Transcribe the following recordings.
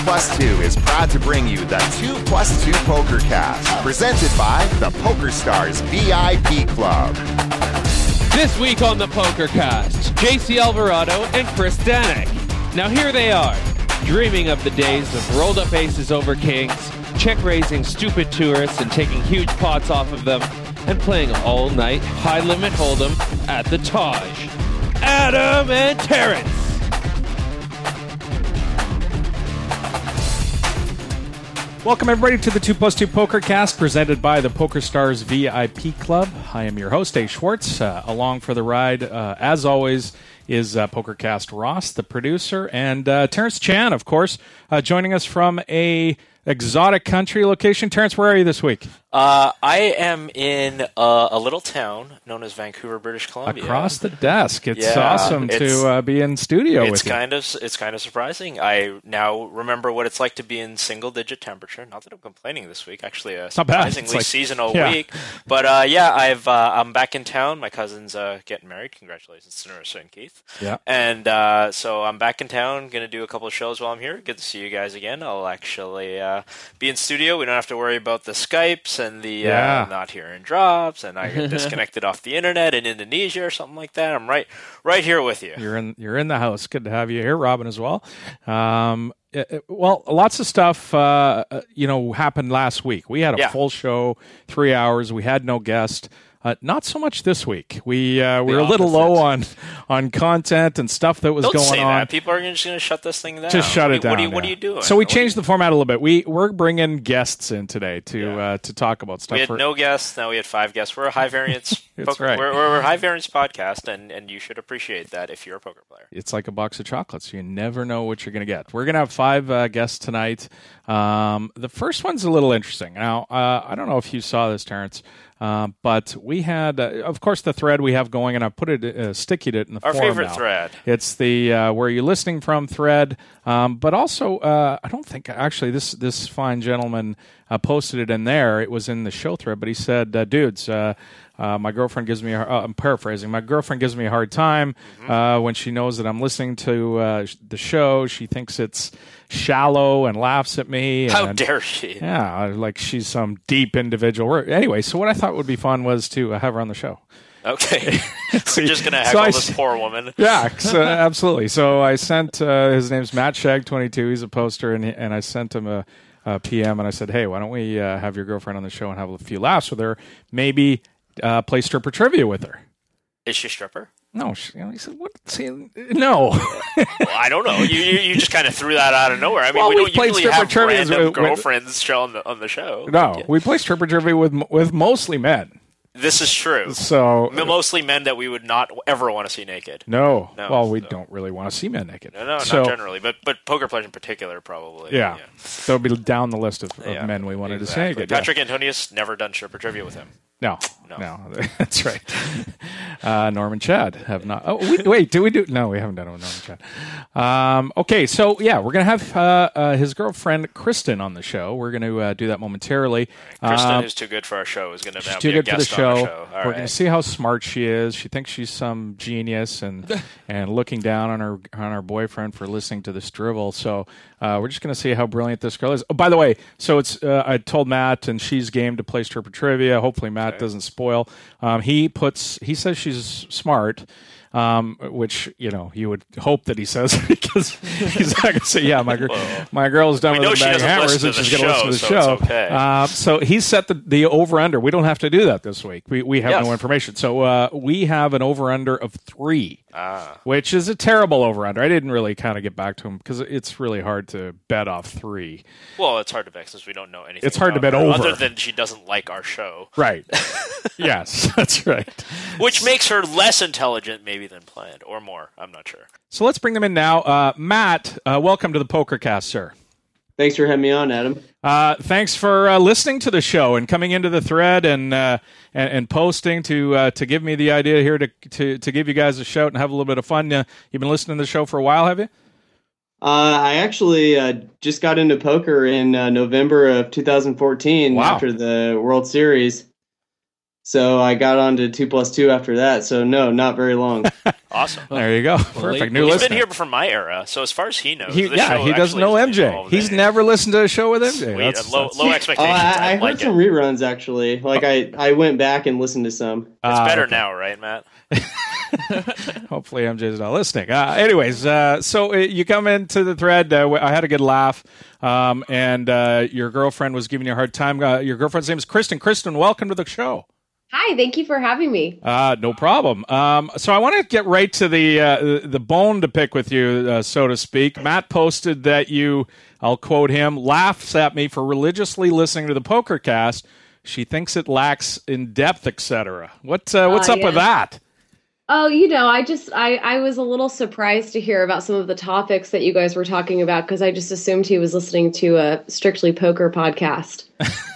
2+2 is proud to bring you the 2+2 Pokercast, presented by the Pokerstars VIP Club. This week on the Pokercast, JC Alvarado and Chris Danek. Now here they are, dreaming of the days of rolled-up aces over kings, check-raising stupid tourists and taking huge pots off of them, and playing all-night high-limit hold'em at the Taj. Adam and Terrence. Welcome everybody to the 2+2 Pokercast presented by the Pokerstars VIP Club. I am your host, A. Schwartz. Along for the ride, as always, is Pokercast Ross, the producer, and Terrence Chan, of course, joining us from a exotic country location. Terrence, where are you this week? I am in a little town known as Vancouver, British Columbia. Across the desk. It's awesome to be in studio with you. It's kind of surprising. I now remember what it's like to be in single-digit temperature. Not that I'm complaining this week. Actually, a surprisingly seasonal week. But I'm back in town. My cousin's getting married. Congratulations to Nerissa and Keith. Yeah. And so I'm back in town. Going to do a couple of shows while I'm here. Good to see you guys again. I'll actually be in studio. We don't have to worry about the Skypes and the not hearing drops, and I get disconnected off the internet in Indonesia or something like that. I'm right here with you. You're in the house. Good to have you here, Robin, as well. Well, lots of stuff happened last week. We had a full show, 3 hours. We had no guest. Not so much this week. We were a little low on content and stuff that was going on. Don't say that. People are just going to shut this thing down. Just shut it down. What are you doing? So we changed the format a little bit. We're bringing guests in today to talk about stuff. We had no guests. Now we had 5 guests. We're a high variance. Right. We're a high variance podcast, and you should appreciate that if you're a poker player. It's like a box of chocolates. You never know what you're going to get. We're going to have 5 guests tonight. The first one's a little interesting. Now, I don't know if you saw this, Terrence. But we had, of course, the thread we have going, and I put it, stickied it in the our forum favorite now. Thread. It's the where you're listening from thread. But also, I don't think actually this fine gentleman posted it in there. It was in the show thread, but he said, "Dudes, my girlfriend gives me. I'm paraphrasing. My girlfriend gives me a hard time when she knows that I'm listening to the show. She thinks it's shallow and laughs at me. How dare she? Yeah, like she's some deep individual. Anyway, so what I thought would be fun was to have her on the show. Okay. We're just going to heckle this poor woman. Yeah, absolutely. So I sent, his name's Matt Shag22. He's a poster, and I sent him a PM, and I said, hey, why don't we have your girlfriend on the show and have a few laughs with her? Maybe play stripper trivia with her. Is she a stripper? No, he said, "What? No." Well, I don't know. You just kind of threw that out of nowhere. I mean, we don't usually have random girlfriends on the show. No, we play stripper trivia with mostly men. This is true. So mostly men that we would not ever want to see naked. No. Well, we don't really want to see men naked. No, not generally, but poker players in particular, probably. Yeah. That would be down the list of men we wanted to see naked. Patrick Antonius, never done stripper trivia with him. No, that's right. Norman Chad have not. Oh, wait, do we do? No, we haven't done it with Norman Chad. Okay, so we're gonna have his girlfriend Kristen on the show. We're gonna do that momentarily. Kristen, who's too good for our show, is gonna be a guest on the show. We're gonna see how smart she is. She thinks she's some genius and looking down on her boyfriend for listening to this drivel. So we're just gonna see how brilliant this girl is. Oh, by the way, so it's I told Matt, and she's game to play stripper trivia. Hopefully Matt doesn't spoil. He says she's smart, which you would hope that he says because he's not going to say, my girl is done with the bag of hammers and she's going to listen to the show. Okay. So he's set the over under. We don't have to do that this week. We have no information. So we have an over under of 3. Which is a terrible over under. I didn't really kind of get back to him because it's really hard to bet off 3. Well, it's hard to bet since we don't know anything. It's hard to bet her, over, other than she doesn't like our show. Right. Yes, that's right. Which makes her less intelligent, maybe, than planned, or more. I'm not sure. So let's bring them in now. Matt, welcome to the Pokercast, sir. Thanks for having me on, Adam. Thanks for listening to the show and coming into the thread and posting to give me the idea here to give you guys a shout and have a little bit of fun. You've been listening to the show for a while, have you? I actually just got into poker in November of 2014 after the World Series. So I got on to 2+2 after that. So no, not very long. Awesome. There you go. Perfect. New He's listener. been here from my era, so as far as he knows, He the show doesn't know actually MJ. He's never listened to a show with MJ. Sweet. Low expectations. I heard some reruns, actually. Like, I went back and listened to some. It's better now, right, Matt? Hopefully MJ's not listening. Anyways, so you come into the thread. I had a good laugh, and your girlfriend was giving you a hard time. Your girlfriend's name is Kristen. Kristen, welcome to the show. Hi, thank you for having me. No problem. So I want to get right to the bone to pick with you, so to speak. Matt posted that you, I'll quote him, laughs at me for religiously listening to the Pokercast. She thinks it lacks in depth, etc. What's up with that? Oh, I was a little surprised to hear about some of the topics that you guys were talking about because I just assumed he was listening to a Strictly Poker podcast.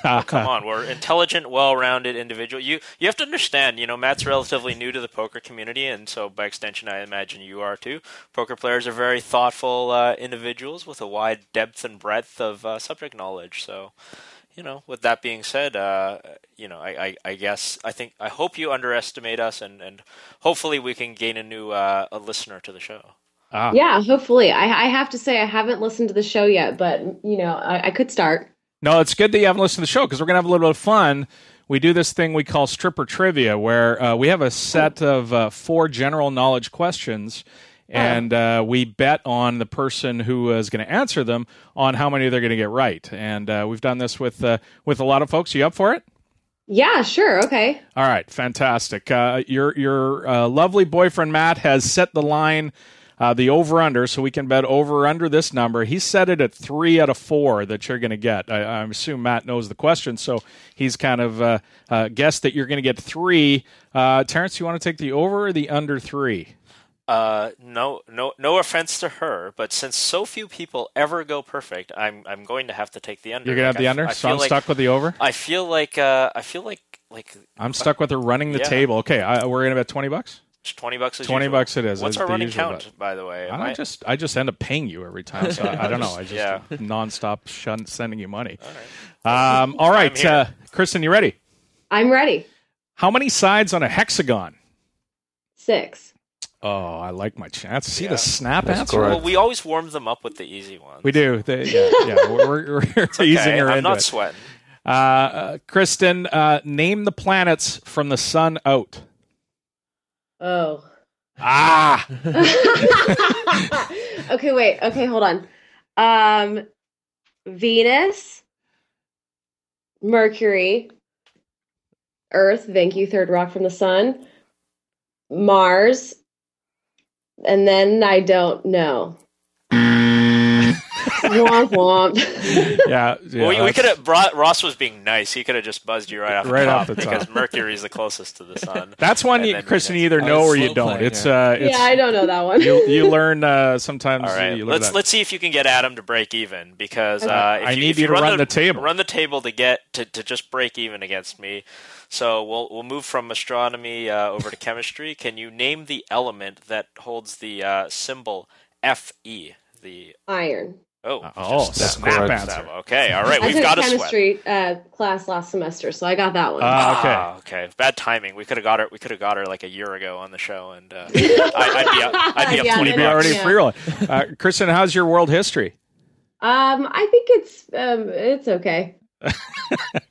Come on, we're intelligent, well-rounded individual. You have to understand, Matt's relatively new to the poker community, and so by extension, I imagine you are too. Poker players are very thoughtful individuals with a wide depth and breadth of subject knowledge, so... with that being said, I hope you underestimate us, and hopefully we can gain a new a listener to the show. Yeah, hopefully. I have to say I haven't listened to the show yet, but I could start. No, it's good that you haven't listened to the show because we're gonna have a little bit of fun. We do this thing we call stripper trivia, where we have a set of 4 general knowledge questions. And we bet on the person who is going to answer them on how many they're going to get right. And we've done this with a lot of folks. You up for it? Yeah, sure. Okay. All right. Fantastic. Your lovely boyfriend, Matt, has set the line, the over-under, so we can bet over or under this number. He set it at 3 out of 4 that you're going to get. I assume Matt knows the question, so he's kind of guessed that you're going to get 3. Terrence, you want to take the over or the under 3? No offense to her, but since so few people ever go perfect, I'm going to have to take the under. You're gonna have the under, so I'm stuck with the over. I feel like I'm stuck with her running the table. Okay, we're gonna bet $20. $20 is $20 it is. What's our running count, by the way? I just end up paying you every time. So I don't know. I just nonstop sending you money. All right, Kristen, you ready? I'm ready. How many sides on a hexagon? 6. Oh, I like my chance. See the snap answer? Well, we always warm them up with the easy ones. We do. We're easing her into it. I'm not sweating. Kristen, name the planets from the sun out. Oh. Okay, wait. Okay, hold on. Venus, Mercury, Earth, thank you, third rock from the sun, Mars, and then I don't know. Womp womp. Yeah. Well, we could have brought. Ross was being nice. He could have just buzzed you right off the top because Mercury is the closest to the sun. That's one, Kristen, you either know or you don't. It's I don't know that one. You learn sometimes. All right, let's see if you can get Adam to break even because I need you to run the table. Run the table to get to just break even against me. So we'll move from astronomy over to chemistry. Can you name the element that holds the symbol Fe? The iron. Snap answer. Okay, all right, we've got a chemistry class last semester, so I got that one. Okay. Bad timing. We could have got her. We could have got her like a year ago on the show, and I'd be up $20. You'd be already free rolling. Kristen, how's your world history? I think it's okay.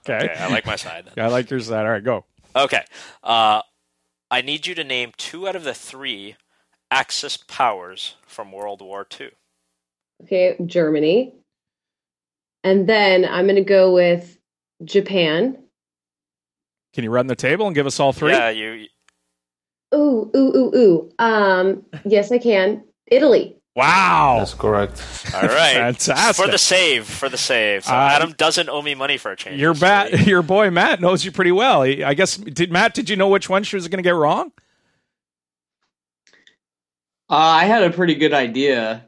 Okay, I like my side. I like your side. All right, go. Okay, I need you to name 2 out of the 3 Axis powers from World War II. Okay, Germany. And then I'm going to go with Japan. Can you run the table and give us all 3? Yeah, you. Ooh. Yes, I can. Italy. Wow. That's correct. All right. Fantastic. For the save. So Adam doesn't owe me money for a change. Your boy Matt knows you pretty well. I guess, did you know which one she was going to get wrong? I had a pretty good idea.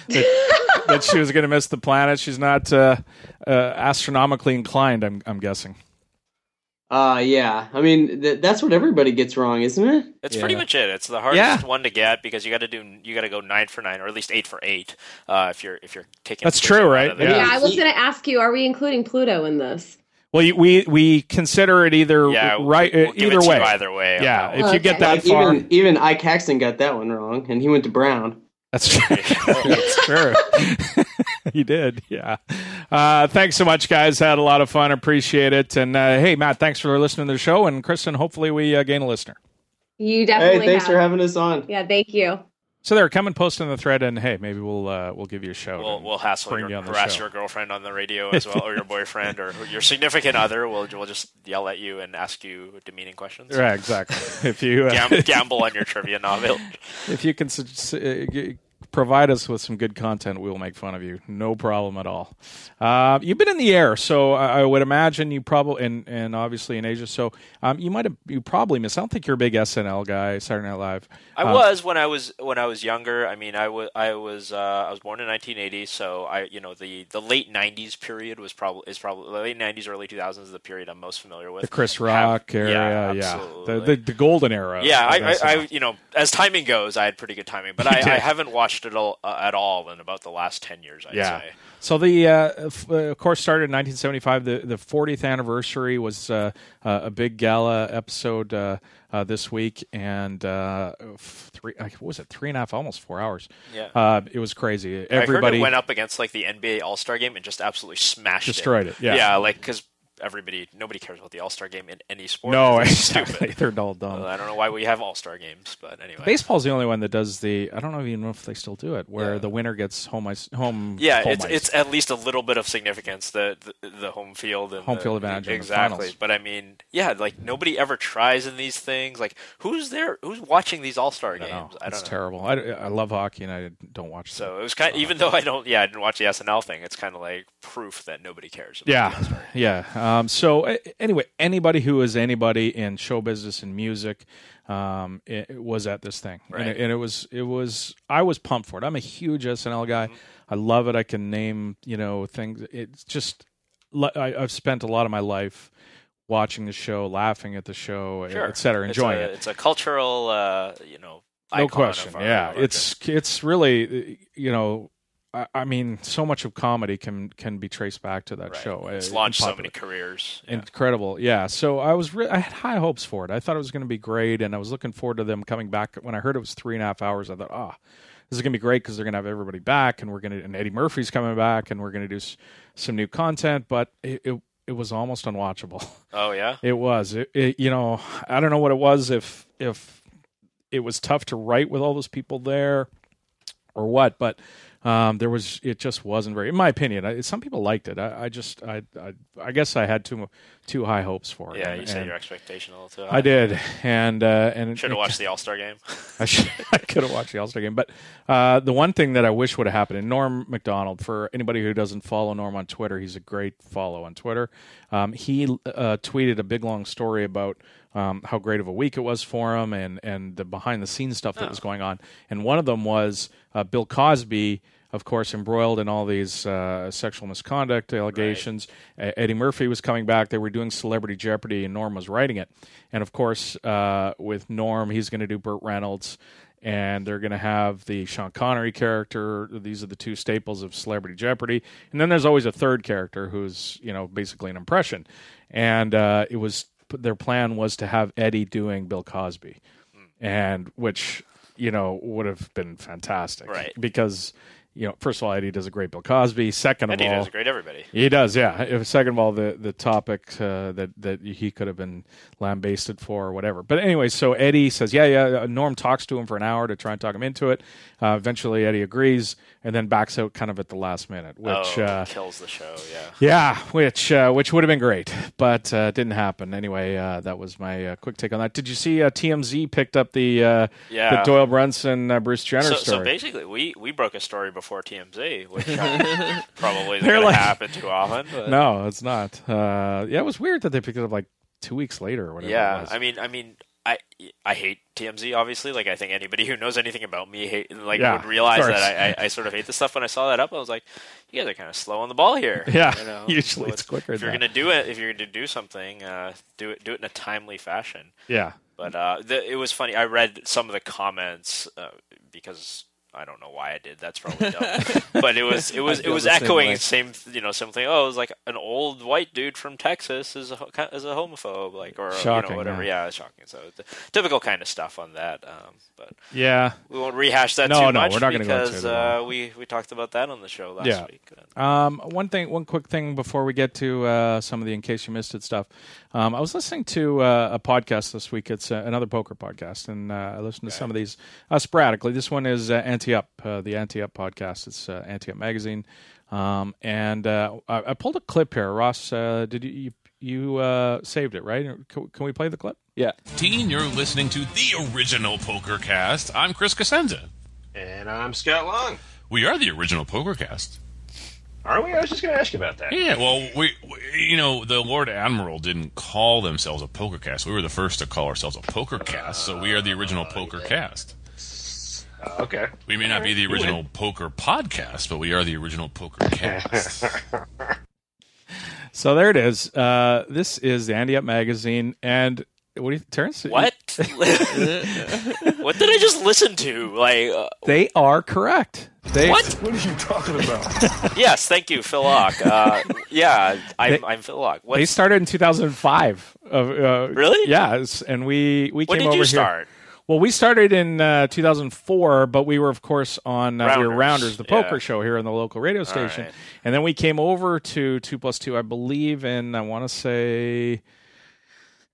that she was going to miss the planet. She's not astronomically inclined, I'm guessing. Yeah. I mean, that's what everybody gets wrong, isn't it? It's pretty much it. It's the hardest one to get because you got to go 9 for 9 or at least 8 for 8 if you're taking. That's true, right? Yeah, I was going to ask you, are we including Pluto in this? Well, we consider it either right, we'll give either it to way. you either way. Yeah, if you get that like far, even Ike Caxton got that one wrong, and he went to Brown. that's true. That's true. He did. Yeah. Thanks so much, guys. Had a lot of fun. Appreciate it. And hey, Matt, thanks for listening to the show. And Kristen, hopefully we gain a listener. You definitely. Hey, thanks for having us on. Yeah, thank you. So there, come and post in the thread, and hey, maybe we'll give you a show. We'll hassle you, harass your girlfriend on the radio as well, or your boyfriend, or your significant other. We'll just yell at you and ask you demeaning questions. Right, exactly. If you gamble on your trivia novel, if you can provide us with some good content, we will make fun of you. No problem at all. You've been in the air, so I would imagine you probably, and obviously in Asia, so you probably missed. I don't think you're a big SNL guy, Saturday Night Live. I was when I was younger. I mean, I was born in 1980, so the late 90s period is probably the late 90s, early 2000s is the period I'm most familiar with. The Chris Rock area, absolutely. The golden era. Yeah, I as timing goes, I had pretty good timing, but I haven't watched it at all in about the last 10 years, I'd say. So the of course started in 1975. The 40th anniversary was a big gala episode this week, and 3.5, almost 4 hours. Yeah, it was crazy. Everybody I heard it went up against like the NBA All-Star Game and just absolutely destroyed it. Yeah, like because nobody cares about the All-Star Game in any sport. No, exactly. They're all dumb. I don't know why we have All-Star Games, but anyway. Baseball's the only one that does I don't even know if they still do it, where the winner gets home ice. Yeah, it's at least a little bit of significance, the home field and home field advantage. Exactly. But I mean, like nobody ever tries in these things. Like who's watching these All-Star games? I don't know. It's terrible. I love hockey and I don't watch it. So it was kind of, even though I didn't watch the SNL thing, it's kind of like proof that nobody cares about the All-Star game. Yeah. So anyway, anybody who is anybody in show business and music it was at this thing, right. and it was. I was pumped for it. I'm a huge SNL guy. Mm-hmm. I love it. I can name things. It's just I've spent a lot of my life watching the show, laughing at the show, sure. et cetera, enjoying it. It's a cultural, no question. Yeah, it's really I mean, so much of comedy can be traced back to that show. It's launched so many careers. Yeah. Incredible, yeah. So I had high hopes for it. I thought it was going to be great, and I was looking forward to them coming back. When I heard it was 3.5 hours, I thought, this is going to be great because they're going to have everybody back, and Eddie Murphy's coming back, and we're going to do some new content. But it was almost unwatchable. Oh yeah, it was. I don't know what it was. If it was tough to write with all those people there, or what, but. It just wasn't very, in my opinion. Some people liked it. I guess I had too high hopes for it. Yeah, you set your expectation a little too high. I did, and should have watched the All-Star Game. I could have watched the All-Star Game, but the one thing that I wish would have happened, and Norm Macdonald, for anybody who doesn't follow Norm on Twitter, he's a great follow on Twitter. He tweeted a big long story about how great of a week it was for him, and the behind the scenes stuff that was going on, and one of them was Bill Cosby. Of course, embroiled in all these sexual misconduct allegations. Right. Eddie Murphy was coming back. They were doing Celebrity Jeopardy, and Norm was writing it. And, of course, with Norm, he's going to do Burt Reynolds, and they're going to have the Sean Connery character. These are the two staples of Celebrity Jeopardy. And then there's always a third character who's, basically an impression. And their plan was to have Eddie doing Bill Cosby, and which, would have been fantastic. Right. Because... first of all, Eddie does a great Bill Cosby. Second of all, Eddie does a great everybody. He does, yeah. Second of all, the topic that he could have been lambasted for or whatever. But anyway, so Eddie says, yeah. Norm talks to him for an hour to try and talk him into it. Eventually, Eddie agrees and then backs out kind of at the last minute, which kills the show. Yeah, which would have been great, but didn't happen. Anyway, that was my quick take on that. Did you see TMZ picked up the Doyle Brunson Bruce Jenner story? So basically, we broke a story before TMZ, which probably isn't going to happen too often. But. No, it's not. It was weird that they picked it up like 2 weeks later or whatever. Yeah, it was. I mean, I hate TMZ. Obviously, like I think anybody who knows anything about me would realize that I sort of hate this stuff. When I saw that up, I was like, you guys are kind of slow on the ball here. Yeah, usually it's quicker. If you're going to do it, if you're going to do something, do it in a timely fashion. Yeah. But it was funny. I read some of the comments because I don't know why I did. That's probably dumb. But it was echoing same thing. Oh, it was like an old white dude from Texas is a homophobe, like, or shocking, whatever. Yeah, it's shocking. So it's typical kind of stuff on that. But yeah, we won't rehash that too much we're not going to go because we talked about that on the show last week. One quick thing before we get to some of the in case you missed it stuff. I was listening to a podcast this week. It's another poker podcast, and I listened to some of these sporadically. This one is Ante-Up, the Ante-Up podcast. It's Ante-Up magazine, and I pulled a clip here. Ross, did you saved it, right? Can we play the clip? Yeah. You're listening to the original Pokercast. I'm Chris Cosenza. And I'm Scott Long. We are the original Pokercast. Are we? I was just going to ask you about that. Yeah, well, we the Lord Admiral didn't call themselves a Pokercast. We were the first to call ourselves a Pokercast, so we are the original Pokercast. Okay. We may not be the original poker podcast, but we are the original Pokercast. So there it is. This is the Ante-Up magazine, and what do you, Terrence? What? What did I just listen to? They are correct. What? What are you talking about? Yes, thank you, Phil Locke. I'm Phil Locke. They started in 2005. Really? Yes, and we when came did over you here. start? Well, we started in 2004, but we were, of course, on Rounders, the poker show here on the local radio station. Right. And then we came over to 2+2, I believe, in, I want to say,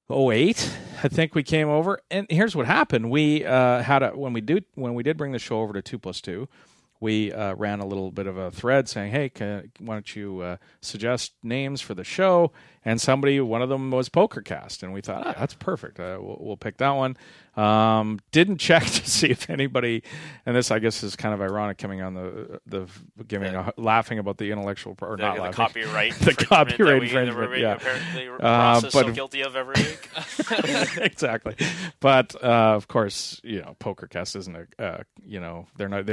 2008. I think we came over. And here's what happened. We when we did bring the show over to 2+2, we ran a little bit of a thread saying, hey, why don't you suggest names for the show? And one of them was Pokercast. And we thought, that's perfect. We'll pick that one. Didn't check to see if anybody, and this I guess is kind of ironic coming on laughing about the intellectual, or not laughing. The copyright the copyright infringement. Yeah. Apparently Ross is so guilty of every week. Exactly. But of course, Pokercast isn't they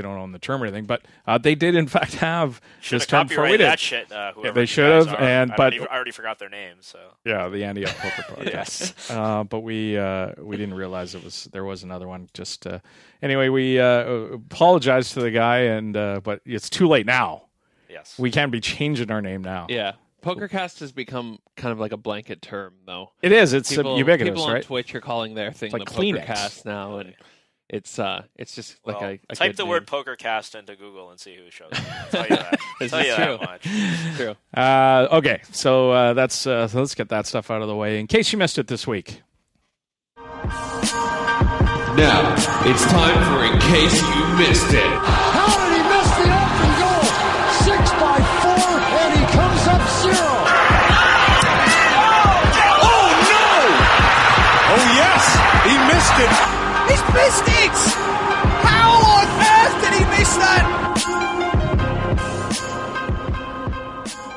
don't own the term or anything, but they did in fact have this term before we did. That shit. They should have, I already forgot their names. So yeah, the Ante-Up Poker Podcast. Yes. But we didn't realize there was another one. Just anyway, we apologize to the guy, but it's too late now. Yes, we can't be changing our name now. Yeah. Pokercast has become kind of like a blanket term, though. It is. It's ubiquitous, people on right? Twitch are calling their thing like the Kleenex. Pokercast now, and it's just like a type good the name. word Pokercast into Google and see who shows up. I'll tell you that. Tell you true. that much. True. Okay, so so let's get that stuff out of the way in case you missed it this week. Now, it's time for In Case You Missed It. How did he miss the open goal? 6x4, and he comes up 0. Oh, no! Oh, yes, he missed it. He's missed it! How on earth did he miss that?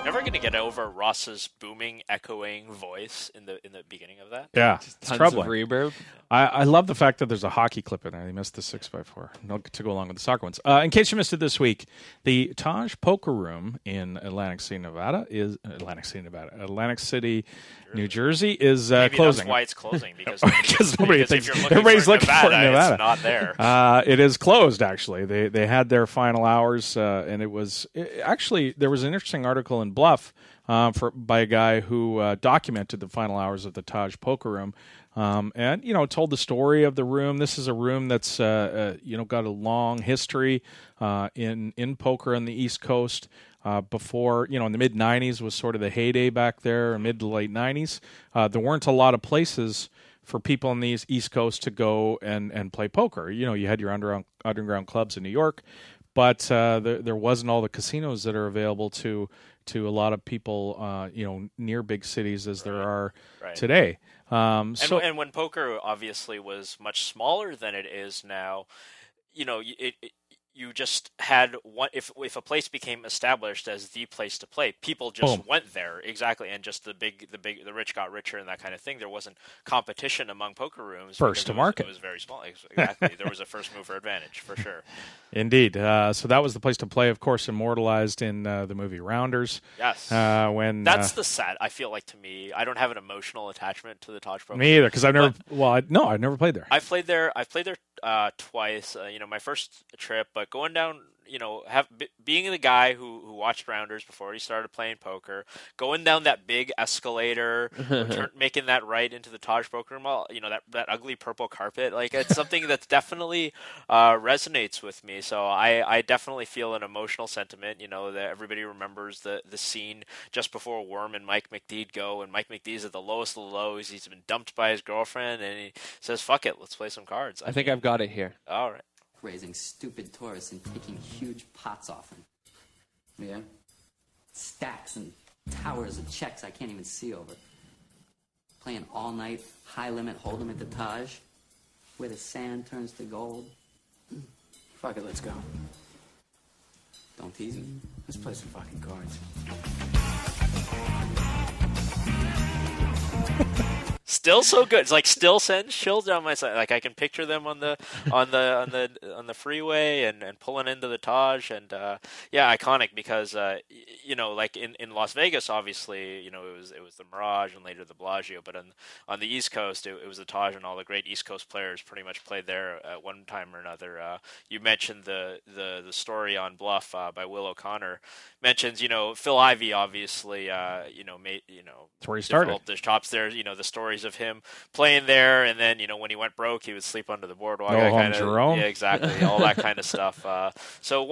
Never gonna get over Ross's booming, echoing voice in the beginning of that. Yeah, it's Tons troubling. of reverb. I love the fact that there's a hockey clip in there. They missed the 6x4 to go along with the soccer ones. In case you missed it this week, the Taj Poker Room in Atlantic City, New Jersey is Maybe closing. That's why it's closing because nobody thinks everybody's looking for Nevada. It's not there. It is closed. Actually, they had their final hours, and actually there was an interesting article in Bluff by a guy who documented the final hours of the Taj Poker Room. And told the story of the room. This is a room that's got a long history in poker on the East Coast. Before in the mid '90s was sort of the heyday back there, mid to late '90s. There weren't a lot of places for people on the East Coast to go and play poker. You had your underground clubs in New York, but there wasn't all the casinos that are available to a lot of people near big cities as there are today. And when poker obviously was much smaller than it is now, you just had one. If a place became established as the place to play, people just went there exactly, and just the rich got richer and that kind of thing. There wasn't competition among poker rooms. First to market. It was very small. Exactly, there was a first mover advantage for sure. Indeed. So that was the place to play. Of course, immortalized in the movie Rounders. Yes. That's the sad. I feel like to me, I don't have an emotional attachment to the Taj Poker. Me either, because I've never. I've never played there. I've played there twice. My first trip, but going down, being the guy who watched rounders before he started playing poker, going down that big escalator, making that right into the Taj Poker Mall, that ugly purple carpet, like it's something that definitely resonates with me. So I definitely feel an emotional sentiment. That everybody remembers the scene just before Worm and Mike McDeed go, and Mike McDeed's at the lowest of the lows. He's been dumped by his girlfriend, and he says, "Fuck it, let's play some cards." I think I've got it here. All right. Raising stupid tourists and taking huge pots off them. Yeah? Stacks and towers of checks I can't even see over. Playing all night, high limit hold'em at the Taj, where the sand turns to gold. Fuck it, let's go. Don't tease me. Let's play some fucking cards. Still so good. It's like still sends chills down my side. Like I can picture them on the freeway and pulling into the Taj, and iconic because like in Las Vegas, obviously, it was the Mirage and later the Bellagio, but on the East Coast it was the Taj, and all the great East Coast players pretty much played there at one time or another. You mentioned the story on Bluff by Will O'Connor. Mentions Phil Ivey obviously that's where he started. The chops there. The stories of him playing there, and then when he went broke, he would sleep under the boardwalk. Jerome. Yeah, exactly. All that kind of stuff. So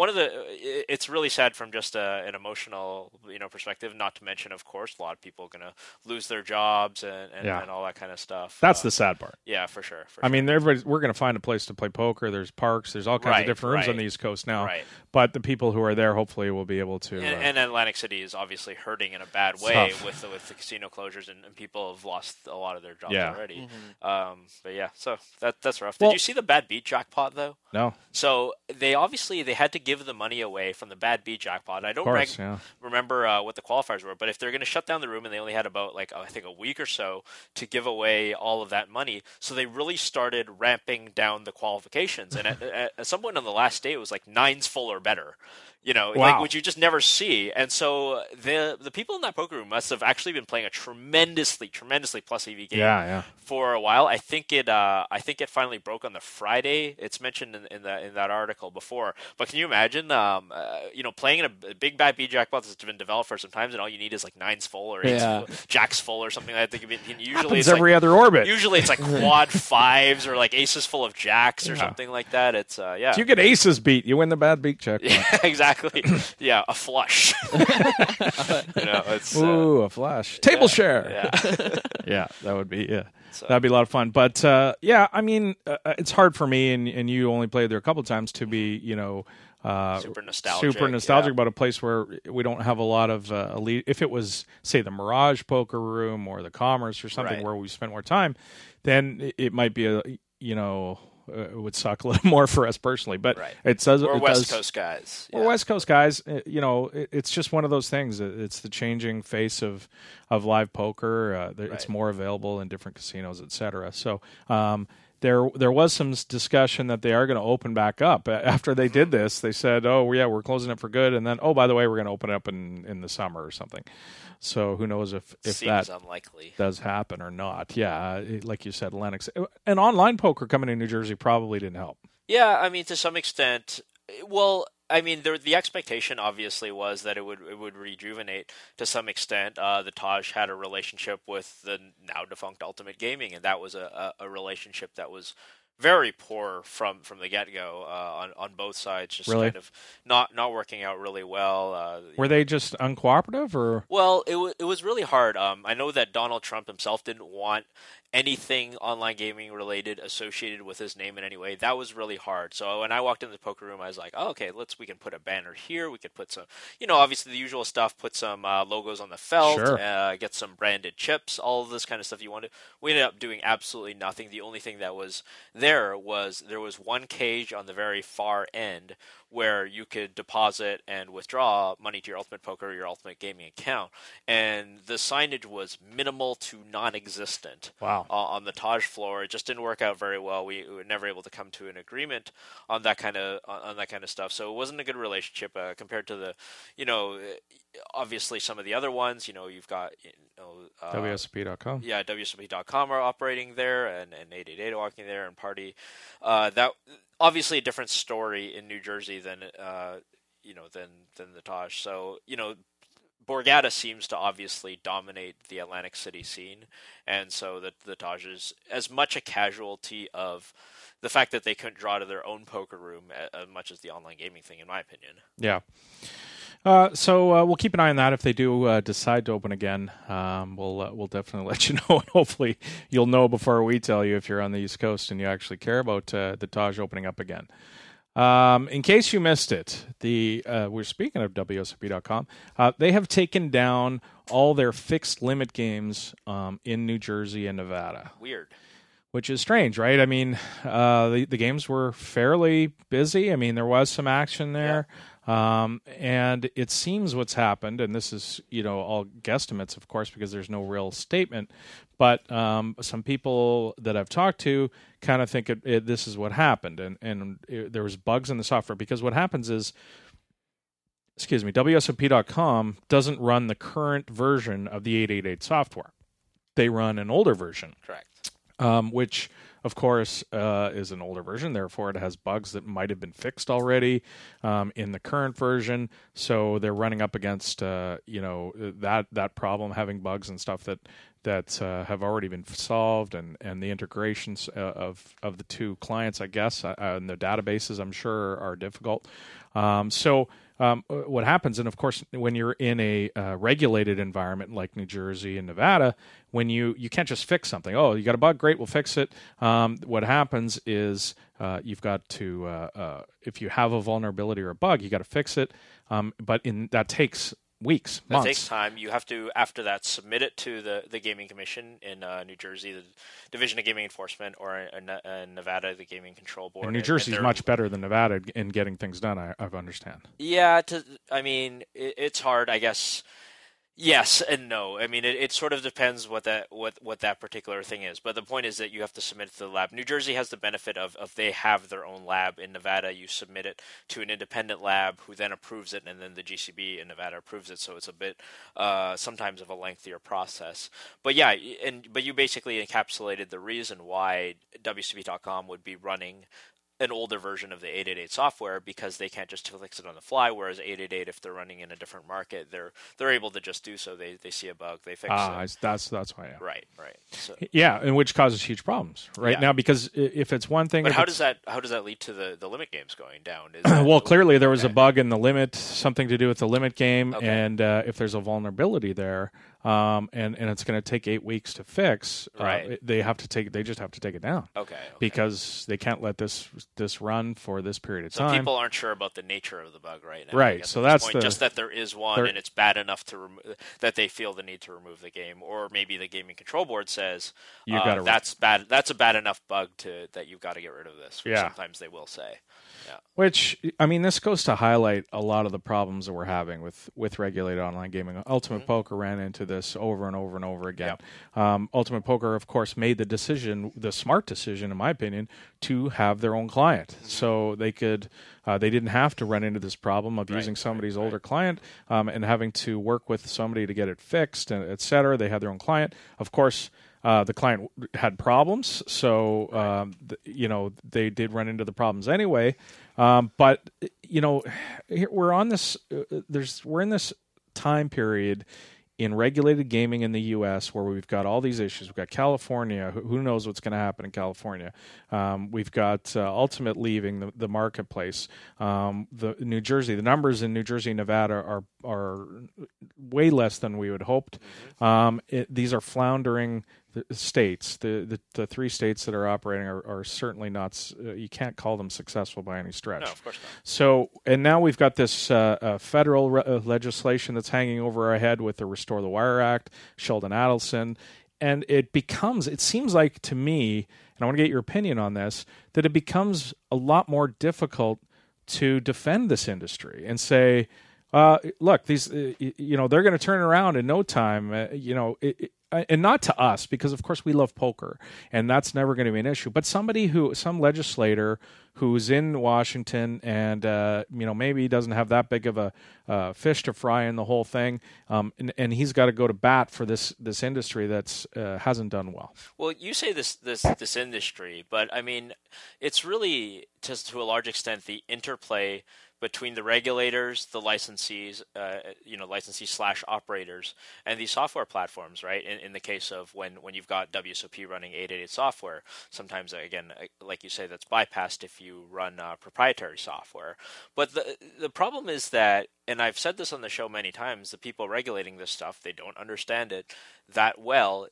it's really sad from just an emotional perspective. Not to mention, of course, a lot of people are gonna lose their jobs and all that kind of stuff. That's the sad part. Yeah, for sure. I mean, we're gonna find a place to play poker. There's parks. There's all kinds of different rooms on the East Coast now. Right. But the people who are there hopefully will be able to. And Atlantic City is obviously hurting in a bad way with the casino closures, and people have lost a lot of their jobs already. Mm-hmm. But yeah, so that's rough. Did you see the bad beat jackpot though? No. So they had to give the money away from the bad beat jackpot. I don't remember what the qualifiers were, but if they're going to shut down the room, and they only had about I think a week or so to give away all of that money, so they really started ramping down the qualifications. And at some point on the last day, it was like 9s full or better. Which you just never see. And so the people in that poker room must have actually been playing a tremendously plus EV game for a while. I think it finally broke on the Friday. It's mentioned in that article before. But can you imagine, playing in a big bad B jackpot that's been developed for some time, and all you need is like 9s full or 8s full, jacks full or something like that. Usually it's every other orbit. Usually it's like quad 5s or like aces full of jacks or something like that. It's If you get aces beat, you win the bad beat jackpot. Yeah, exactly. Yeah, a flush. A flush. Table share. Yeah, that would be that'd be a lot of fun. But I mean, it's hard for me, and you only played there a couple of times, to be super nostalgic about a place where we don't have a lot of elite. If it was, say, the Mirage Poker Room or the Commerce or something where we spent more time, then it might be it would suck a little more for us personally, but it does. Or West Coast guys. Or West Coast guys. It's just one of those things. It's the changing face of live poker. It's more available in different casinos, etc. So there was some discussion that they are going to open back up after they did this. They said, "Oh yeah, we're closing it for good," and then, "Oh, by the way, we're going to open it up in the summer or something." So who knows if that unlikely. Does happen or not. Yeah, like you said, Lennox. And online poker coming in New Jersey probably didn't help. Yeah, I mean, to some extent. Well, I mean, the expectation obviously was that it would rejuvenate to some extent. The Taj had a relationship with the now defunct Ultimate Gaming, and that was a relationship that was very poor from the get-go on both sides, just kind of not working out really well. Were they just uncooperative, or? Well, it was really hard. I know that Donald Trump himself didn't want anything online gaming related associated with his name in any way. That was really hard. So when I walked into the poker room, I was like, oh, okay, we can put a banner here. We could put some, obviously the usual stuff, put some logos on the felt, get some branded chips, all of this kind of stuff you wanted. We ended up doing absolutely nothing. The only thing that was there was one cage on the very far end where you could deposit and withdraw money to your Ultimate Poker or your Ultimate Gaming account. And the signage was minimal to non-existent. Wow. on the Taj floor. It just didn't work out very well. We were never able to come to an agreement on that kind of stuff. So it wasn't a good relationship compared to the, obviously some of the other ones. You've got WSOP.com. Yeah, WSOP.com are operating there, and 888 walking there, and Party. That obviously a different story in New Jersey than the Taj. So Borgata seems to obviously dominate the Atlantic City scene, and so the Taj is as much a casualty of the fact that they couldn't draw to their own poker room as much as the online gaming thing, in my opinion. Yeah. So we'll keep an eye on that. If they do decide to open again, we'll definitely let you know. And hopefully you'll know before we tell you if you're on the East Coast and you actually care about the Taj opening up again. In case you missed it, we're speaking of WSOP.com. They have taken down all their fixed limit games in New Jersey and Nevada. Weird. Which is strange, right? I mean, the games were fairly busy. I mean, there was some action there. Yeah. And it seems what's happened, and this is, all guesstimates, of course, because there's no real statement, but some people that I've talked to kind of think this is what happened, and there was bugs in the software, because what happens is, WSOP.com doesn't run the current version of the 888 software. They run an older version. Correct. Which, of course, is an older version. Therefore, it has bugs that might have been fixed already in the current version. So they're running up against, that problem, having bugs and stuff that have already been solved, and the integrations of the two clients, I guess, and the databases, I'm sure, are difficult. What happens, and of course, when you're in a regulated environment like New Jersey and Nevada, when you can't just fix something. Oh, you got a bug, great, we'll fix it. What happens is you've got to, if you have a vulnerability or a bug, you got to fix it. But that takes weeks, months. That takes time. You have to, after that, submit it to the Gaming Commission in New Jersey, the Division of Gaming Enforcement, or in Nevada, the Gaming Control Board. And New Jersey is much better than Nevada in getting things done, I understand. Yeah, it's hard, I guess. Yes and no. I mean, it sort of depends what that particular thing is. But the point is that you have to submit it to the lab. New Jersey has the benefit of they have their own lab. In Nevada, you submit it to an independent lab who then approves it, and then the GCB in Nevada approves it. So it's a bit sometimes of a lengthier process. But yeah, but you basically encapsulated the reason why WCB.com would be running an older version of the 888 software, because they can't just fix it on the fly, whereas 888, if they're running in a different market, they're able to just do so. They see a bug, they fix it. That's why. Yeah. Right. So, yeah, and which causes huge problems now, because if it's one thing. But how does that lead to the limit games going down? Well, clearly there was a bug in the limit, something to do with the limit game, and if there's a vulnerability there, and it's going to take 8 weeks to fix, right. They just have to take it down. Okay. Because they can't let this run for this period of time. So people aren't sure about the nature of the bug right now. Right. So that's just that there is one, and it's bad enough that they feel the need to remove the game, or maybe the Gaming Control Board says that's bad. That's a bad enough bug that you've got to get rid of this. Which sometimes they will say. Yeah. Which, I mean, this goes to highlight a lot of the problems that we're having with regulated online gaming. Ultimate Poker ran into this over and over and over again. Yep. Ultimate Poker, of course, made the smart decision, in my opinion, to have their own client. So they didn't have to run into this problem of using somebody's older client and having to work with somebody to get it fixed, and et cetera. They had their own client. Of course, the client had problems, so they did run into the problems anyway. But we're in this time period in regulated gaming in the U.S. where we've got all these issues. We've got California. Who knows what's going to happen in California? We've got Ultimate leaving the marketplace. The New Jersey, the numbers in New Jersey and Nevada are way less than we would hoped. These are floundering states. The 3 states that are operating are certainly not. You can't call them successful by any stretch. No, of course not. So, and now we've got this federal legislation that's hanging over our head with the Restore the Wire Act, Sheldon Adelson, and it seems like to me, and I want to get your opinion on this, that it becomes a lot more difficult to defend this industry and say, look, these, they're going to turn around in no time. and not to us, because of course we love poker, and that's never going to be an issue. But some legislator who's in Washington and maybe doesn't have that big of a fish to fry in the whole thing, and he's got to go to bat for this industry that's hasn't done well. Well, you say this industry, but I mean, it's really to a large extent the interplay between the regulators, the licensees, licensee/operators, and these software platforms, right? In the case of when you've got WSOP running 888 software, sometimes, again, like you say, that's bypassed if you run proprietary software. But the problem is that, and I've said this on the show many times, the people regulating this stuff, they don't understand it that well.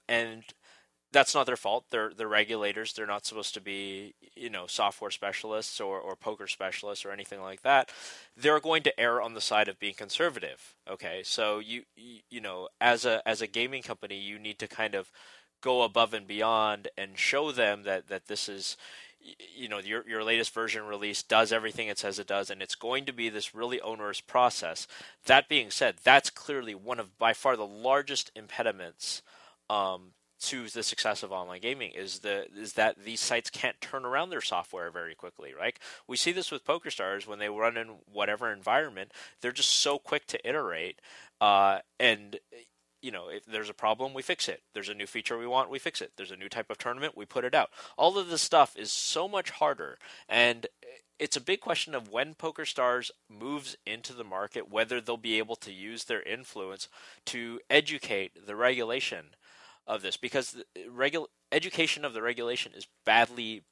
And that's not their fault. They're regulators. They're not supposed to be, software specialists or poker specialists or anything like that. They're going to err on the side of being conservative. Okay, so you as a gaming company, you need to kind of go above and beyond and show them that this is, your latest version release does everything it says it does, and it's going to be this really onerous process. That being said, that's clearly one of by far the largest impediments to the success of online gaming is that these sites can't turn around their software very quickly, right? We see this with PokerStars when they run in whatever environment, they're just so quick to iterate, and if there's a problem, we fix it. There's a new feature we want, we fix it. There's a new type of tournament, we put it out. All of this stuff is so much harder, and it's a big question of when PokerStars moves into the market, whether they'll be able to use their influence to educate the regulation of this, because education of the regulation is badly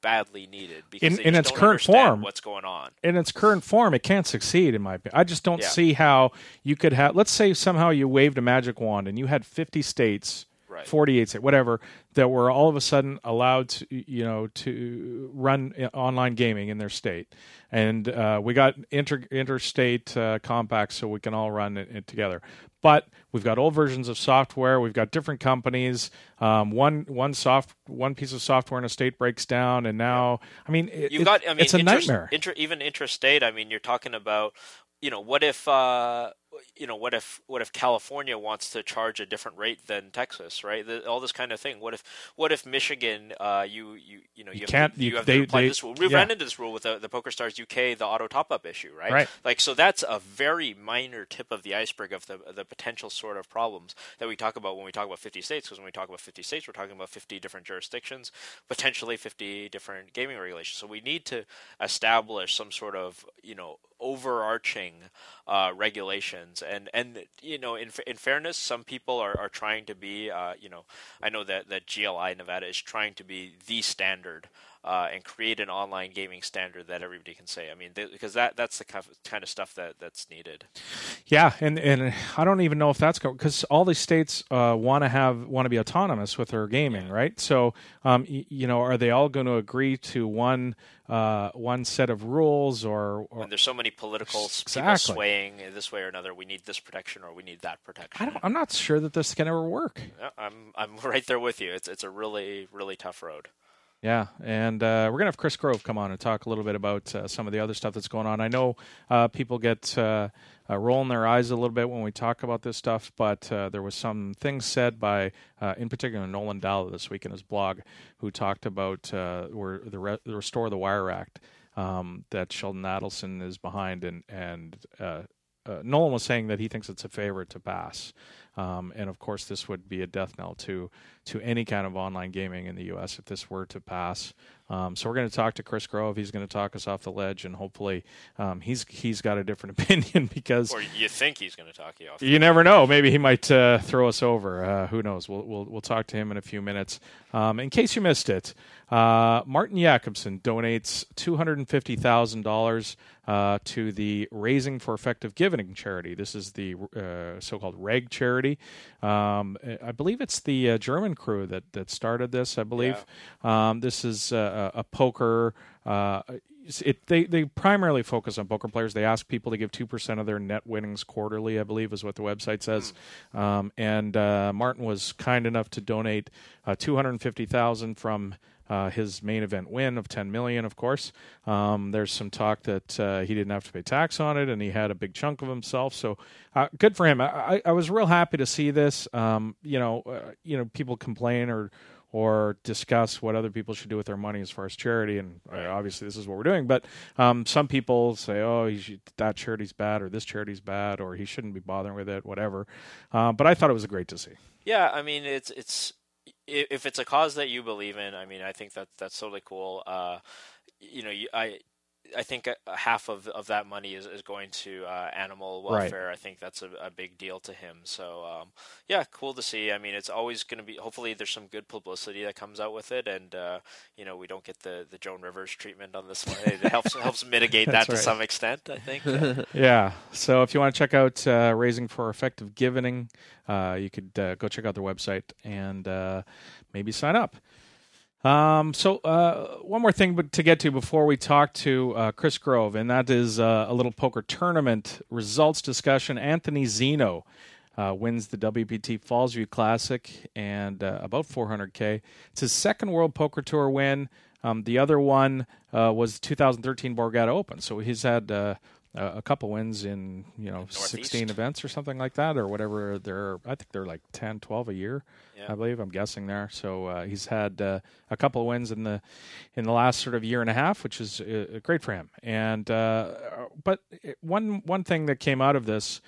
needed because in its current form. What's going on in its current form? It can't succeed, in my opinion. I just don't see how you could have. Let's say somehow you waved a magic wand and you had 50 states, 48 states, whatever, that were all of a sudden allowed to run online gaming in their state, and we got interstate compacts so we can all run it together. But we've got old versions of software. We've got different companies. One piece of software in a state breaks down, and now it's a nightmare. Even interstate. I mean, you're talking about what if California wants to charge a different rate than Texas, right? All this kind of thing. What if Michigan, you have to apply this rule? We ran into this rule with the PokerStars UK, the auto top-up issue, right? Like, so that's a very minor tip of the iceberg of the potential sort of problems that we talk about when we talk about 50 states, because when we talk about 50 states, we're talking about 50 different jurisdictions, potentially 50 different gaming regulations. So we need to establish some sort of, overarching regulations, and in fairness, some people are trying to be I know that GLI Nevada is trying to be the standard and create an online gaming standard that everybody can say. I mean, because that's the kind of stuff that's needed. Yeah, and I don't even know if that's going, because all these states want to be autonomous with their gaming, right? So are they all going to agree to one set of rules, or when there's so many political people swaying this way or another? We need this protection or we need that protection. I'm not sure that this can ever work. I'm right there with you. It's a really, really tough road. Yeah, and we're going to have Chris Grove come on and talk a little bit about some of the other stuff that's going on. I know people get rolling their eyes a little bit when we talk about this stuff, but there was some things said by, in particular, Nolan Dalla this week in his blog, who talked about the Restore the Wire Act that Sheldon Adelson is behind, and Nolan was saying that he thinks it's a favorite to pass. And of course, this would be a death knell to any kind of online gaming in the U.S. if this were to pass. So we're going to talk to Chris Grove. He's going to talk us off the ledge, and hopefully he's got a different opinion, because or you think he's going to talk you off. You never know. Maybe he might throw us over. Who knows? We'll talk to him in a few minutes. In case you missed it, Martin Jacobson donates $250,000 to the Raising for Effective Giving charity. This is the so-called REG charity. I believe it's the German crew that started this, I believe. This is a poker they primarily focus on poker players. They ask people to give 2% of their net winnings quarterly, I believe is what the website says. And Martin was kind enough to donate $250,000 from his main event win of $10 million, of course. There's some talk that he didn't have to pay tax on it, and he had a big chunk of himself. So good for him. I was real happy to see this. People complain or discuss what other people should do with their money as far as charity, and obviously this is what we're doing. But some people say, "Oh, that charity's bad," or "This charity's bad," or "He shouldn't be bothering with it," whatever. But I thought it was great to see. Yeah, I mean, it's if it's a cause that you believe in, I mean, I think that's totally cool. I think half of that money is going to animal welfare. Right. I think that's a big deal to him. So, cool to see. I mean, it's always going to be, hopefully there's some good publicity that comes out with it. And, we don't get the Joan Rivers treatment on this one. It helps mitigate that to some extent, I think. Yeah. So if you want to check out Raising for Effective Giving, you could go check out their website and maybe sign up. One more thing to get to before we talk to Chris Grove, and that is a little poker tournament results discussion. Anthony Zeno wins the WPT Fallsview Classic and about $400K. It's his second World Poker Tour win. The other one was the 2013 Borgata Open. So he's had a couple wins in 16 events or something like that, or whatever. I think they're like 10, 12 a year. Yeah. I believe, I'm guessing there. So he's had a couple of wins in the last sort of year and a half, which is great for him. And but one thing that came out of this,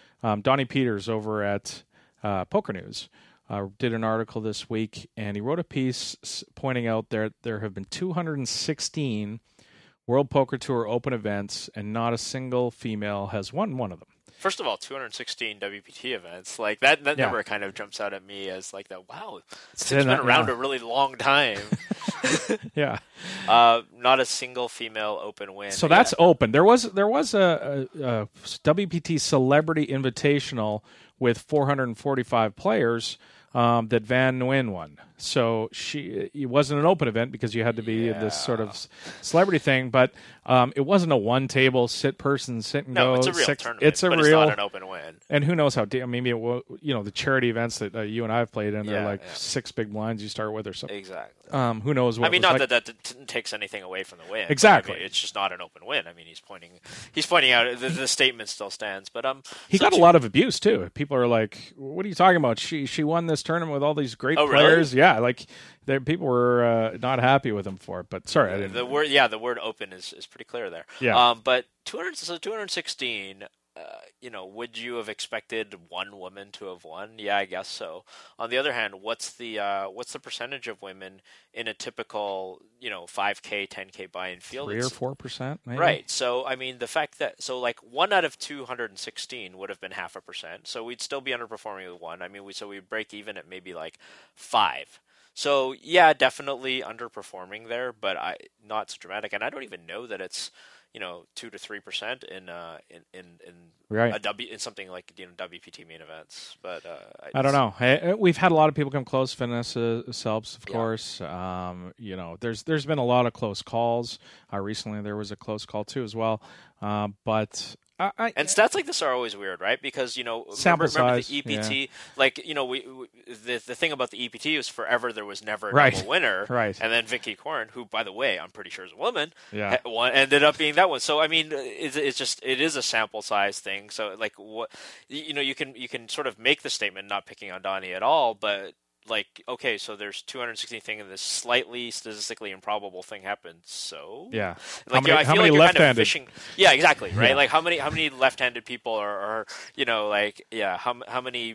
Donnie Peters over at Poker News did an article this week, and he wrote a piece pointing out there have been 216 World Poker Tour Open events, and not a single female has won one of them. First of all, 216 WPT events, like that number kind of jumps out at me as like that. Wow, it's been around a really long time. Yeah, not a single female Open win. So that's open. There was a WPT Celebrity Invitational with 445 players. That Van Nguyen won. So it wasn't an open event because you had to be this sort of celebrity thing, but it wasn't a one-table sit and go. No, it's a real tournament, it's not an open win. And who knows how maybe the charity events that you and I have played in, they're like 6 big blinds you start with or something. Exactly. Who knows what? I mean, not that takes anything away from the win. Exactly. I mean, it's just not an open win. I mean, he's pointing out the statement still stands, but he got a lot of abuse too. People are like, "What are you talking about? She won this tournament with all these great players." Really? Yeah, like people were not happy with him for it. But sorry, I didn't. The word open is pretty clear there. Yeah. But 216. Would you have expected one woman to have won? Yeah, I guess so. On the other hand, what's the percentage of women in a typical 5K, 10K buy-in field? 3 or 4%, maybe. Right. So I mean, the fact that 1 out of 216 would have been 0.5%. So we'd still be underperforming with one. I mean, we'd break even at maybe like 5. So yeah, definitely underperforming there, but not so dramatic. And I don't even know that it's 2 to 3% in in something like WPT main events. But I don't know. We've had a lot of people come close. Vanessa Selps, of course. There's been a lot of close calls. Recently, there was a close call too as well. But. And stats like this are always weird, right? Because remember the EPT, the thing about the EPT was forever there was never a double winner, right? And then Vicky Corrin, who by the way I'm pretty sure is a woman, ended up being that one. So I mean, it is a sample size thing. So like what you can sort of make the statement, not picking on Donnie at all, but. Like, okay, so there's 216 thing and this slightly statistically improbable thing happened. So yeah, like I feel like you're kind of fishing. Yeah, exactly. Right. Yeah. Like how many left-handed people are how many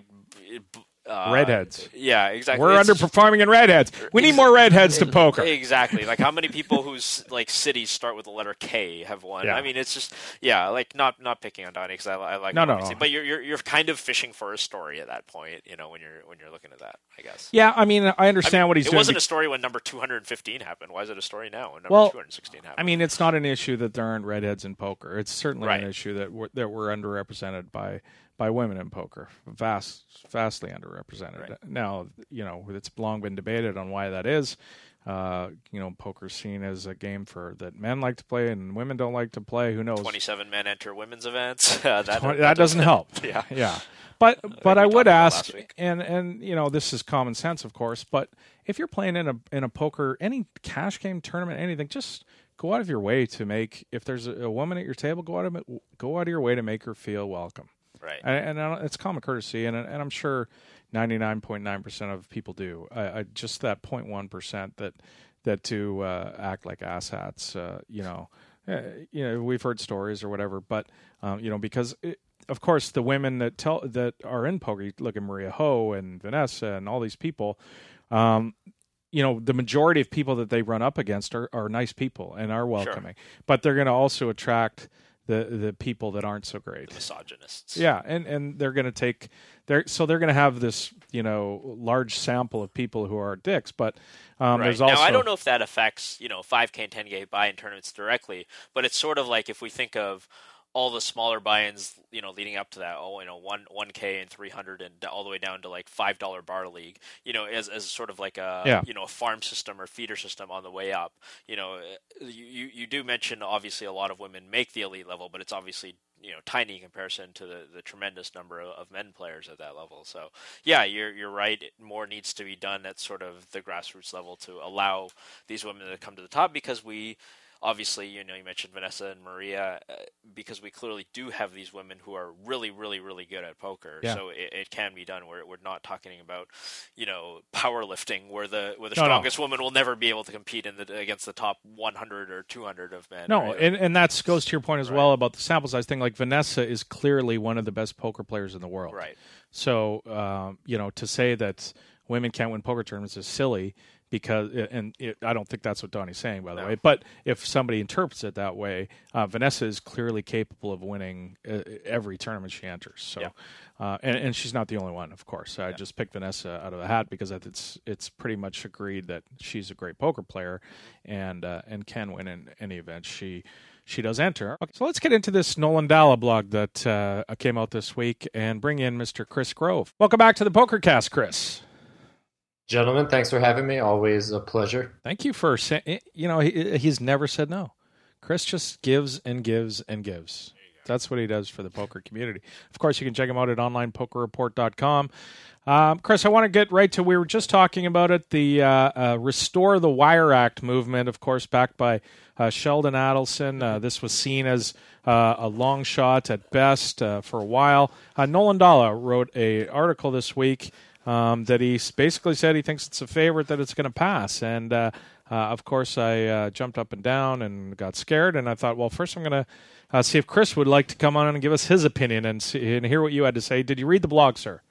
redheads. Yeah, exactly. We're underperforming in redheads. We need more redheads to poker. Exactly. Like how many people whose cities start with the letter K have won? Yeah. I mean, it's just like not picking on Donnie because I like no. But you're kind of fishing for a story at that point. When you're looking at that, I guess. Yeah, I mean, I understand what he's doing. It wasn't a story when number 215 happened. Why is it a story now when number 216 happened? I mean, it's not an issue that there aren't redheads in poker. It's certainly an issue that we're underrepresented by women in poker, vastly underrepresented. Right. Now, it's long been debated on why that is. poker's seen as a game that men like to play and women don't like to play. Who knows? 27 men enter women's events. that doesn't help. Yeah. But I would ask, and this is common sense, of course. But if you're playing in a poker, any cash game tournament, anything, just go out of your way to make. If there's a woman at your table, go out of your way to make her feel welcome. Right. And it's common courtesy, and I'm sure 99.9% of people do. I just that 0.1% that do act like asshats. We've heard stories or whatever, but because. Of course, the women that are in poker, you look at Maria Ho and Vanessa and all these people, the majority of people that they run up against are nice people and are welcoming. Sure. But they're going to also attract the people that aren't so great. The misogynists. Yeah, and they're going to they're going to have this, large sample of people who are dicks, but there's also... Now, I don't know if that affects, 5K and 10K buy-in tournaments directly, but it's sort of like if we think of all the smaller buy-ins, leading up to that, 1K and 300 and all the way down to like $5 bar league, as sort of like a farm system or feeder system on the way up. You do mention obviously a lot of women make the elite level, but it's obviously tiny in comparison to the tremendous number of men players at that level. So yeah, you're right. More needs to be done at sort of the grassroots level to allow these women to come to the top, because we. Obviously, you mentioned Vanessa and Maria, because we clearly do have these women who are really, really, really good at poker. Yeah. So it can be done. We're not talking about, powerlifting where the strongest woman will never be able to compete against the top 100 or 200 of men. No, right? and that goes to your point as well about the sample size thing. Like Vanessa is clearly one of the best poker players in the world. Right. So, to say that women can't win poker tournaments is silly. I don't think that's what Donnie's saying, by the way. But if somebody interprets it that way, Vanessa is clearly capable of winning every tournament she enters. So, and she's not the only one, of course. I just picked Vanessa out of the hat because it's pretty much agreed that she's a great poker player and can win in any event she does enter. Okay, so let's get into this Nolan Dalla blog that came out this week and bring in Mr. Chris Grove. Welcome back to the Pokercast, Chris. Gentlemen, thanks for having me. Always a pleasure. Thank you for saying, he's never said no. Chris just gives and gives and gives. That's what he does for the poker community. Of course, you can check him out at onlinepokerreport.com. Chris, I want to get right to, we were just talking about it, the Restore the Wire Act movement, of course, backed by Sheldon Adelson. This was seen as a long shot at best for a while. Nolan Dalla wrote an article this week that he basically said he thinks it's a favorite that it's going to pass. And, of course, I jumped up and down and got scared. And I thought, well, first I'm going to see if Chris would like to come on and give us his opinion and hear what you had to say. Did you read the blog, sir?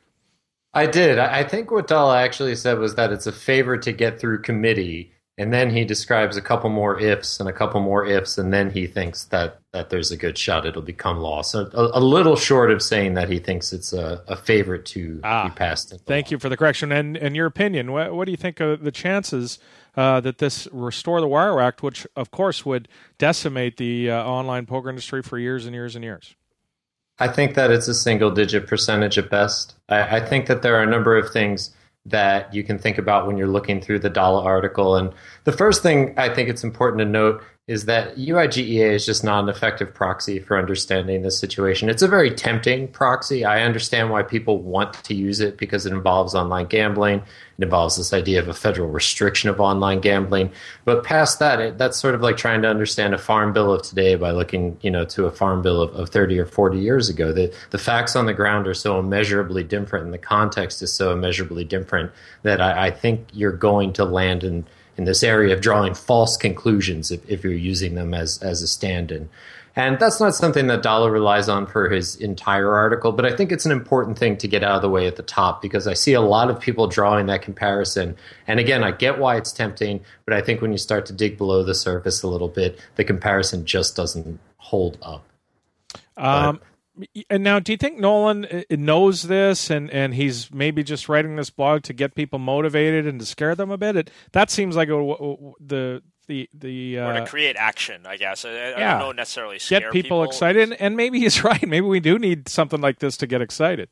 I did. I think what Dalla actually said was that it's a favor to get through committee. And then he describes a couple more ifs and a couple more ifs, and then he thinks that there's a good shot it'll become law. So a little short of saying that he thinks it's a favorite to be passed. Thank you for the correction. And your opinion, what do you think of the chances that this Restore the Wire Act, which, of course, would decimate the online poker industry for years and years and years? I think that it's a single-digit percentage at best. I think that there are a number of things that you can think about when you're looking through the Dalla article. And the first thing I think it's important to note is that UIGEA is just not an effective proxy for understanding this situation. It's a very tempting proxy. I understand why people want to use it because it involves online gambling. It involves this idea of a federal restriction of online gambling. But past that, that's sort of like trying to understand a farm bill of today by looking, to a farm bill of 30 or 40 years ago. The facts on the ground are so immeasurably different and the context is so immeasurably different that I think you're going to land in this area of drawing false conclusions if you're using them as a stand-in. And that's not something that Dalla relies on for his entire article, but I think it's an important thing to get out of the way at the top because I see a lot of people drawing that comparison. And again, I get why it's tempting, but I think when you start to dig below the surface a little bit, the comparison just doesn't hold up. And now, do you think Nolan knows this and he's maybe just writing this blog to get people motivated and to scare them a bit? That seems like or to create action, I guess. I don't know necessarily scare get people excited. And maybe he's right. Maybe we do need something like this to get excited.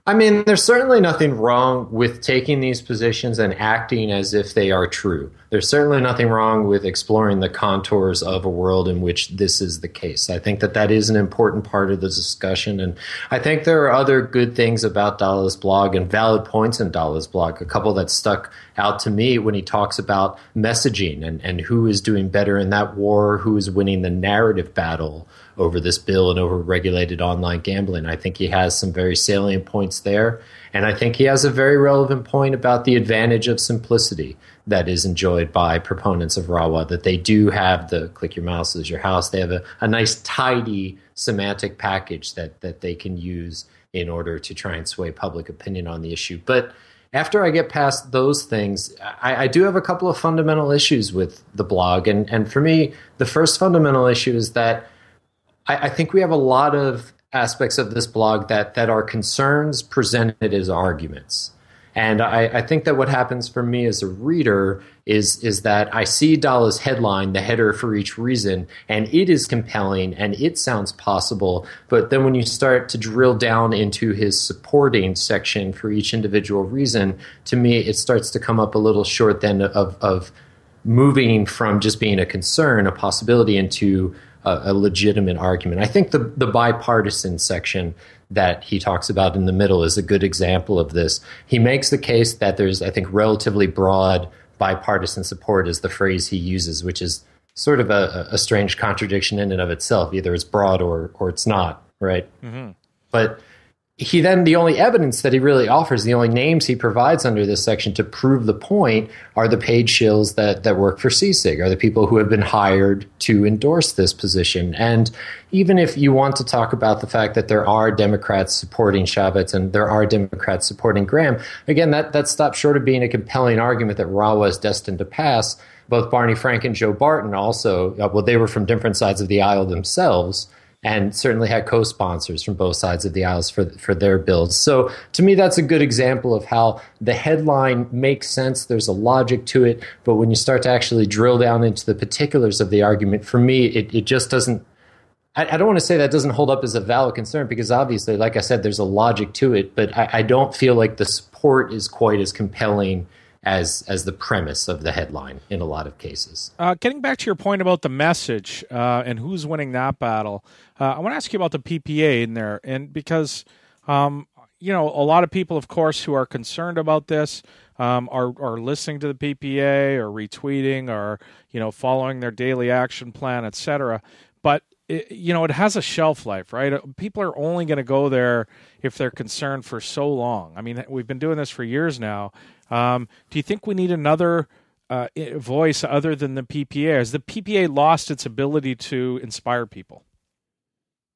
I mean, there's certainly nothing wrong with taking these positions and acting as if they are true. there's certainly nothing wrong with exploring the contours of a world in which this is the case. I think that that is an important part of the discussion, and I think there are other good things about Dalla's blog and valid points in Dalla's blog. A couple that stuck out to me when he talks about messaging and who is doing better in that war, who is winning the narrative battle over this bill and over regulated online gambling. I think he has some very salient points there. And I think he has a very relevant point about the advantage of simplicity that is enjoyed by proponents of RAWA, that they do have the click your mouse is your house. They have a nice, tidy semantic package that they can use in order to try and sway public opinion on the issue. But after I get past those things, I do have a couple of fundamental issues with the blog. And for me, the first fundamental issue is that I think we have a lot of aspects of this blog that are concerns presented as arguments. And I think that what happens for me as a reader is that I see Dalla's headline, the header for each reason, and it is compelling and it sounds possible. But then when you start to drill down into his supporting section for each individual reason, to me it starts to come up a little short then of moving from just being a concern, a possibility, into a legitimate argument. I think the bipartisan section that he talks about in the middle is a good example of this. He makes the case that there's, I think, relatively broad bipartisan support is the phrase he uses, which is sort of a strange contradiction in and of itself. Either it's broad or it's not, right? Mm-hmm. But he then, the only evidence that he really offers, the only names he provides under this section to prove the point are the paid shills that work for CSIG, are the people who have been hired to endorse this position. And even if you want to talk about the fact that there are Democrats supporting Chavez and there are Democrats supporting Graham, again, that stops short of being a compelling argument that RAWA is destined to pass. Both Barney Frank and Joe Barton also, well, they were from different sides of the aisle themselves, and certainly had co-sponsors from both sides of the aisles for their bills. So to me, that's a good example of how the headline makes sense. There's a logic to it. But when you start to actually drill down into the particulars of the argument, for me, it just doesn't – I don't want to say that doesn't hold up as a valid concern because obviously, like I said, there's a logic to it. But I don't feel like the support is quite as compelling as the premise of the headline in a lot of cases. Getting back to your point about the message and who's winning that battle, I want to ask you about the PPA in there, and because a lot of people, of course, who are concerned about this are listening to the PPA or retweeting or following their daily action plan, etc. But it has a shelf life, right? People are only going to go there if they're concerned for so long. I mean, we've been doing this for years now. Do you think we need another voice other than the PPA? Has the PPA lost its ability to inspire people?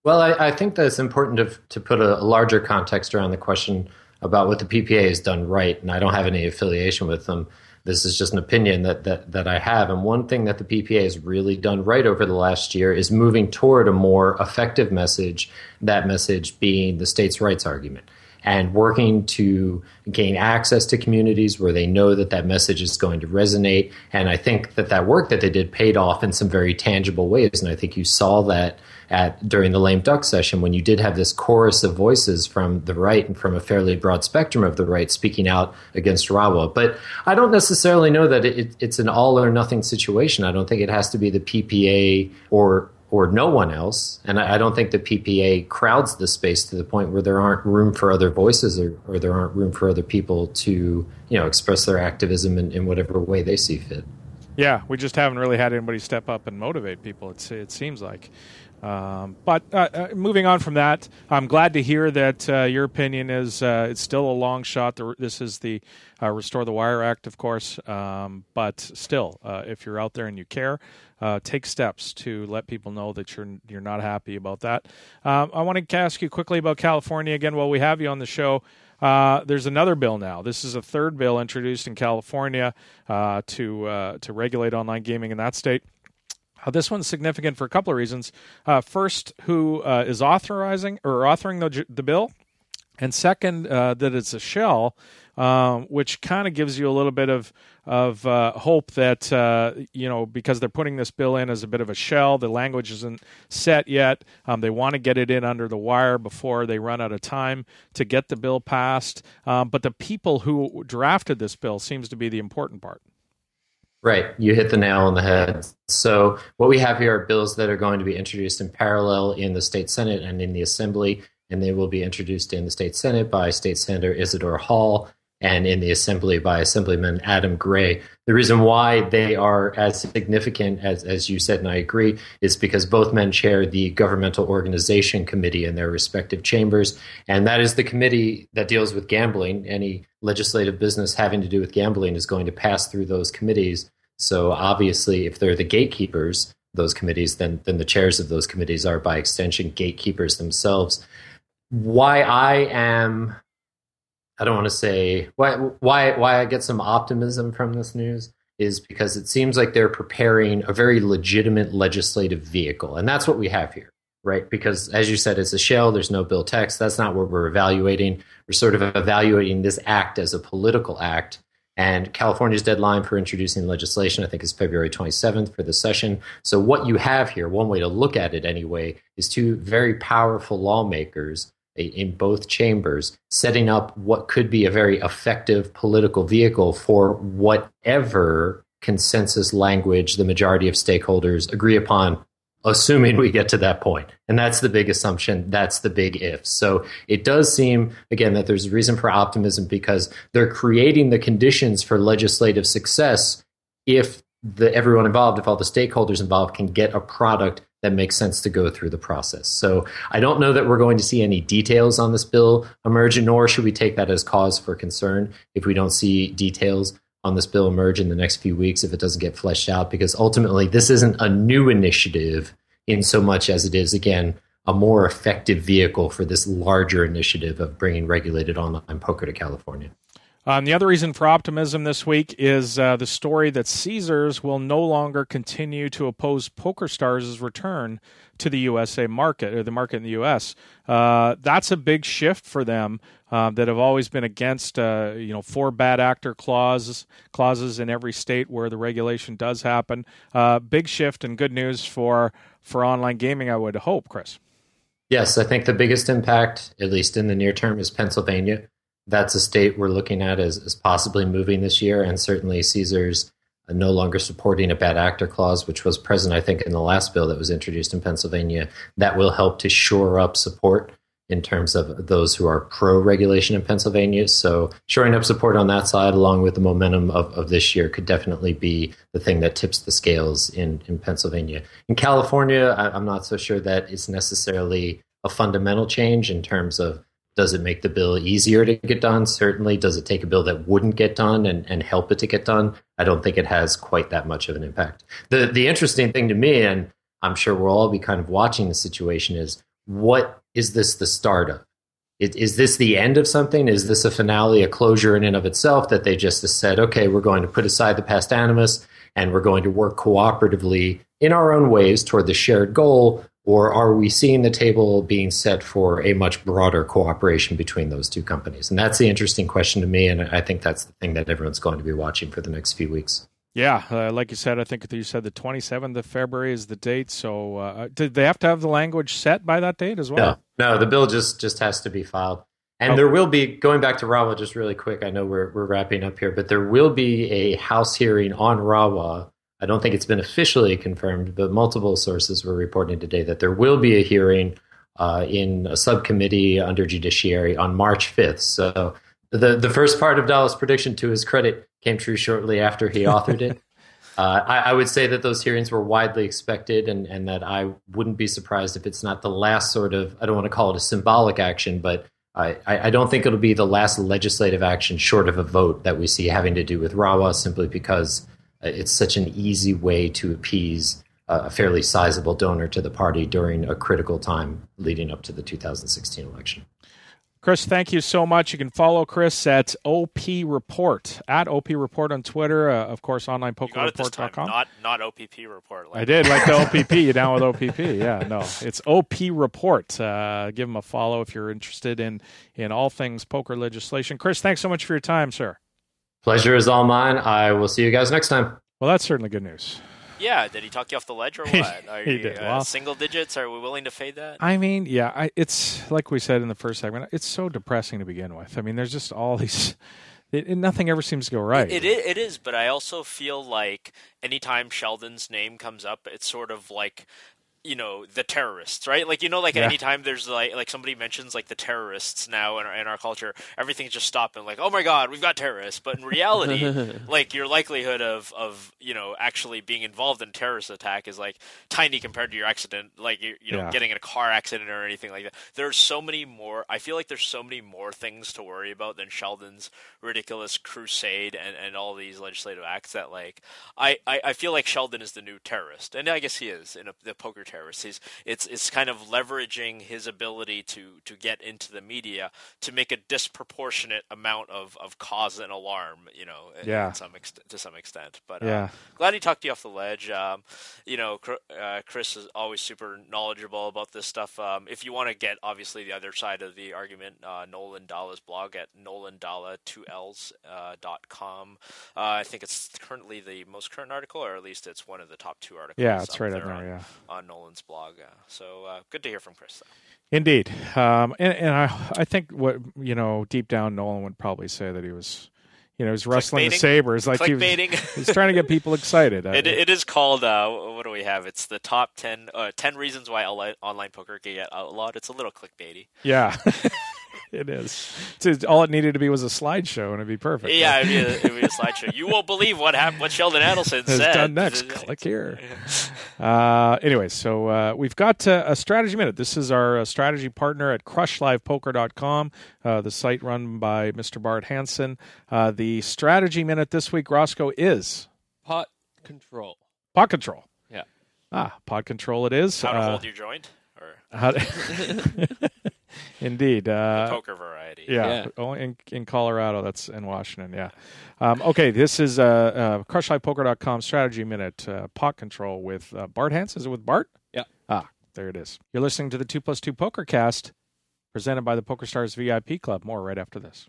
Well, I think that it's important to put a larger context around the question about what the PPA has done right, and I don't have any affiliation with them. This is just an opinion that I have. And one thing that the PPA has really done right over the last year is moving toward a more effective message, that message being the states' rights argument, and working to gain access to communities where they know that message is going to resonate. And I think that work that they did paid off in some very tangible ways. And I think you saw that during the lame duck session when you did have this chorus of voices from the right and from a fairly broad spectrum of the right speaking out against RAWA. But I don't necessarily know that it's an all or nothing situation. I don't think it has to be the PPA or no one else. And I don't think the PPA crowds the space to the point where there aren't room for other voices or there aren't room for other people to, express their activism in whatever way they see fit. Yeah, we just haven't really had anybody step up and motivate people, it seems like. But moving on from that, I'm glad to hear that your opinion is it's still a long shot. This is the Restore the Wire Act, of course. But still, if you're out there and you care, take steps to let people know that you're not happy about that. I want to ask you quickly about California again while we have you on the show. There's another bill now. This is a third bill introduced in California to regulate online gaming in that state. This one's significant for a couple of reasons. First, who is authoring the bill, and second, that it's a shell, which kind of gives you a little bit of hope that because they're putting this bill in as a bit of a shell, the language isn't set yet. They want to get it in under the wire before they run out of time to get the bill passed. But the people who drafted this bill seems to be the important part. Right. You hit the nail on the head. So what we have here are bills that are going to be introduced in parallel in the state Senate and in the Assembly, and they will be introduced in the state Senate by State Senator Isidore Hall and in the Assembly by Assemblyman Adam Gray. The reason why they are as significant as you said, and I agree, is because both men chair the Governmental Organization Committee in their respective chambers, and that is the committee that deals with gambling. Any legislative business having to do with gambling is going to pass through those committees. So obviously, if they're the gatekeepers, those committees, then the chairs of those committees are by extension gatekeepers themselves. Why I get some optimism from this news is because it seems like they're preparing a very legitimate legislative vehicle. And that's what we have here, right? Because as you said, it's a shell. There's no bill text. That's not what we're evaluating. We're sort of evaluating this act as a political act. And California's deadline for introducing legislation, I think, is February 27th for the session. So what you have here, one way to look at it anyway, is two very powerful lawmakers in both chambers setting up what could be a very effective political vehicle for whatever consensus language the majority of stakeholders agree upon, assuming we get to that point. And that's the big assumption. That's the big if. So it does seem, again, that there's reason for optimism because they're creating the conditions for legislative success if everyone involved, if all the stakeholders involved can get a product that makes sense to go through the process. So I don't know that we're going to see any details on this bill emerge, nor should we take that as cause for concern if we don't see details on this bill emerge in the next few weeks if it doesn't get fleshed out, because ultimately this isn't a new initiative in so much as it is, again, a more effective vehicle for this larger initiative of bringing regulated online poker to California. The other reason for optimism this week is the story that Caesars will no longer continue to oppose PokerStars' return to the USA market, or the market in the U.S. That's a big shift for them that have always been against, 4 bad actor clauses in every state where the regulation does happen. Big shift and good news for online gaming, I would hope, Chris. Yes, I think the biggest impact, at least in the near term, is Pennsylvania. That's a state we're looking at as possibly moving this year, and certainly Caesars no longer supporting a bad actor clause, which was present, I think, in the last bill that was introduced in Pennsylvania. That will help to shore up support in terms of those who are pro-regulation in Pennsylvania. So shoring up support on that side, along with the momentum of this year, could definitely be the thing that tips the scales in Pennsylvania. In California, I'm not so sure that it's necessarily a fundamental change in terms of, does it make the bill easier to get done? Certainly. Does it take a bill that wouldn't get done and help it to get done? I don't think it has quite that much of an impact. The interesting thing to me, and I'm sure we'll all be kind of watching the situation, is what is this the start of? Is this the end of something? Is this a finale, a closure in and of itself that they just said, okay, we're going to put aside the past animus and we're going to work cooperatively in our own ways toward the shared goal? Or are we seeing the table being set for a much broader cooperation between those two companies? And that's the interesting question to me, and I think that's the thing that everyone's going to be watching for the next few weeks. Yeah, like you said, I think you said the 27th of February is the date. So did they have to have the language set by that date as well? No, the bill just has to be filed. And there will be, going back to RAWA just really quick, I know we're wrapping up here, but there will be a House hearing on RAWA. I don't think it's been officially confirmed, but multiple sources were reporting today that there will be a hearing in a subcommittee under Judiciary on March 5th. So the first part of Dallas' prediction, to his credit, came true shortly after he authored it. I would say that those hearings were widely expected and that I wouldn't be surprised if it's not the last sort of, I don't want to call it a symbolic action, but I don't think it'll be the last legislative action short of a vote that we see having to do with RAWA, simply because it's such an easy way to appease a fairly sizable donor to the party during a critical time leading up to the 2016 election. Chris, thank you so much. You can follow Chris at OP Report, at OP Report on Twitter. Of course, onlinepokerreport.com. Not OPP Report. I did like the OPP. You down with OPP? Yeah, no. It's OP Report. Give him a follow if you're interested in all things poker legislation. Chris, thanks so much for your time, sir. Pleasure is all mine. I will see you guys next time. Well, that's certainly good news. Yeah, did he talk you off the ledge or what? Are he you, did. Well, single digits? Are we willing to fade that? I mean, yeah, it's like we said in the first segment, it's so depressing to begin with. I mean, there's just all these nothing ever seems to go right. It is, but I also feel like anytime Sheldon's name comes up, it's sort of like, you know, the terrorists, right? Like, you know, like anytime there's like somebody mentions like the terrorists now in our culture, everything's just stopping like, oh my God, we've got terrorists. But in reality, like your likelihood of, you know, actually being involved in a terrorist attack is like tiny compared to your accident, like, you know, getting in a car accident or anything like that. There's so many more, I feel like there's so many more things to worry about than Sheldon's ridiculous crusade and all these legislative acts that like, I feel like Sheldon is the new terrorist. And I guess he is in the poker terrorist. It's kind of leveraging his ability to get into the media to make a disproportionate amount of cause and alarm, you know, to some extent. But glad he talked you off the ledge. You know, Chris is always super knowledgeable about this stuff. If you want to get obviously the other side of the argument, Nolan Dalla's blog at nolandalla2ls.com. I think it's currently the most current article, or at least it's one of the top 2 articles. Yeah, it's right up there. On Nolan's blog. So good to hear from Chris, though. Indeed. And I think what, you know, deep down, Nolan would probably say that he was, you know, he was wrestling the sabers. Like he was trying to get people excited. It is called, what do we have? It's the top 10 reasons why online poker can get outlawed. It's a little clickbaity. Yeah. It is. All it needed to be was a slideshow, and it'd be perfect. Yeah, right? it'd be a slideshow. You won't believe what Sheldon Adelson has said. Done next. Click here. Anyway, so we've got a strategy minute. This is our strategy partner at CrushLivePoker.com, the site run by Mr. Bart Hansen. The strategy minute this week, Roscoe, is pot control. Pot control. Yeah. Pot control. It is. How to hold your joint, or Indeed. The poker variety. Yeah. Only in Colorado. That's in Washington. Yeah. Okay. This is CrushLivePoker.com strategy minute. Pot control with Bart Hansen. Is it with Bart? Yeah. There it is. You're listening to the 2+2 Pokercast, presented by the Pokerstars VIP Club. More right after this.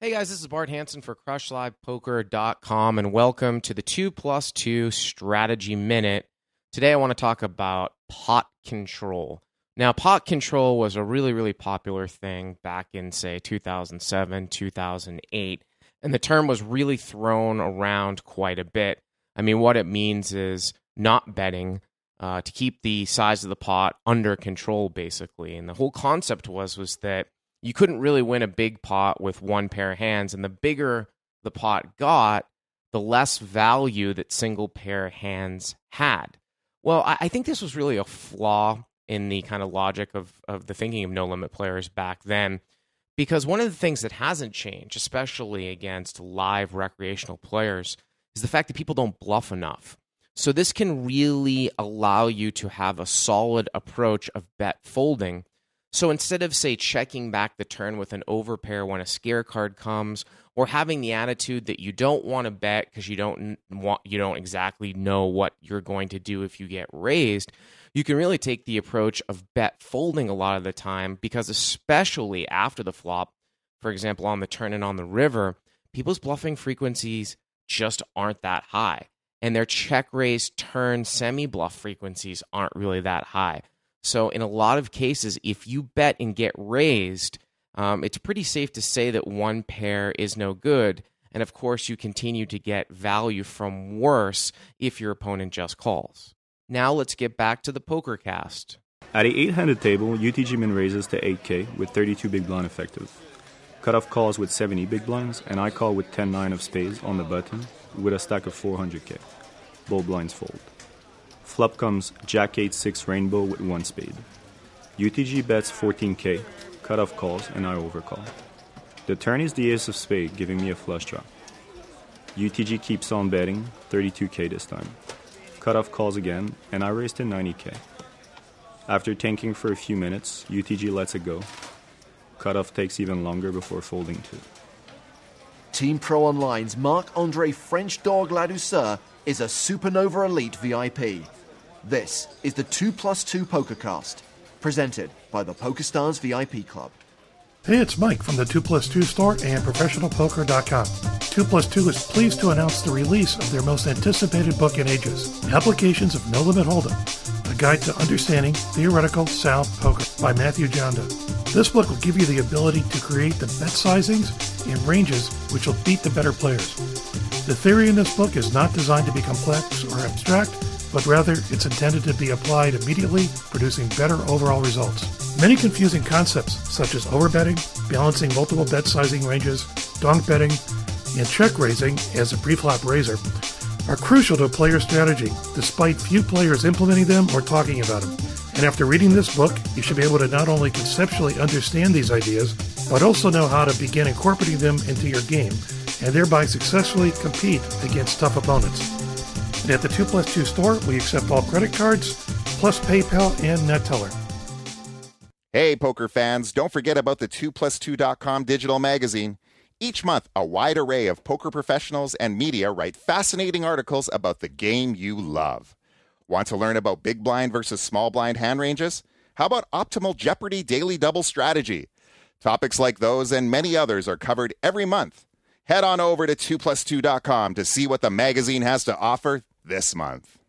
Hey guys, this is Bart Hansen for CrushLivePoker.com, and welcome to the 2+2 strategy minute. Today I want to talk about pot control. Now, pot control was a really, really popular thing back in, say, 2007, 2008, and the term was really thrown around quite a bit. I mean, what it means is not betting to keep the size of the pot under control, basically. And the whole concept was that you couldn't really win a big pot with one pair of hands, and the bigger the pot got, the less value that single pair of hands had. Well, I think this was really a flaw in the kind of logic of the thinking of no-limit players back then, because one of the things that hasn't changed, especially against live recreational players, is the fact that people don't bluff enough. So this can really allow you to have a solid approach of bet folding. So instead of, say, checking back the turn with an overpair when a scare card comes, or having the attitude that you don't want to bet because you don't exactly know what you're going to do if you get raised, you can really take the approach of bet folding a lot of the time, because especially after the flop, for example, on the turn and on the river, people's bluffing frequencies just aren't that high. And their check raise turn semi-bluff frequencies aren't really that high. So in a lot of cases, if you bet and get raised, it's pretty safe to say that one pair is no good. And of course, you continue to get value from worse if your opponent just calls. Now let's get back to the Pokercast. At the 8-handed table, UTG min raises to 8K with 32 big blind effective. Cutoff calls with 70 big blinds, and I call with 10-9 of spades on the button with a stack of 400K. Both blinds fold. Flop comes Jack 8-6 rainbow with 1 spade. UTG bets 14K, cutoff calls, and I overcall. The turn is the ace of spade, giving me a flush draw. UTG keeps on betting, 32K this time. Cutoff calls again, and I raise to 90K. After tanking for a few minutes, UTG lets it go. Cutoff takes even longer before folding too. Team Pro Online's Marc-Andre French Dog Ladouceur is a Supernova Elite VIP. This is the 2+2 Pokercast, presented by the Pokerstars VIP Club. Hey, it's Mike from the 2+2 store and ProfessionalPoker.com. 2+2 is pleased to announce the release of their most anticipated book in ages, Applications of No Limit Hold'em, a guide to understanding theoretical sound poker by Matthew Hilger. This book will give you the ability to create the bet sizings in ranges which will beat the better players. The theory in this book is not designed to be complex or abstract, but rather it's intended to be applied immediately, producing better overall results. Many confusing concepts, such as overbetting, balancing multiple bet sizing ranges, donk betting, and check raising as a preflop raiser, are crucial to a player's strategy, despite few players implementing them or talking about them. And after reading this book, you should be able to not only conceptually understand these ideas, but also know how to begin incorporating them into your game, and thereby successfully compete against tough opponents. And at the 2+2 store, we accept all credit cards, plus PayPal and NetTeller. Hey, poker fans, don't forget about the 2plus2.com digital magazine. Each month, a wide array of poker professionals and media write fascinating articles about the game you love. Want to learn about big blind versus small blind hand ranges? How about optimal Jeopardy daily double strategy? Topics like those and many others are covered every month. Head on over to 2plus2.com to see what the magazine has to offer this month.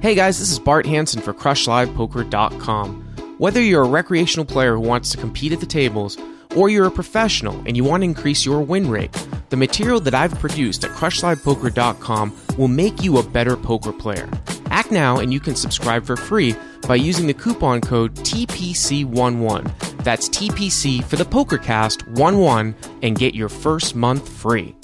Hey guys, this is Bart Hansen for CrushLivePoker.com. Whether you're a recreational player who wants to compete at the tables, or you're a professional and you want to increase your win rate, the material that I've produced at CrushLivePoker.com will make you a better poker player. Act now and you can subscribe for free by using the coupon code TPC11. That's TPC for the Pokercast 11 and get your first month free.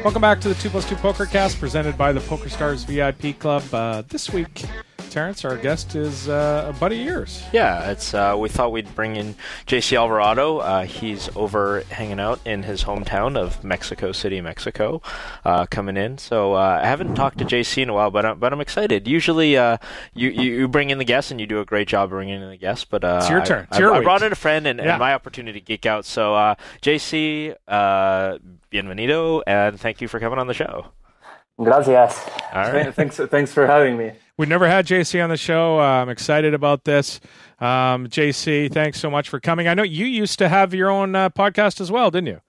Welcome back to the 2+2 Pokercast, presented by the Pokerstars VIP Club. This week, Terrence, our guest, is a buddy of yours. Yeah, it's we thought we'd bring in JC Alvarado. He's over hanging out in his hometown of Mexico City, Mexico, coming in. So I haven't talked to JC in a while, but I'm excited. Usually, you bring in the guests, and you do a great job bringing in the guests. But it's your turn. I brought in a friend and my opportunity to geek out. So JC, bienvenido, and thank you for coming on the show. Gracias. All right. Thanks for having me. We've never had JC on the show. I'm excited about this. JC, thanks so much for coming. I know you used to have your own podcast as well, didn't you?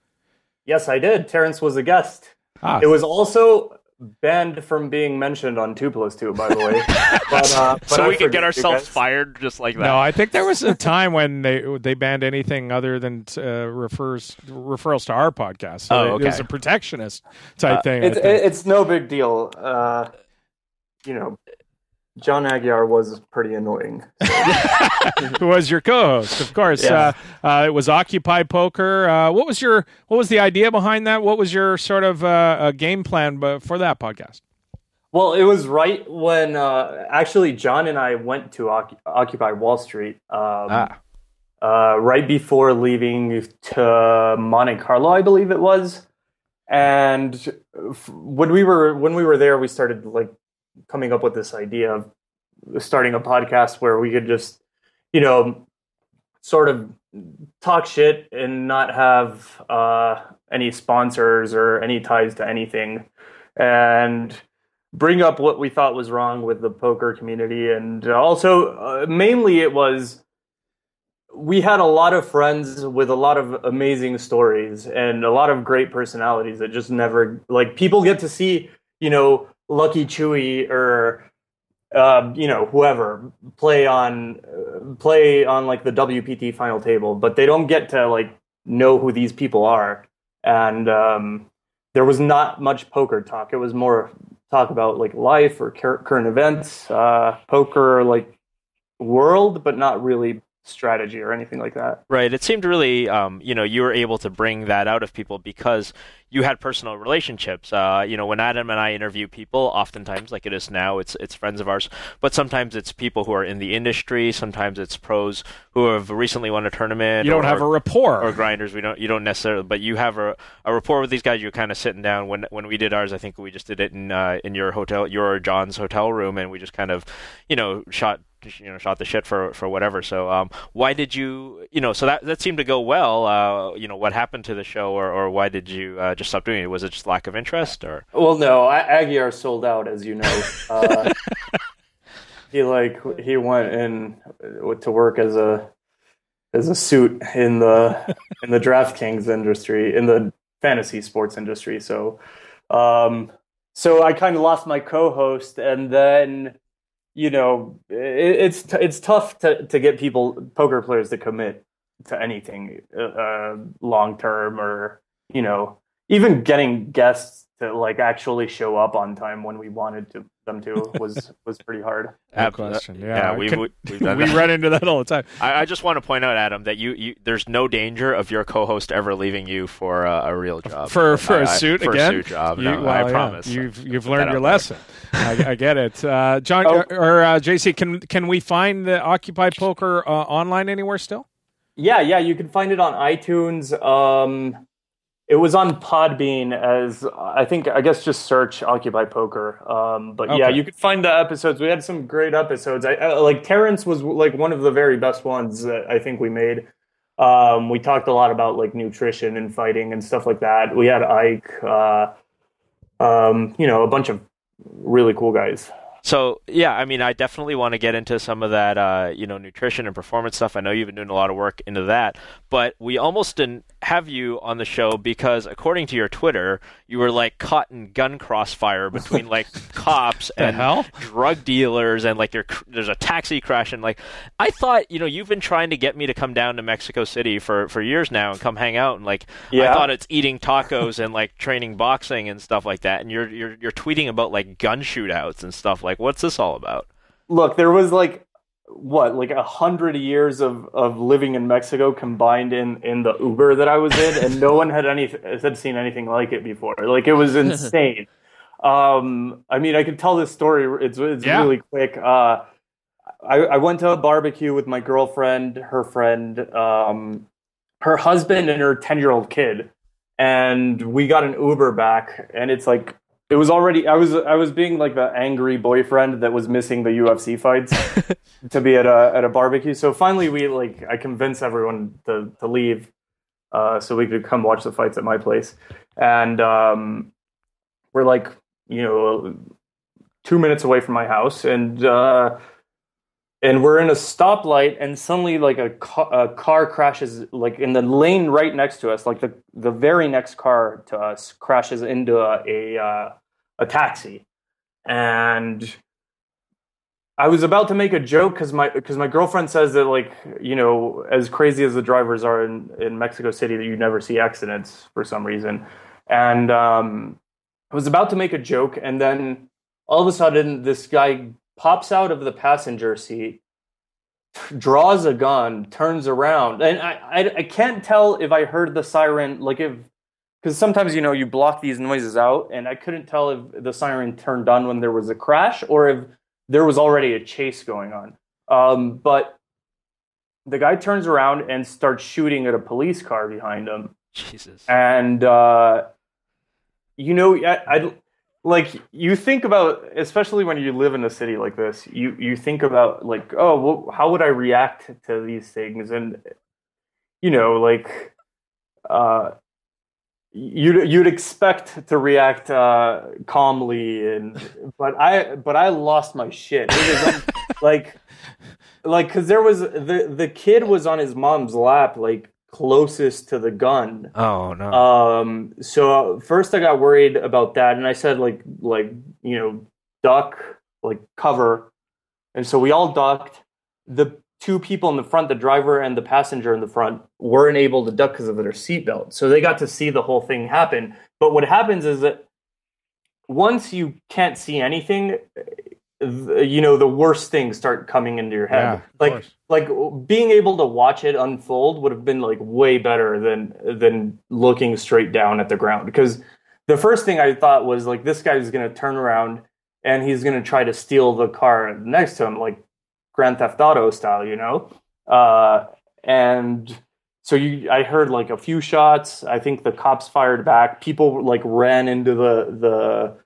Yes, I did. Terrence was a guest. It was also banned from being mentioned on 2+2, by the way. But so we could get ourselves fired just like that. No, I think there was a time when they banned anything other than referrals to our podcast. So It was a protectionist type thing. It's no big deal. John Aguiar was pretty annoying. Who was your co-host, of course. Yeah. It was Occupy Poker. What was the idea behind that? What was your sort of game plan for that podcast? Well, it was right when actually John and I went to Occupy Wall Street right before leaving to Monte Carlo, I believe it was. And when we were there, we started coming up with this idea of starting a podcast where we could just, sort of talk shit and not have any sponsors or any ties to anything, and bring up what we thought was wrong with the poker community. And also, mainly it was, we had a lot of friends with a lot of amazing stories and a lot of great personalities that just never, people get to see, Lucky Chewy or whoever play on the WPT final table, but they don't get to know who these people are. And there was not much poker talk. It was more talk about life or current events, poker world, but not really strategy or anything like that. Right. It seemed really, you were able to bring that out of people because you had personal relationships. When Adam and I interview people, oftentimes, like it is now, it's friends of ours, but sometimes it's people who are in the industry. Sometimes it's pros who have recently won a tournament. You don't have a rapport, or grinders. You don't necessarily, but you have a rapport with these guys. You're kind of sitting down. When we did ours, I think we just did it in your hotel, your John's hotel room, and we just kind of, shot the shit for whatever. So why did you, so that seemed to go well. What happened to the show, or why did you just stop doing it? Was it just lack of interest, or? Well, no, Aguiar sold out, as you know. He went in to work as a suit in the DraftKings industry, in the fantasy sports industry. So I kind of lost my co-host, and then it's tough to get poker players to commit to anything long term, or even getting guests to actually show up on time when we wanted them to was pretty hard. No question. Yeah, we run into that all the time. I just want to point out, Adam, that you there's no danger of your co-host ever leaving you for a real job for a suit for again. A suit job. I promise. You've learned your lesson. I get it. John or JC, can we find the Occupy Poker online anywhere still? Yeah, you can find it on iTunes. It was on Podbean as I guess just search Occupy Poker. Yeah, you could find the episodes. We had some great episodes. I Terrence was one of the very best ones that I think we made. We talked a lot about nutrition and fighting and stuff like that. We had Ike, a bunch of really cool guys. So, yeah, I definitely want to get into some of that, nutrition and performance stuff. I know you've been doing a lot of work into that, but we almost didn't have you on the show because, according to your Twitter, you were, caught in gun crossfire between, cops and drug dealers, and, there's a taxi crash, and, I thought, you've been trying to get me to come down to Mexico City for years now and come hang out, and, I thought it's eating tacos and, training boxing and stuff like that, and you're tweeting about, gun shootouts and stuff. What's this all about? Look, there was 100 years of living in Mexico combined in the Uber that I was in, and no one had seen anything like it before. It was insane. I could tell this story. It's really quick. I went to a barbecue with my girlfriend, her friend, her husband, and her 10-year-old kid, and we got an Uber back, and it's it was already. I was being the angry boyfriend that was missing the UFC fights to be at a barbecue. So finally, I convinced everyone to leave, so we could come watch the fights at my place. And we're 2 minutes away from my house, and we're in a stoplight, and suddenly a car crashes in the lane right next to us. The very next car to us crashes into a taxi, and I was about to make a joke because my girlfriend says that as crazy as the drivers are in Mexico City, that you never see accidents for some reason, and I was about to make a joke, and then all of a sudden this guy pops out of the passenger seat, draws a gun, turns around, and I can't tell if I heard the siren, because sometimes you block these noises out, and I couldn't tell if the siren turned on when there was a crash or if there was already a chase going on. But the guy turns around and starts shooting at a police car behind him. Jesus. And you think about, especially when you live in a city like this, you think about how would I react to these things? And you'd expect to react calmly, but I lost my shit. It was because there was the kid was on his mom's lap, closest to the gun. Oh no. So first I got worried about that, and I said duck, cover, and so we all ducked. The two people in the front, the driver and the passenger in the front, weren't able to duck because of their seatbelt, so they got to see the whole thing happen. But what happens is that once you can't see anything, the worst things start coming into your head. Like being able to watch it unfold would have been like way better than looking straight down at the ground. Because the first thing I thought was like, this guy's going to turn around and he's going to try to steal the car next to him, like Grand Theft Auto style, and so I heard like a few shots. I think the cops fired back. People like ran into the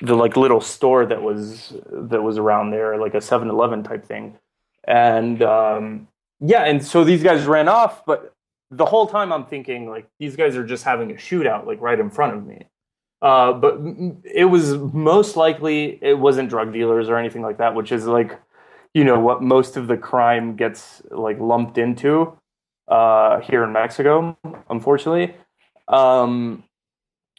like little store that was around there, like a 7-Eleven type thing. And and so these guys ran off, but the whole time I'm thinking like these guys are just having a shootout like right in front of me. But it was most likely it wasn't drug dealers or anything like that, which is like, what most of the crime gets like lumped into here in Mexico, unfortunately.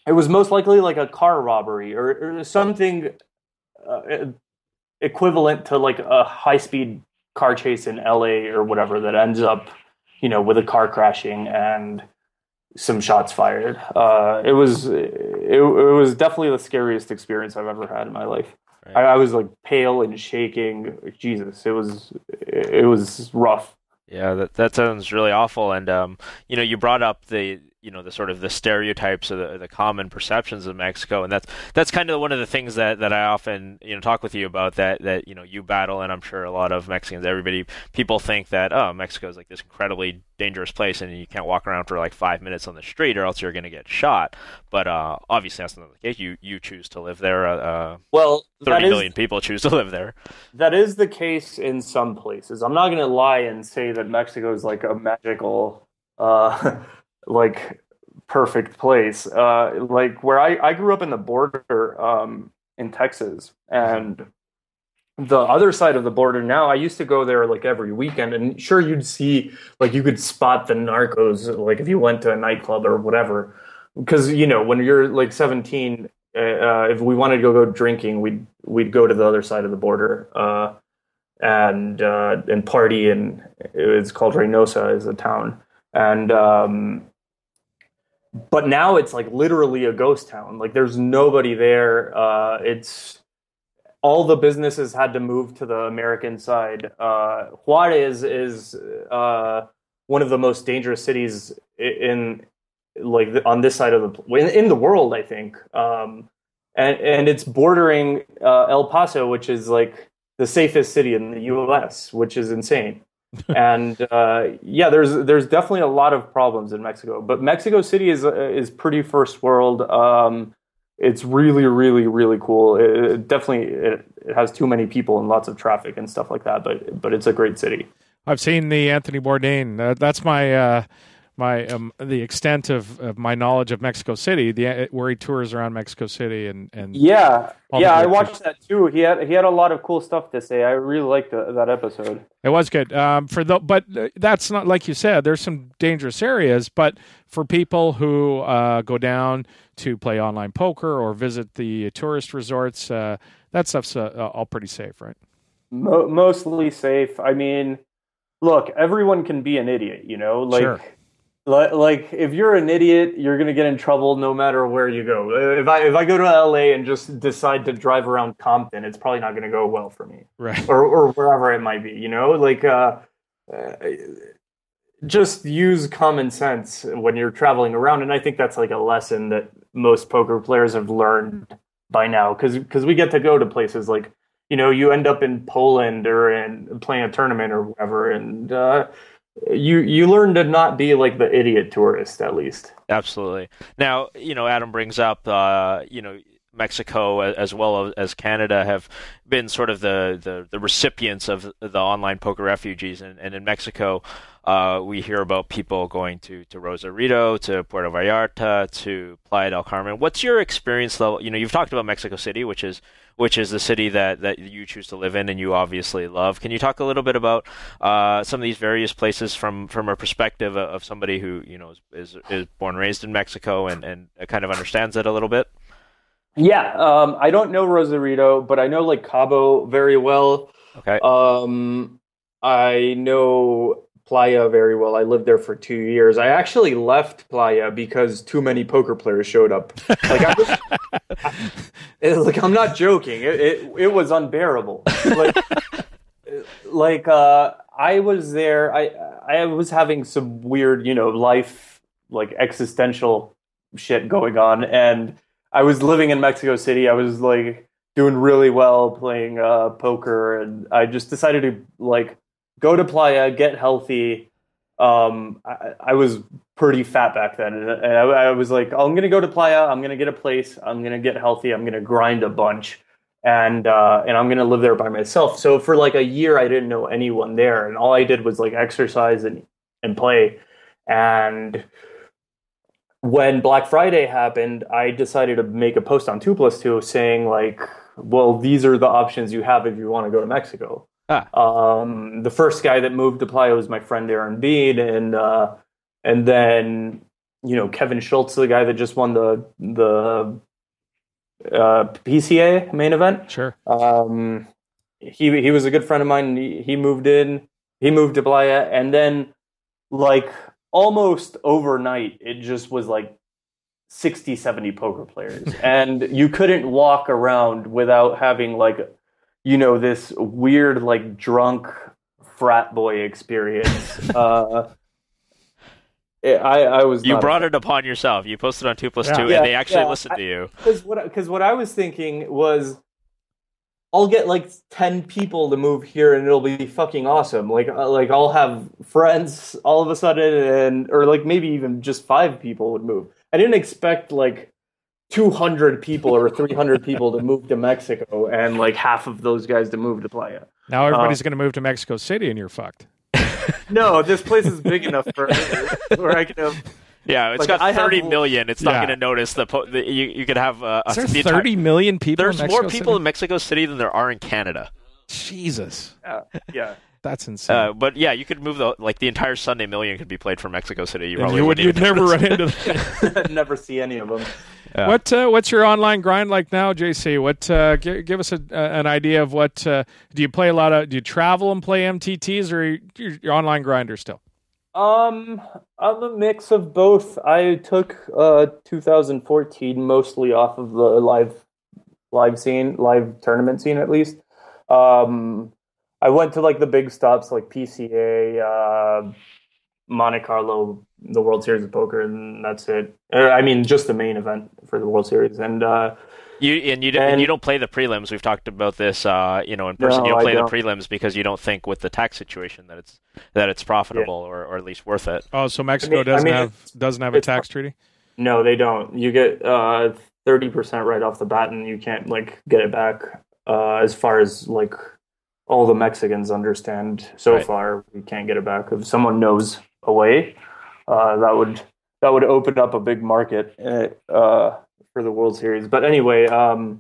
It was most likely like a car robbery or something equivalent to like a high-speed car chase in LA or whatever that ends up, with a car crashing and some shots fired. It was definitely the scariest experience I've ever had in my life. Right. I was like pale and shaking. Jesus, it was rough. Yeah, that sounds really awful. And you brought up the sort of the stereotypes of the common perceptions of Mexico, and that's kind of one of the things that I often talk with you about that you battle, and I'm sure a lot of Mexicans, people think that Mexico is like this incredibly dangerous place and you can't walk around for like 5 minutes on the street or else you're going to get shot. But obviously that's not the case. You choose to live there. 30 million people choose to live there. That is the case in some places. I'm not going to lie and say that Mexico is like a magical like perfect place. Like where I grew up in the border in Texas, and the other side of the border now, I used to go there like every weekend, and sure, you'd see like you could spot the narcos like if you went to a nightclub or whatever, because when you're like 17, if we wanted to go drinking, we'd go to the other side of the border and party, and it's called Reynosa is a town. And but now it's like literally a ghost town. Like there's nobody there. It's all the businesses had to move to the American side. Juarez is one of the most dangerous cities in like on this side of in the world, I think. And it's bordering El Paso, which is like the safest city in the U.S., which is insane. And there's definitely a lot of problems in Mexico, but Mexico City is pretty first world. It's really, really, really cool. It has too many people and lots of traffic and stuff like that, but it's a great city. I've seen the Anthony Bourdain. That's my the extent of my knowledge of Mexico City, where he tours around Mexico City and I watched that too. He had a lot of cool stuff to say. I really liked that episode. It was good. But that's not like you said. There's some dangerous areas, but for people who go down to play online poker or visit the tourist resorts, that stuff's all pretty safe, right? Mostly safe. I mean, look, everyone can be an idiot, like. Sure. Like if you're an idiot, you're gonna get in trouble no matter where you go. If I go to LA and just decide to drive around Compton, it's probably not gonna go well for me, right? Or wherever it might be, like just use common sense when you're traveling around. And I think that's like a lesson that most poker players have learned by now, because we get to go to places like you end up in Poland or in playing a tournament or whatever, and you learn to not be like the idiot tourist, at least. Absolutely. Now, Adam brings up, Mexico as well as Canada have been sort of the recipients of the online poker refugees. And in Mexico, we hear about people going to Rosarito, to Puerto Vallarta, to Playa del Carman. What's your experience level? You've talked about Mexico City, which is the city that you choose to live in and you obviously love. Can you talk a little bit about some of these various places from a perspective of somebody who is born and raised in Mexico and kind of understands it a little bit? Yeah, I don't know Rosarito, but I know like Cabo very well. Okay. I know Playa very well. I lived there for 2 years. I actually left Playa because too many poker players showed up. Like I'm not joking. It was unbearable. I was there. I was having some weird, life existential shit going on, and I was living in Mexico City. I was doing really well playing poker, and I just decided to go to Playa, get healthy. I was pretty fat back then, and I was like, I'm gonna go to Playa. I'm gonna get a place. I'm gonna get healthy. I'm gonna grind a bunch, and I'm gonna live there by myself. So for a year, I didn't know anyone there, and all I did was exercise and play. And when Black Friday happened, I decided to make a post on 2+2 saying well, these are the options you have if you want to go to Mexico. The first guy that moved to Playa was my friend Aaron Bean, and then Kevin Schultz, the guy that just won the PCA main event. Sure. He was a good friend of mine. He moved to Playa, and then almost overnight, it just was 60, 70 poker players. And you couldn't walk around without having this weird drunk frat boy experience. I was. You brought it upon yourself. You posted on 2+2, and they actually listened to you. Because what I was thinking was, I'll get 10 people to move here, and it'll be fucking awesome. I'll have friends all of a sudden, or maybe even just 5 people would move. I didn't expect 200 people or 300 people to move to Mexico, and half of those guys to move to Playa. Now everybody's going to move to Mexico City, and you're fucked. No, this place is big enough for where I can have. Yeah, it's got 30 million. It's not going to notice you could have. Is there 30 million people? There's in Mexico more people City? in Mexico City than there are in Canada. Jesus. Yeah. That's insane. But yeah, you could move the entire Sunday Million could be played from Mexico City. You'd never run into that. Never see any of them. Yeah. What's your online grind like now, JC? Give us an idea of what do you play a lot of? Do you travel and play MTTs, or you're online grinder still? I'm a mix of both. I took 2014 mostly off of the live tournament scene at least. I went to the big stops like PCA, Monte Carlo, the World Series of Poker, and that's it. I mean, just the main event for the World Series, and you don't play the prelims. We've talked about this, in person. No, you don't play the prelims because you don't think with the tax situation that it's profitable or at least worth it. Oh, so Mexico doesn't have a tax treaty? No, they don't. You get 30% right off the bat, and you can't get it back. As far as all the Mexicans understand so far, we can't get it back. If someone knows a way, that would open up a big market for the World Series. But anyway, I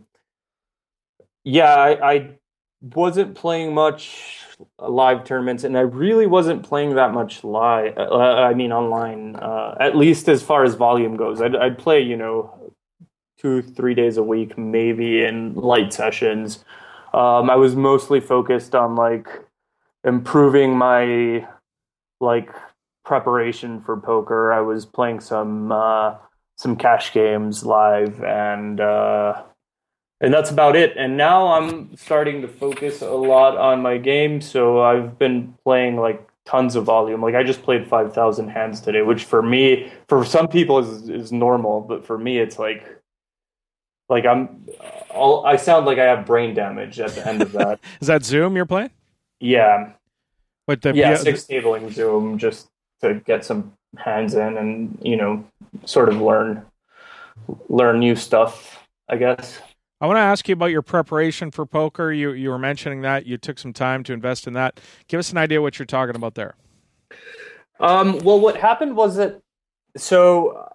wasn't playing much live tournaments, and I really wasn't playing that much online. At least as far as volume goes, I'd play 2-3 days a week, maybe in light sessions. I was mostly focused on improving my preparation for poker. I was playing some cash games live, and that's about it. And now I'm starting to focus a lot on my game, so I've been playing tons of volume. I just played 5,000 hands today, which for some people is normal, but for me it's I sound like I have brain damage at the end of that. Is that Zoom you're playing? Yeah. But 6-tabling Zoom just to get some hands in and, sort of learn new stuff, I guess. I want to ask you about your preparation for poker. You were mentioning that you took some time to invest in that. Give us an idea what you're talking about there. Well, what happened was that, so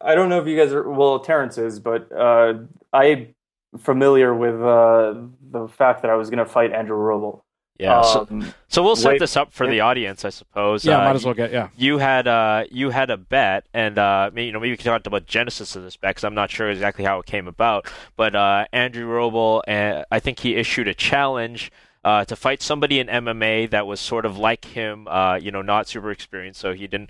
I don't know if you guys are, Terrence is, but I'm familiar with the fact that I was going to fight Andrew Robl. Yeah, so we'll set this up for the audience, I suppose. Yeah, might as well get, yeah. You had a bet, and maybe we can talk about the genesis of this bet, because I'm not sure exactly how it came about. But Andrew Robl, I think he issued a challenge to fight somebody in MMA that was sort of like him, not super experienced. So he didn't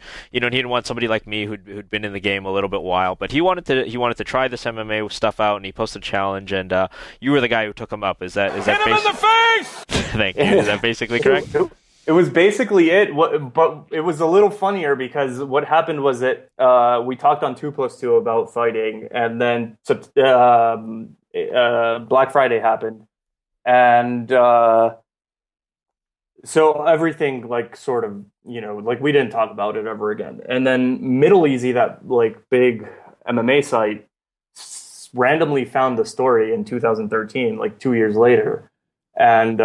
want somebody like me who'd been in the game a little bit while. But he wanted to try this MMA stuff out, and he posted a challenge, and you were the guy who took him up. Is that Hit him in the face? Thank you. Is that basically correct? It was basically it, but it was a little funnier because what happened was that we talked on 2+2 about fighting, and then Black Friday happened, and so everything sort of we didn't talk about it ever again. And then Middle Easy, that big MMA site, randomly found the story in 2013, 2 years later, and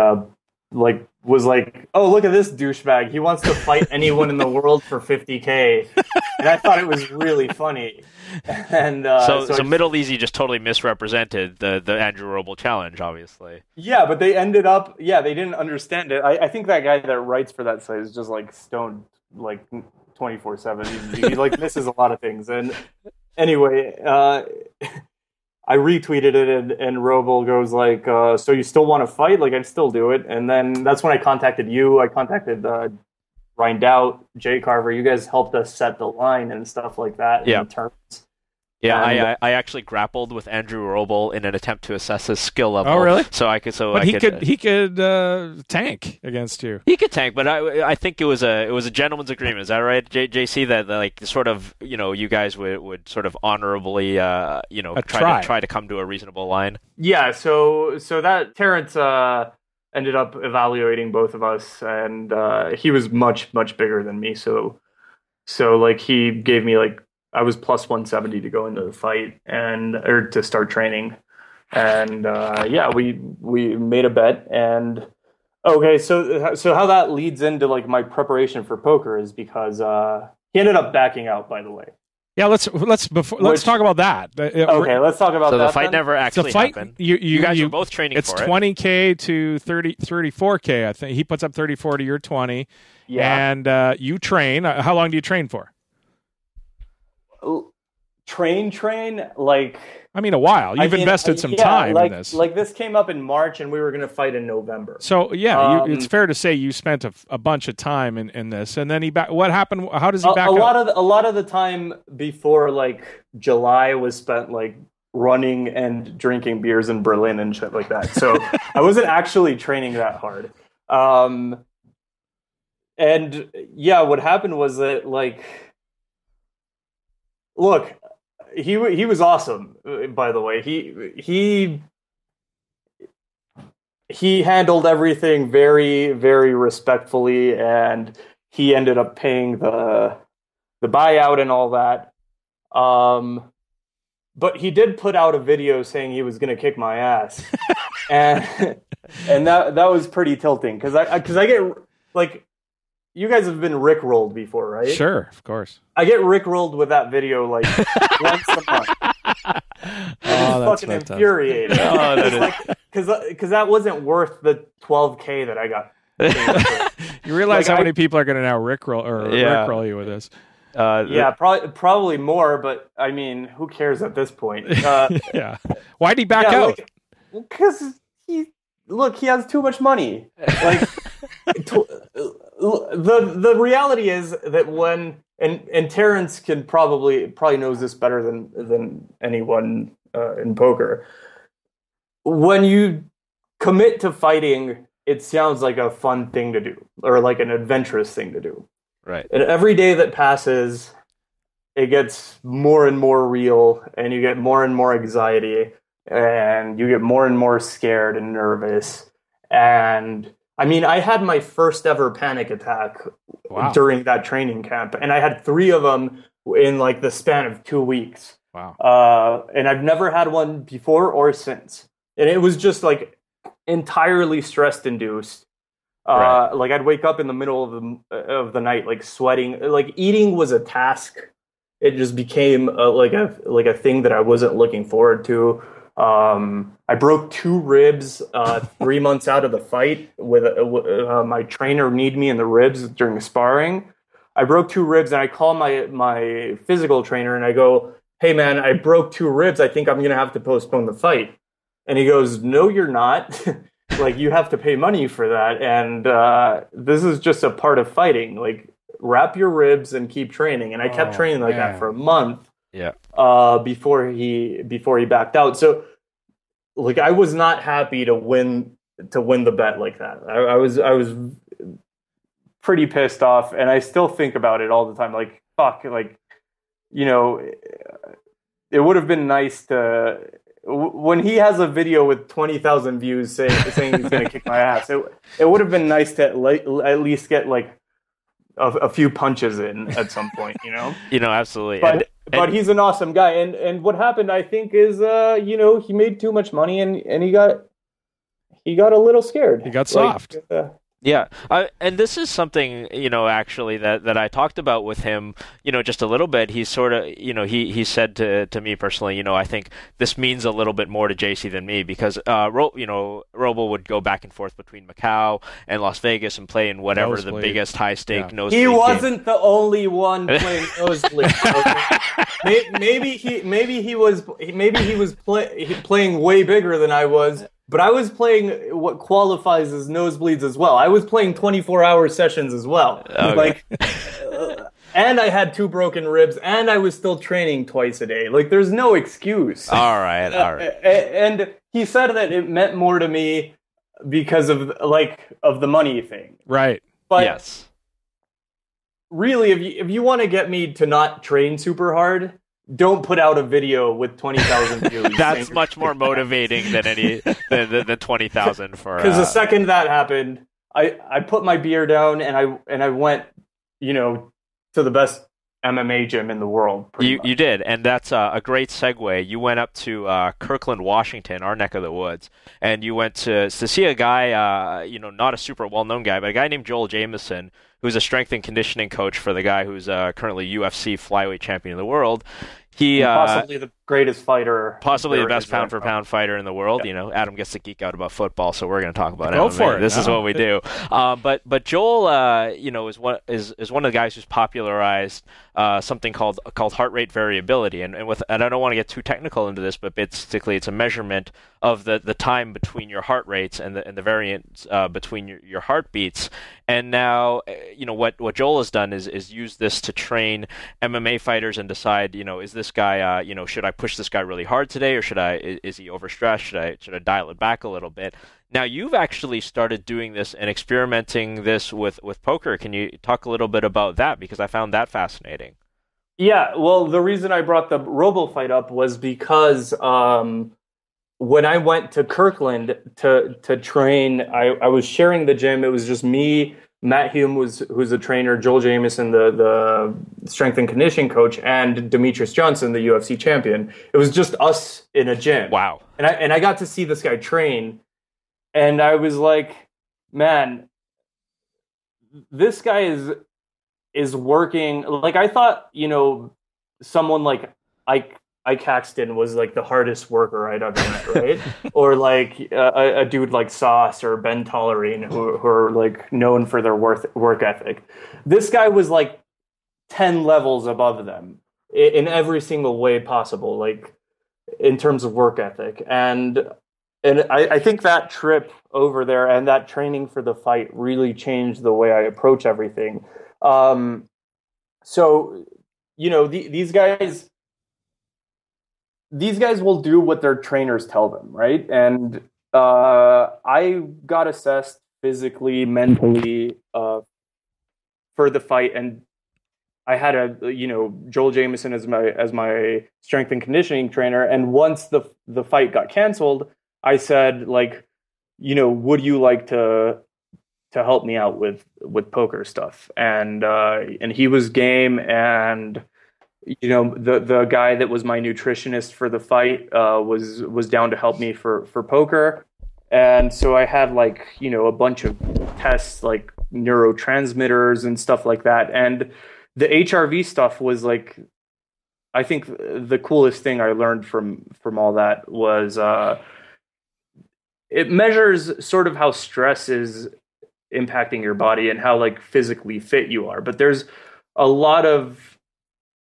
was like, oh, look at this douchebag. He wants to fight anyone in the world for $50K. And I thought it was really funny. And so Middle Easy just totally misrepresented the Andrew Robl challenge, obviously. Yeah, but they ended up, they didn't understand it. I think that guy that writes for that site is just stoned 24/7. He misses a lot of things. And anyway, I retweeted it, and Robl goes so you still want to fight? I'd still do it. And then that's when I contacted you. I contacted Ryan Doubt, Jay Carver. You guys helped us set the line and stuff like that. Yeah. In terms. Yeah, I actually grappled with Andrew Robl in an attempt to assess his skill level. Oh, really? He could tank against you. He could tank, but I think it was a gentleman's agreement. Is that right, JC? That sort of you guys would sort of honorably try to come to a reasonable line. Yeah. So that Terrence ended up evaluating both of us, and he was much bigger than me. So he gave me I was plus 170 to go into the fight or to start training. And we made a bet. And okay, so how that leads into my preparation for poker is because he ended up backing out, by the way. Yeah, let's talk about that. Okay, let's talk about that. So the fight never actually happened. You guys were both training for it. It's 20K to 34K, I think. He puts up 34 to your 20. Yeah. And you train. How long do you train for? Train I mean, a while. You've invested some time in this. This came up in March, and we were going to fight in November. So it's fair to say you spent a bunch of time in this, and then what happened? How does he back up? A lot of the time before July was spent running and drinking beers in Berlin and shit like that. So I wasn't actually training that hard. And yeah, what happened was that look, he was awesome, by the way. He handled everything very, very respectfully, and he ended up paying the buyout and all that. But he did put out a video saying he was going to kick my ass, and that was pretty tilting because I get you guys have been rickrolled before, right? Sure, of course. I get rickrolled with that video once a month. It's fucking infuriating. Because that wasn't worth the $12K that I got. You realize how many people are going to now rickroll you with this? Probably more, but I mean, who cares at this point? Yeah. Why'd he back out? Because he has too much money. The reality is that when and Terrence can probably knows this better than anyone in poker. When you commit to fighting, it sounds like a fun thing to do or an adventurous thing to do. Right. And every day that passes, it gets more and more real, and you get more and more anxiety, and you get more and more scared and nervous. And I mean, I had my first ever panic attack during that training camp, and I had 3 of them in the span of 2 weeks. Wow. And I've never had one before or since. And it was just entirely stress induced. Right. I'd wake up in the middle of the night, sweating, eating was a task. It just became a thing that I wasn't looking forward to. I broke 2 ribs 3 months out of the fight with my trainer kneed me in the ribs during sparring. I broke 2 ribs, and I call my physical trainer and I go, "Hey man, I broke 2 ribs. I think I'm going to have to postpone the fight." And he goes, "No, you're not." like you have to pay money for that, and this is just a part of fighting. Like, wrap your ribs and keep training. And I kept training like that for a month. Yeah. Before he backed out. So, like, I was not happy to win the bet like that. I was pretty pissed off, and I still think about it all the time. Like, fuck, like, you know, it would have been nice to, when he has a video with 20,000 views saying he's going to kick my ass, it would have been nice to at least get like a few punches in at some point, you know? You know, absolutely. But he's an awesome guy. And what happened, I think, is, you know, he made too much money and he got a little scared. He got soft. Yeah, and this is something, you know, actually that I talked about with him, you know, just a little bit. He sort of, you know, he said to me personally, you know, I think this means a little bit more to JC than me because, you know, Robl would go back and forth between Macau and Las Vegas and play in whatever the biggest high stake nosebleed. He wasn't the only one playing nosebleed. maybe he was playing way bigger than I was. But I was playing what qualifies as nosebleeds as well. I was playing 24-hour sessions as well. Okay. Like, and I had 2 broken ribs, and I was still training twice a day. Like, there's no excuse. All right. And he said that it meant more to me because of the money thing. Right. But yes. Really, if you want to get me to not train super hard, don't put out a video with 20,000 views. That's much more motivating than than 20,000 for. Because the second that happened, I put my beer down and I went, you know, to the best MMA gym in the world. You did, and that's a great segue. You went up to Kirkland, Washington, our neck of the woods, and you went to see a guy, you know, not a super well-known guy, but a guy named Joel Jamieson, who's a strength and conditioning coach for the guy who's currently UFC flyweight champion of the world. He possibly the greatest fighter, possibly the best pound for pound fighter in the world. Yeah. You know, Adam gets to geek out about football, so we're going to talk about Go MMA. for it. This is what we do. But Joel, you know, is one of the guys who's popularized something called heart rate variability, and I don't want to get too technical into this, but basically it's a measurement of the time between your heart rates and the variance between your heartbeats. And now, you know, what Joel has done is use this to train MMA fighters and decide, you know, is this guy, you know, should I push this guy really hard today, or is he overstressed? Should I dial it back a little bit? Now, you've actually started doing this and experimenting this with poker. Can you talk a little bit about that? Because I found that fascinating. Yeah, well, the reason I brought the Robl fight up was because when I went to Kirkland to train, I was sharing the gym. It was just me, Matt Hume, who's a trainer, Joel Jamieson, the strength and conditioning coach, and Demetrius Johnson, the UFC champion. It was just us in a gym. Wow. And I got to see this guy train, and I was like, man, this guy is working. Like, I thought, you know, someone like Ike Caxton was like the hardest worker I'd ever met, right? Or like a dude like Sauce or Ben Tollerine who are like known for their work ethic. This guy was like 10 levels above them in every single way possible, like in terms of work ethic. And I think that trip over there and that training for the fight really changed the way I approach everything. So, you know, these guys will do what their trainers tell them, right? And I got assessed physically, mentally for the fight, and I had Joel Jamieson as my strength and conditioning trainer. And once the fight got canceled, I said, like, you know, would you like to help me out with poker stuff? And he was game. And you know, the guy that was my nutritionist for the fight was down to help me for poker. And so I had, like, you know, a bunch of tests, like neurotransmitters and stuff like that. And the HRV stuff was, like, I think the coolest thing I learned from all that was it measures sort of how stress is impacting your body and how, like, physically fit you are. But there's a lot of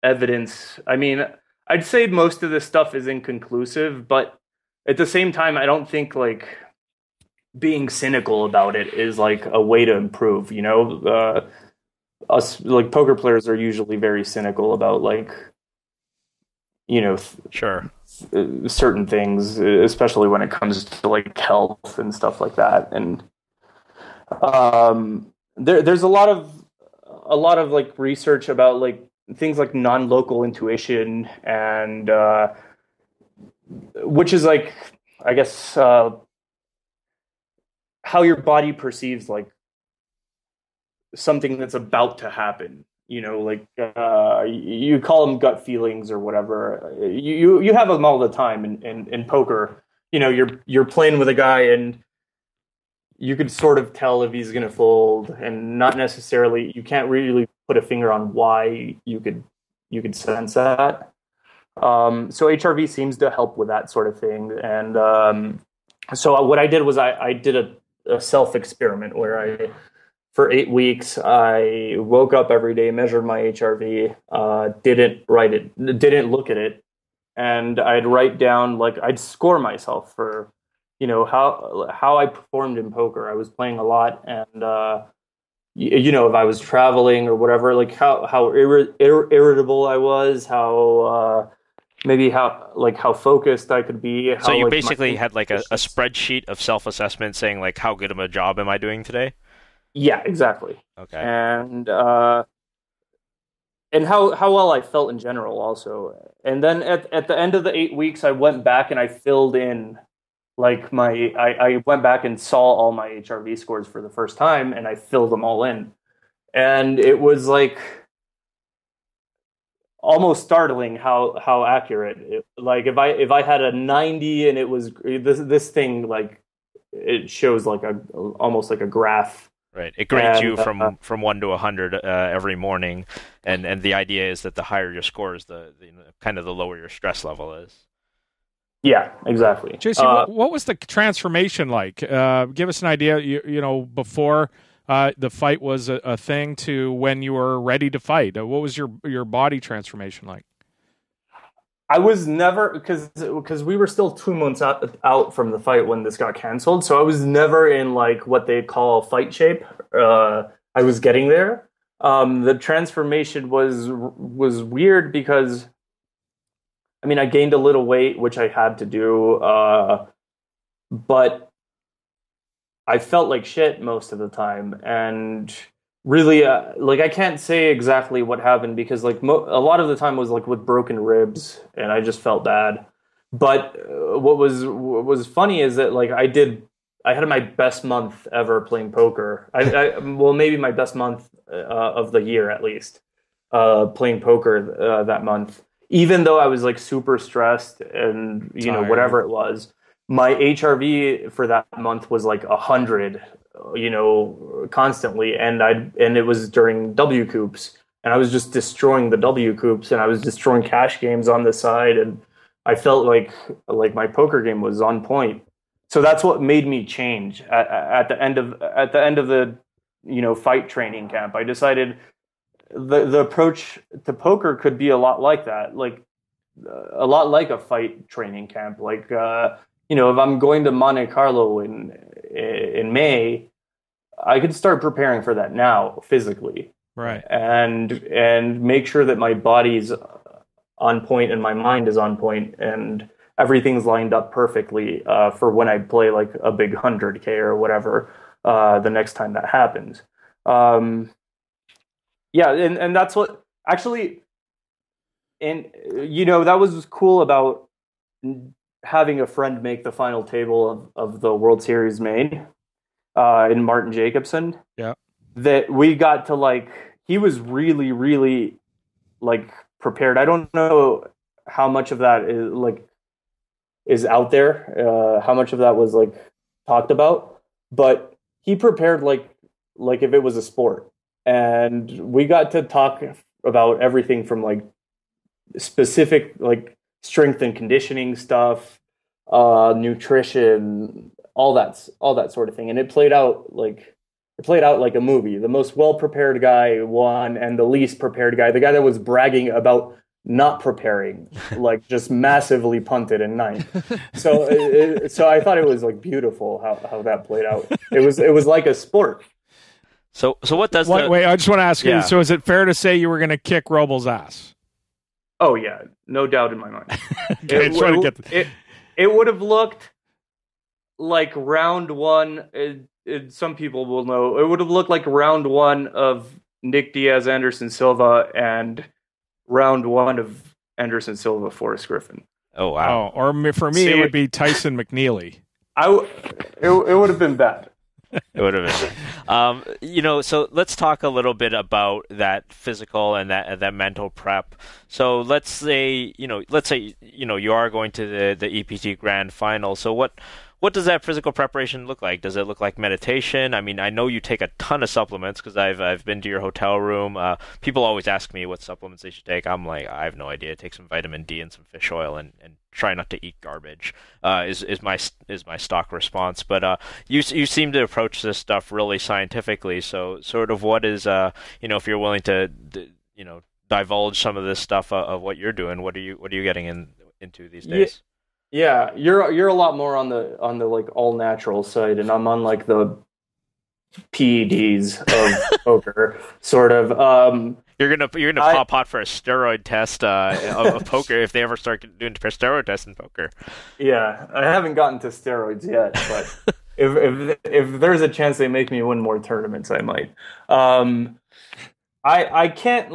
evidence. I mean, I'd say most of this stuff is inconclusive, but at the same time, I don't think, like, being cynical about it is like a way to improve. Us like poker players are usually very cynical about like sure certain things, especially when it comes to like health and stuff like that. And there's a lot of like research about like things like non-local intuition and which is like, I guess, how your body perceives like something that's about to happen. Like you call them gut feelings or whatever. You have them all the time in poker. You're playing with a guy and you could sort of tell if he's going to fold, and not necessarily. You can't really put a finger on why you could sense that. So HRV seems to help with that sort of thing. And so what I did was I did a self experiment where for 8 weeks, I woke up every day, measured my HRV, didn't look at it, and I'd write down, like, I'd score myself for, how I performed in poker. I was playing a lot, and if I was traveling or whatever, like how irritable I was, how focused I could be. So you basically had like a spreadsheet of self-assessment saying like, how good of a job am I doing today? Yeah, exactly. Okay. And how well I felt in general also. And then at the end of the 8 weeks, I went back and I filled in like I went back and saw all my HRV scores for the first time, and I filled them all in. And it was like almost startling how accurate like if I had a 90 and it was this thing, like it shows like almost like a graph. Right. It grades you from 1 to 100 every morning, and the idea is that the higher your score is, the kind of the lower your stress level is. Yeah, exactly. JC, what was the transformation like? Give us an idea. Before the fight was a thing to when you were ready to fight. What was your body transformation like? I was never, because we were still 2 months out from the fight when this got canceled, so I was never in like what they call fight shape. I was getting there. The transformation was weird because, I mean, I gained a little weight, which I had to do, but I felt like shit most of the time, and really, like, I can't say exactly what happened because, like, a lot of the time was like with broken ribs, and I just felt bad. But what was funny is that, like, I had my best month ever playing poker. Well, maybe my best month of the year at least, playing poker that month. Even though I was like super stressed and whatever it was, my HRV for that month was like 100. Constantly, and it was during W coops, and I was just destroying the W coops, and I was destroying cash games on the side, and I felt like my poker game was on point. So that's what made me change at the end of the fight training camp. I decided the approach to poker could be a lot like that, like a lot like a fight training camp. Like if I'm going to Monte Carlo in May, I could start preparing for that now physically, right? And make sure that my body's on point and my mind is on point and everything's lined up perfectly for when I play like a big 100K or whatever the next time that happens. And that's what actually, and that was cool about having a friend make the final table of the World Series main in Martin Jacobson. Yeah. That we got to, like, he was really, really like prepared. I don't know how much of that is out there, how much of that was like talked about, but he prepared like if it was a sport. And we got to talk about everything from like specific like strength and conditioning stuff, nutrition, all that sort of thing. And it played out like a movie. The most well-prepared guy won, and the least prepared guy, the guy that was bragging about not preparing, like just massively punted in ninth. So so I thought it was like beautiful how that played out. It was like a sport. So what does wait, I just want to ask you, so is it fair to say you were going to kick Robl's ass? Oh yeah, no doubt in my mind. Okay, it would have looked like round one. Some people will know it would have looked like round one of Nick Diaz, Anderson Silva, and round one of Anderson Silva, Forrest Griffin. Oh wow! Oh, or for me, it would be Tyson McNeely. It would have been bad. It would have been. So let's talk a little bit about that physical and that mental prep. So let's say you are going to the EPT Grand Final. So what does that physical preparation look like? Does it look like meditation? I mean, I know you take a ton of supplements because I've been to your hotel room. People always ask me what supplements they should take. I'm like, I have no idea. Take some vitamin D and some fish oil and try not to eat garbage. Is my stock response. But you seem to approach this stuff really scientifically. So sort of what is if you're willing to divulge some of this stuff of what you're doing, what are you getting into these days? Yeah, you're a lot more on the like all natural side, and I'm on like the PEDs of poker, sort of. You're gonna pop hot for a steroid test of poker if they ever start doing steroid tests in poker. Yeah, I haven't gotten to steroids yet, but if there's a chance they make me win more tournaments, I might. I can't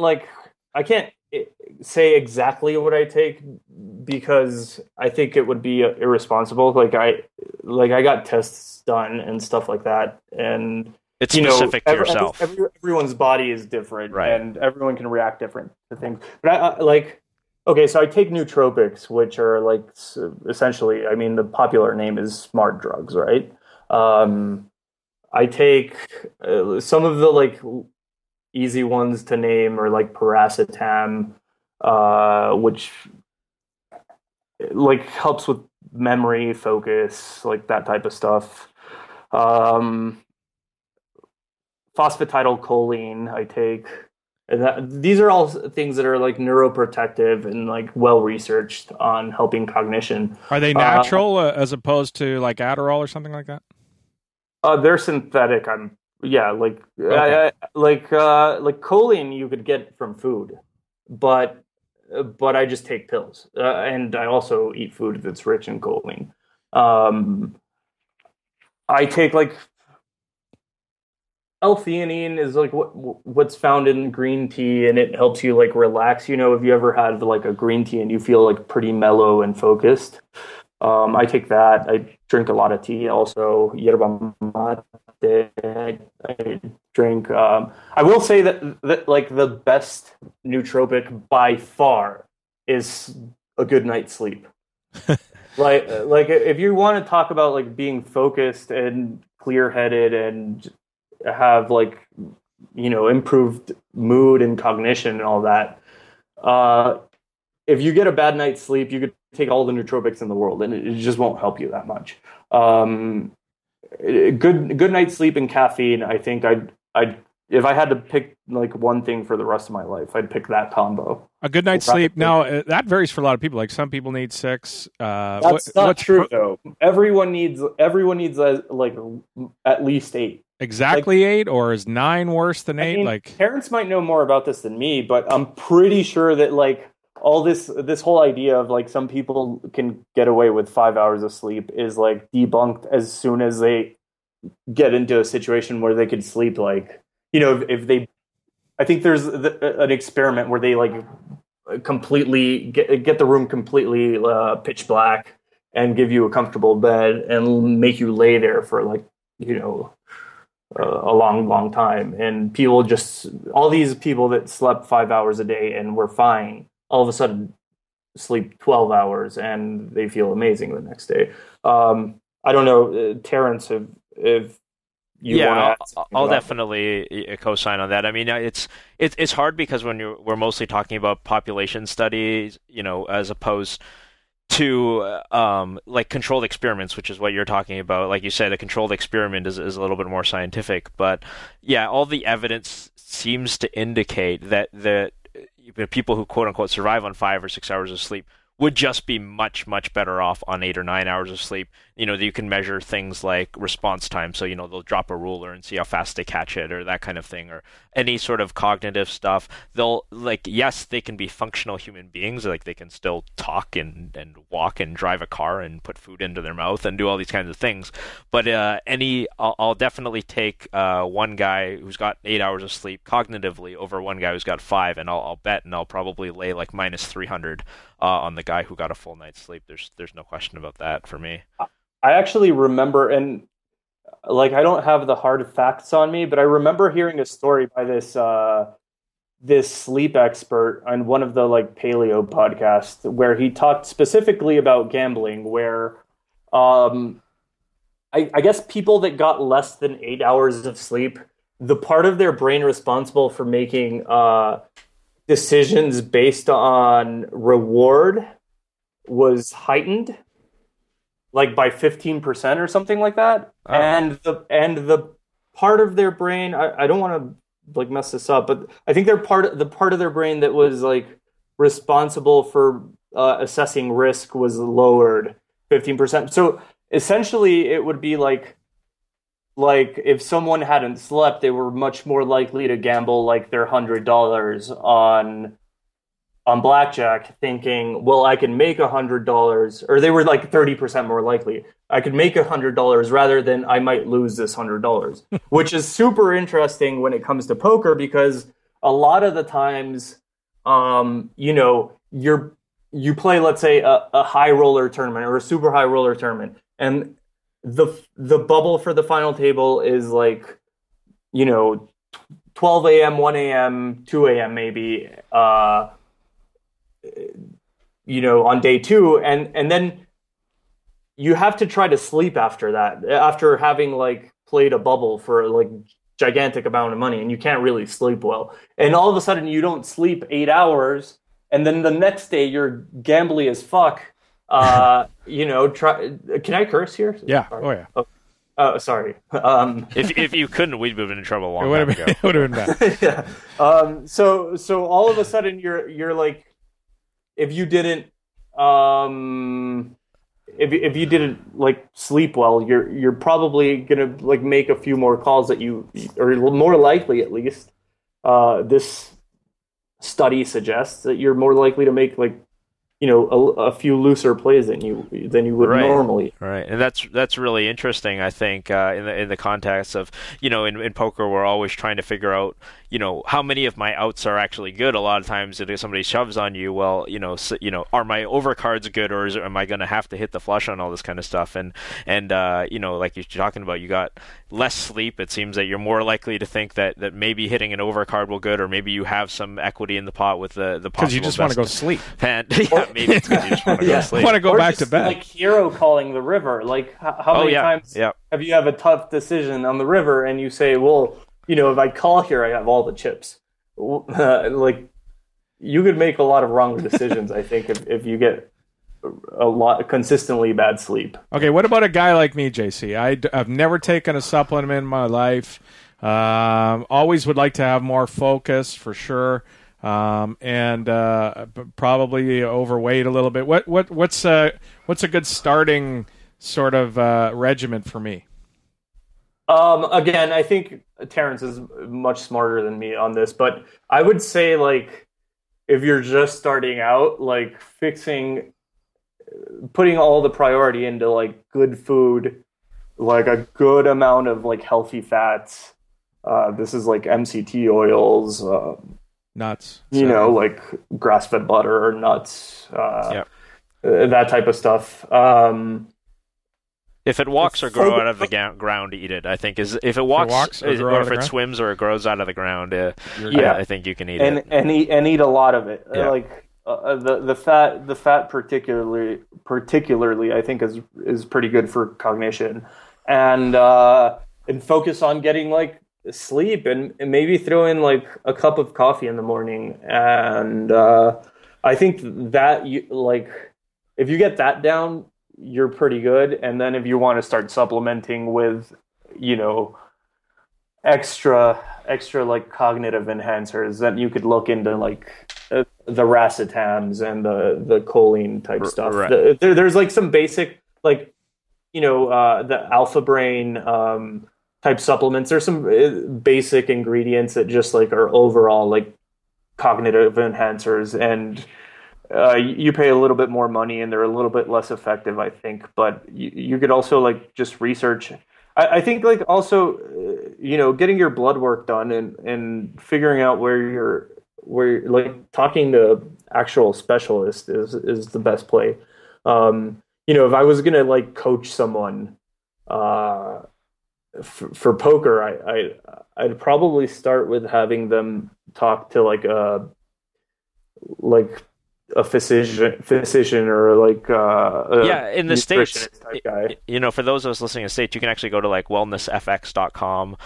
say exactly what I take because I think it would be irresponsible. Like I got tests done and stuff like that, and it's specific to yourself. Everyone's body is different, right? And everyone can react different to things. But so I take nootropics, which are like essentially, I mean, the popular name is smart drugs, right? I take some of the like easy ones to name are like paracetam, which like helps with memory, focus, like that type of stuff. Phosphatidylcholine I take. And these are all things that are like neuroprotective and like well researched on helping cognition. Are they natural as opposed to like Adderall or something like that? They're synthetic. Like choline you could get from food, but I just take pills, and I also eat food that's rich in choline. I take like L-theanine is like what's found in green tea, and it helps you like relax. You know, if you ever had like a green tea and you feel like pretty mellow and focused, I take that. I drink a lot of tea also. Yerba mate. I drink. I will say that like the best nootropic by far is a good night's sleep. like if you want to talk about like being focused and clear-headed and have like improved mood and cognition and all that, if you get a bad night's sleep, you could take all the nootropics in the world and it just won't help you that much. Good night's sleep and caffeine, I think I'd if I had to pick like one thing for the rest of my life, I'd pick that combo. A good night's sleep. Now that varies for a lot of people. Like some people need 6. That's not true though. Everyone needs like at least 8. Exactly, like, 8, or is 9 worse than 8? Like parents might know more about this than me, but I'm pretty sure that like all this whole idea of like some people can get away with 5 hours of sleep is like debunked as soon as they get into a situation where they could sleep like, if they, I think there's an experiment where they like completely get the room completely pitch black and give you a comfortable bed and make you lay there for like, a long time. And all these people that slept 5 hours a day and were fine, all of a sudden sleep 12 hours and they feel amazing the next day. I don't know, Terrence, if you want to I'll definitely co-sign on that. I mean, it's hard because we're mostly talking about population studies, as opposed to like controlled experiments, which is what you're talking about. Like you said, a controlled experiment is a little bit more scientific. But yeah, all the evidence seems to indicate that people who quote unquote survive on 5 or 6 hours of sleep would just be much, much better off on 8 or 9 hours of sleep. You can measure things like response time. So, they'll drop a ruler and see how fast they catch it or that kind of thing, or any sort of cognitive stuff. They'll yes, they can be functional human beings. Like they can still talk and walk and drive a car and put food into their mouth and do all these kinds of things. But I'll definitely take one guy who's got 8 hours of sleep cognitively over one guy who's got 5. And I'll bet, and I'll probably lay like minus 300 on the guy who got a full night's sleep. There's no question about that for me. I actually remember, and I don't have the hard facts on me, but I remember hearing a story by this sleep expert on one of the paleo podcasts where he talked specifically about gambling, where I guess people that got less than 8 hours of sleep, the part of their brain responsible for making decisions based on reward was heightened, by 15% or something like that. Oh. And the part of their brain, I don't want to mess this up, but I think the part of their brain that was responsible for assessing risk was lowered 15%. So essentially it would be like if someone hadn't slept, they were much more likely to gamble their $100 on blackjack, thinking, well, I can make $100, or they were 30% more likely. I could make $100 rather than I might lose this $100, which is super interesting when it comes to poker, because a lot of the times, you play, let's say, a high roller tournament or a super high roller tournament, and the bubble for the final table is 12 a.m., 1 a.m., 2 a.m. maybe, on day 2, and then you have to try to sleep after that, after having played a bubble for gigantic amount of money, and you can't really sleep well. And all of a sudden you don't sleep 8 hours, and then the next day you're gambly as fuck. Can I curse here? Yeah. Sorry. Oh, yeah. Sorry. If you couldn't, we'd have been in trouble a long time ago. It would have been bad. Yeah. So all of a sudden you're if you didn't if you didn't sleep well, you're probably gonna make a few more calls that you, or more likely at least. This study suggests that you're more likely to make a few looser plays than you would normally. Right, and that's really interesting. I think in the context of in poker, we're always trying to figure out how many of my outs are actually good. A lot of times, if somebody shoves on you, well, are my overcards good, or am I going to have to hit the flush on all this kind of stuff? And like you're talking about, you got less sleep. It seems that you're more likely to think that maybe hitting an overcard will good, or maybe you have some equity in the pot with the possible. Because you just want to go sleep. And maybe it's because you just want to go sleep. Want to go back to bed. Hero calling the river. How many times have you have a tough decision on the river and you say, well, if I call here, I have all the chips. You could make a lot of wrong decisions, I think, if you get a lot consistently bad sleep. Okay, what about a guy like me, JC? I've never taken a supplement in my life. Always would like to have more focus, for sure. And probably overweight a little bit. What's a good starting sort of regimen for me? Again, I think Terrence is much smarter than me on this, but I would say if you're just starting out, putting all the priority into good food, a good amount of healthy fats. This is MCT oils, nuts, grass-fed butter or nuts, that type of stuff. If it walks or grows out of the ground, eat it. I think if it walks or if it swims or it grows out of the ground, I think you can eat it and eat a lot of it. Yeah. The fat particularly I think is pretty good for cognition, and focus on getting sleep and maybe throw in a cup of coffee in the morning, and I think that if you get that down, you're pretty good. And then if you want to start supplementing with extra cognitive enhancers, then you could look into the racetams and the choline type stuff. Right. There's like some basic, like, the Alpha Brain type supplements. There's some basic ingredients that just like are overall like cognitive enhancers, and you pay a little bit more money and they're a little bit less effective, I think. But you could also like just research. I think like also, getting your blood work done and figuring out where like talking to actual specialists is the best play. If I was gonna like coach someone for poker, I'd probably start with having them talk to like a physician or like in the States, type guy. For those of us listening in the States, you can actually go to like wellnessfx.com,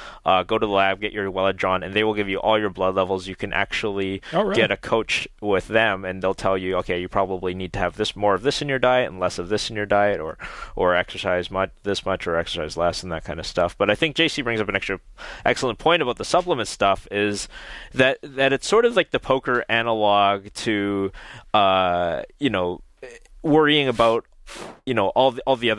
go to the lab, get your blood drawn, and they will give you all your blood levels. You can actually get a coach with them, and they'll tell you, okay, you probably need to have more of this in your diet and less of this in your diet, or exercise this much or exercise less, and that kind of stuff. But I think JC brings up an excellent point about the supplement stuff, is that it's sort of like the poker analog to worrying about all the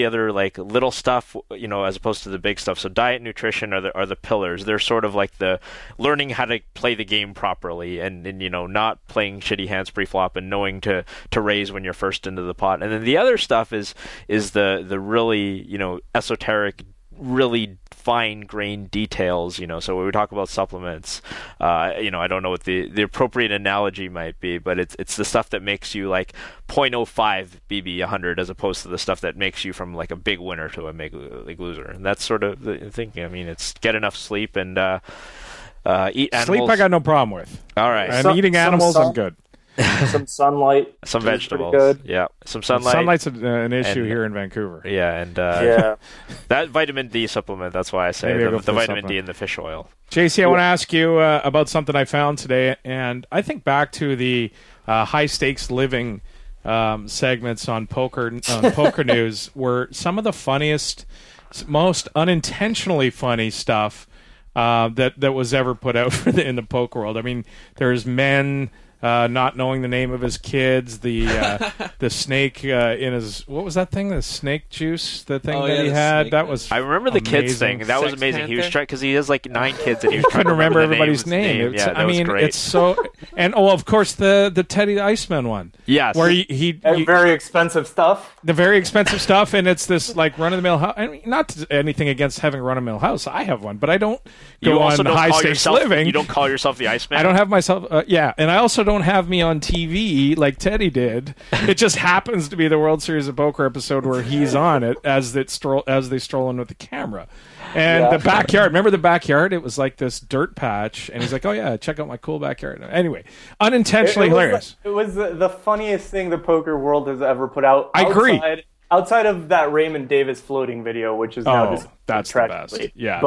other like little stuff, as opposed to the big stuff. So diet, nutrition are the pillars. They're sort of like the learning how to play the game properly, and not playing shitty hands pre-flop and knowing to raise when you're first into the pot. And then the other stuff is the really esoteric, really fine-grained details, so when we talk about supplements, I don't know what the appropriate analogy might be, but it's the stuff that makes you like 0.05 BB 100 as opposed to the stuff that makes you from like a big winner to a big loser. And that's sort of the thinking. I mean, it's get enough sleep and eat animals. Sleep I got no problem with. All right. And eating animals, I'm good. Some sunlight, some vegetables. Good. Yeah, some sunlight. Sunlight's an issue here in Vancouver. Yeah, and that vitamin D supplement. That's why I say the vitamin D in the fish oil. JC, I want to ask you about something I found today, and I think back to the high stakes living segments on Poker News were some of the funniest, most unintentionally funny stuff that was ever put out in the poker world. I mean, there's men not knowing the name of his kids, the snake in his, what was that thing? The snake juice, the thing that he had. That was I remember the kids thing. That was amazing. He was trying because he has like 9 kids and he was trying to remember everybody's name. Yeah, that was great. It's so, and of course the Teddy the Iceman one. Yes, where he very expensive stuff. The very expensive stuff, and it's this like run of the mill house. I mean, not anything against having run of the mill house. I have one, but I don't go on high stakes living. You don't call yourself the Iceman. I don't have myself. And I also don't have me on TV like Teddy did. It just happens to be the World Series of Poker episode where he's on it as they stroll in with the camera. And the backyard, remember the backyard? It was like this dirt patch, and he's like, "Oh yeah, check out my cool backyard." Anyway, unintentionally hilarious. It was the funniest thing the poker world has ever put out. I agree. Outside of that Raymond Davis floating video, which is now just that's the best. Yeah,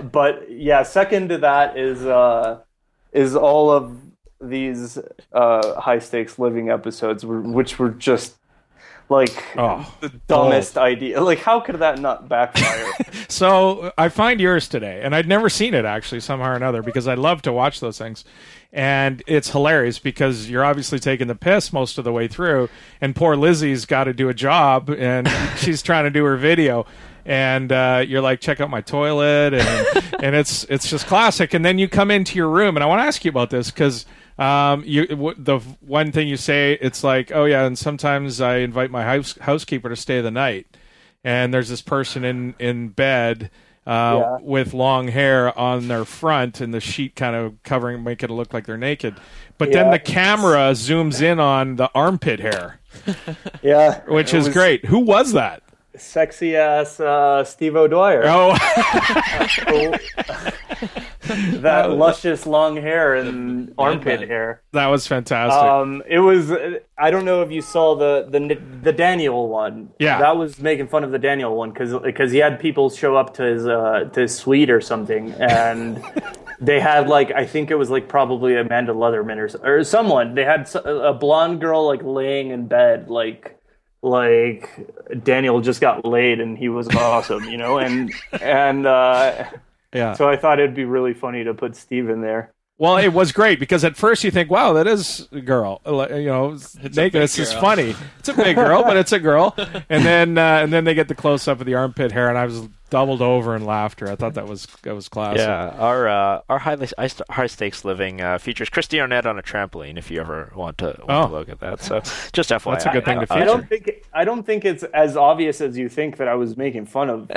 but yeah, second to that is all of these high stakes living episodes, which were just like the dumbest idea. Like, how could that not backfire? So I find yours today, and I'd never seen it actually somehow or another because I love to watch those things. And it's hilarious because you're obviously taking the piss most of the way through, and poor Lizzie's got to do a job, and she's trying to do her video. And you're like, check out my toilet, and it's just classic. And then you come into your room, and I want to ask you about this because the one thing you say, it's like, oh yeah, and sometimes I invite my housekeeper to stay the night, and there's this person in bed with long hair on their front, and the sheet kind of covering, make it look like they're naked. But then the camera zooms in on the armpit hair. Which is great. Who was that? Sexy ass Steve O'Dwyer. Oh, that luscious long hair and armpit hair. That was fantastic. It was. I don't know if you saw the Daniel one. Yeah, that was making fun of the Daniel one because he had people show up to his suite or something, and they had like, I think it was like probably Amanda Leatherman or someone. They had a blonde girl like laying in bed like Daniel just got laid and he was awesome, and so I thought it'd be really funny to put Steve in there. Well, it was great because at first you think, "Wow, that is a girl." Naked. This is funny. It's a big girl, but it's a girl. And then they get the close up of the armpit hair, and I was doubled over in laughter. I thought that was classic. Yeah, our high stakes living features Christy Arnett on a trampoline. If you ever want to look at that, so just FYI, that's a good thing to feature. I don't think it's as obvious as you think that I was making fun of.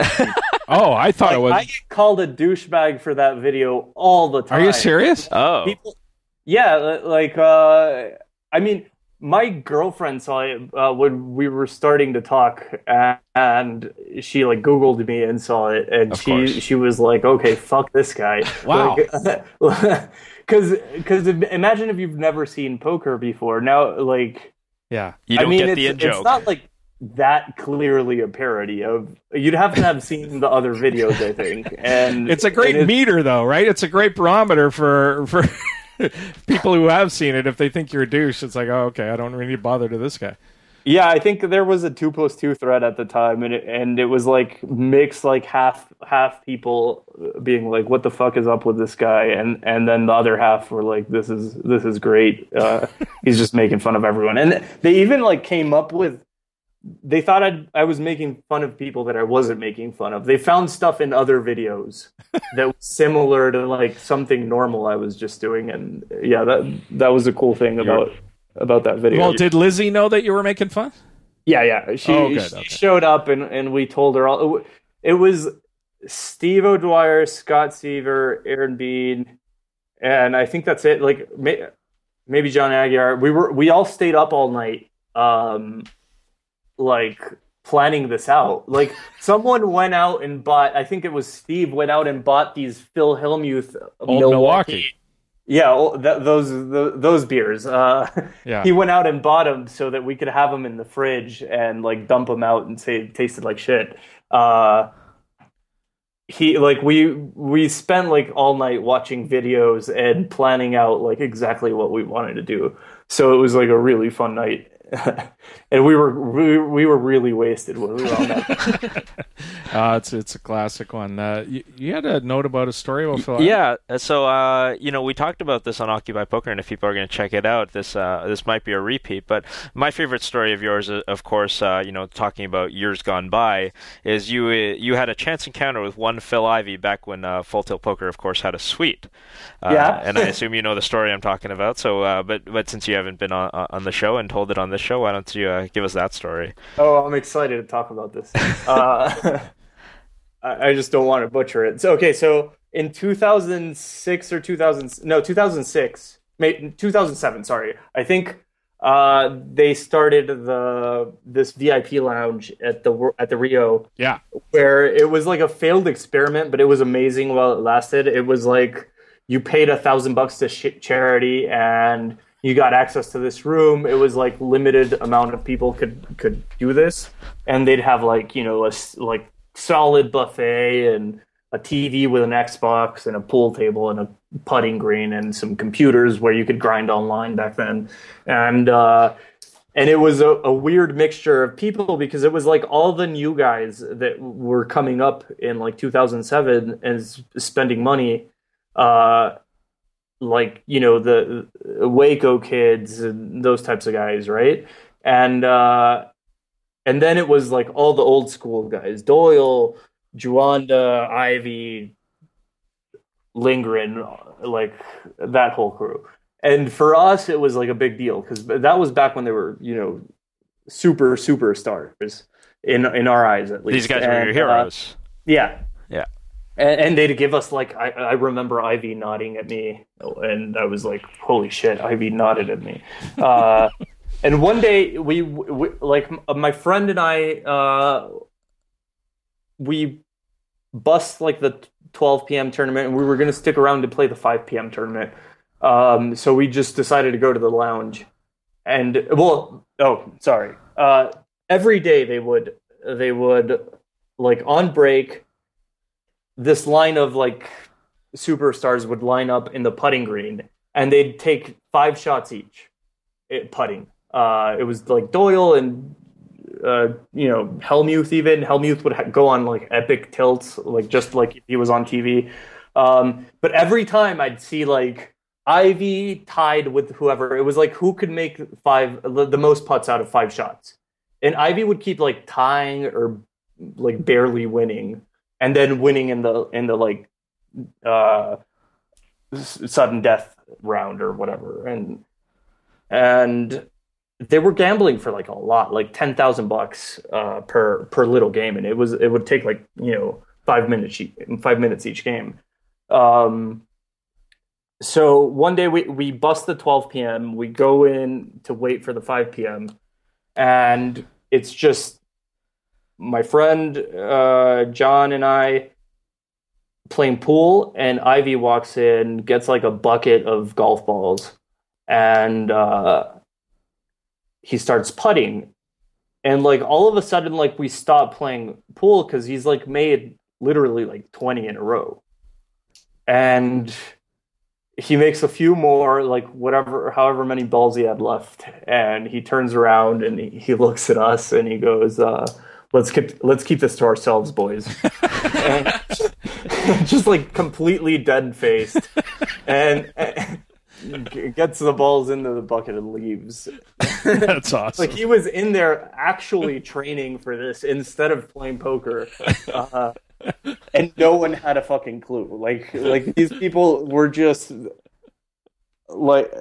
Oh, I thought it was. I get called a douchebag for that video all the time. Are you serious? Oh, yeah. I mean, my girlfriend saw it when we were starting to talk, and she Googled me and saw it, and she was like, "Okay, fuck this guy." Wow. Because imagine if you've never seen poker before. Now, yeah, you don't get the it's not that clearly a parody of. You'd have to have seen the other videos, I think. And it's a great meter, though, right? It's a great barometer for people who have seen it. If they think you're a douche, it's like, oh, okay, I don't really bother to this guy. Yeah, I think there was a 2+2 thread at the time, and it was mixed, half people being like, "What the fuck is up with this guy?" and then the other half were like, "This is great. He's just making fun of everyone." And they even came up with. They thought I was making fun of people that I wasn't making fun of. They found stuff in other videos that was similar to something normal I was just doing, and yeah, that was a cool thing about that video. Well, did Lizzie know that you were making fun? Yeah. She showed up, and we told her all. It was Steve O'Dwyer, Scott Seaver, Aaron Bean, and I think that's it. Maybe John Aguiar. We all stayed up all night. Planning this out. Someone went out and bought, I think it was Steve, went out and bought these Phil Hellmuth Milwaukee. Yeah, those beers. Yeah. He went out and bought them so that we could have them in the fridge and dump them out and say it tasted like shit. We spent all night watching videos and planning out exactly what we wanted to do. So it was a really fun night. And we were really wasted when we were on that. It's a classic one. You had a note about a story about Phil. Yeah, so we talked about this on Occupy Poker, and if people are going to check it out, this might be a repeat. But my favorite story of yours, of course, talking about years gone by, is you had a chance encounter with one Phil Ivey back when Full Tilt Poker, of course, had a suite. Yeah, and I assume you know the story I'm talking about. So, but since you haven't been on the show and told it on this show, why don't you give us that story? Oh, I'm excited to talk about this. I just don't want to butcher it. So in 2006 or 2006, 2007. Sorry, I think they started this VIP lounge at the Rio. Yeah, where it was a failed experiment, but it was amazing while it lasted. It was you paid $1,000 to charity and you got access to this room. It was limited amount of people could do this, and they'd have a solid buffet and a TV with an Xbox and a pool table and a putting green and some computers where you could grind online back then, and it was a weird mixture of people because it was all the new guys that were coming up in 2007 and spending money. The Waco kids and those types of guys, right? And then it was all the old school guys, Doyle, Juanda, Ivey, Lindgren, that whole crew. And for us, it was a big deal because that was back when they were, superstars in our eyes, at least. These guys were your heroes. Yeah. Yeah. And they'd give us I remember Ivey nodding at me, and I was like, "Holy shit!" Ivey nodded at me. And one day we my friend and I we bust the 12 p.m. tournament, and we were going to stick around to play the 5 p.m. tournament. So we just decided to go to the lounge, and every day they would on break. This line of superstars would line up in the putting green, and they'd take 5 shots each putting. It was Doyle and Hellmuth. Even Hellmuth would go on epic tilts, just if he was on TV. But every time I'd see Ivey tied with whoever. It was like who could make the most putts out of 5 shots. And Ivey would keep like tying or like barely winning, and then winning in the like sudden death round or whatever. And they were gambling for like a lot, like $10,000 per little game, and it would take like 5 minutes each game. So one day we bust the 12 p.m. We go in to wait for the 5 p.m. and it's just my friend John and I playing pool, and Ivey walks in, gets like a bucket of golf balls, and he starts putting. And like all of a sudden, like we stop playing pool because he's like made literally like 20 in a row. And he makes a few more, like however many balls he had left, and he turns around and he looks at us and he goes, "Let's keep this to ourselves, boys." And just like completely dead faced, and gets the balls into the bucket and leaves. That's awesome. Like he was in there actually training for this instead of playing poker. And no one had a fucking clue. Like these people were just like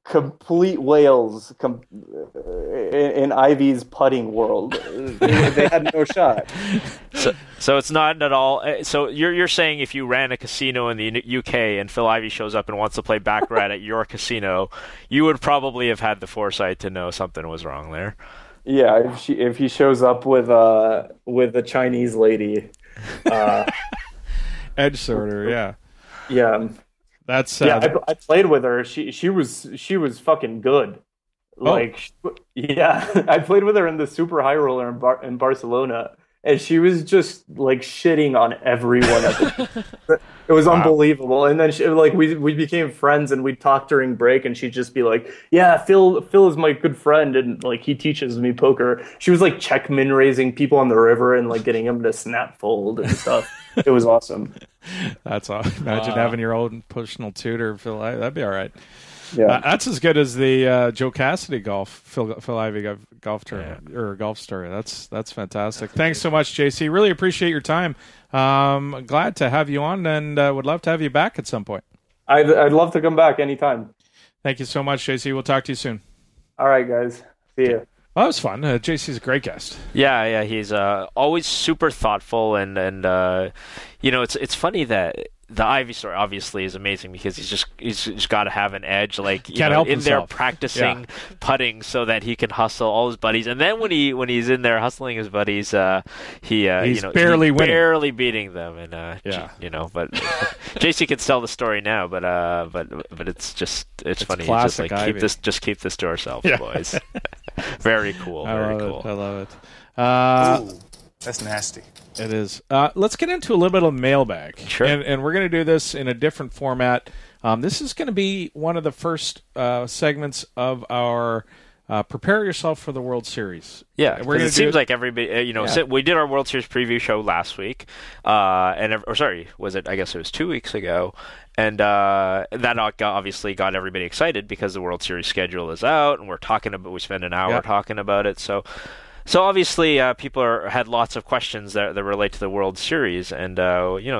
complete whales in Ivey's putting world. They had no shot. So it's not at all. So you're saying if you ran a casino in the UK and Phil Ivey shows up and wants to play baccarat at your casino, you would probably have had the foresight to know something was wrong there. Yeah, if he shows up with a Chinese lady. Edge sorter, yeah. That's I played with her. She was fucking good. Like, I played with her in the super high roller in Barcelona, and she was just like shitting on everyone. It was unbelievable. And then we became friends, and we'd talk during break, and she'd just be like, "Yeah, Phil is my good friend, and like he teaches me poker." She was like check min raising people on the river and like getting them to snap fold and stuff. It was awesome. That's awesome. Imagine having your own personal tutor, Phil. That'd be all right. Yeah, that's as good as the Joe Cassidy Phil Ivey golf tournament or golf story. That's fantastic. Thanks so much, JC. Really appreciate your time. Glad to have you on, and would love to have you back at some point. I'd love to come back anytime. Thank you so much, JC. We'll talk to you soon. All right, guys. See you. Well, that was fun. JC's a great guest. Yeah, he's always super thoughtful, and it's funny that the Ivey story obviously is amazing because he's just got to have an edge, like in there practicing putting so that he can hustle all his buddies, and then when he's in there hustling his buddies, he's barely beating them, and but JC can tell the story now, but it's funny. It's just like keep this to ourselves, boys. Very cool. Very cool. I love it. Ooh, that's nasty. It is. Let's get into a little bit of mailbag. Sure. And we're going to do this in a different format. This is going to be one of the first segments of our Prepare Yourself for the World Series. Yeah, it seems like everybody, we did our World Series preview show last week, I guess it was 2 weeks ago, and that obviously got everybody excited because the World Series schedule is out, and we spent an hour talking about it, So obviously, people had lots of questions that relate to the World Series, and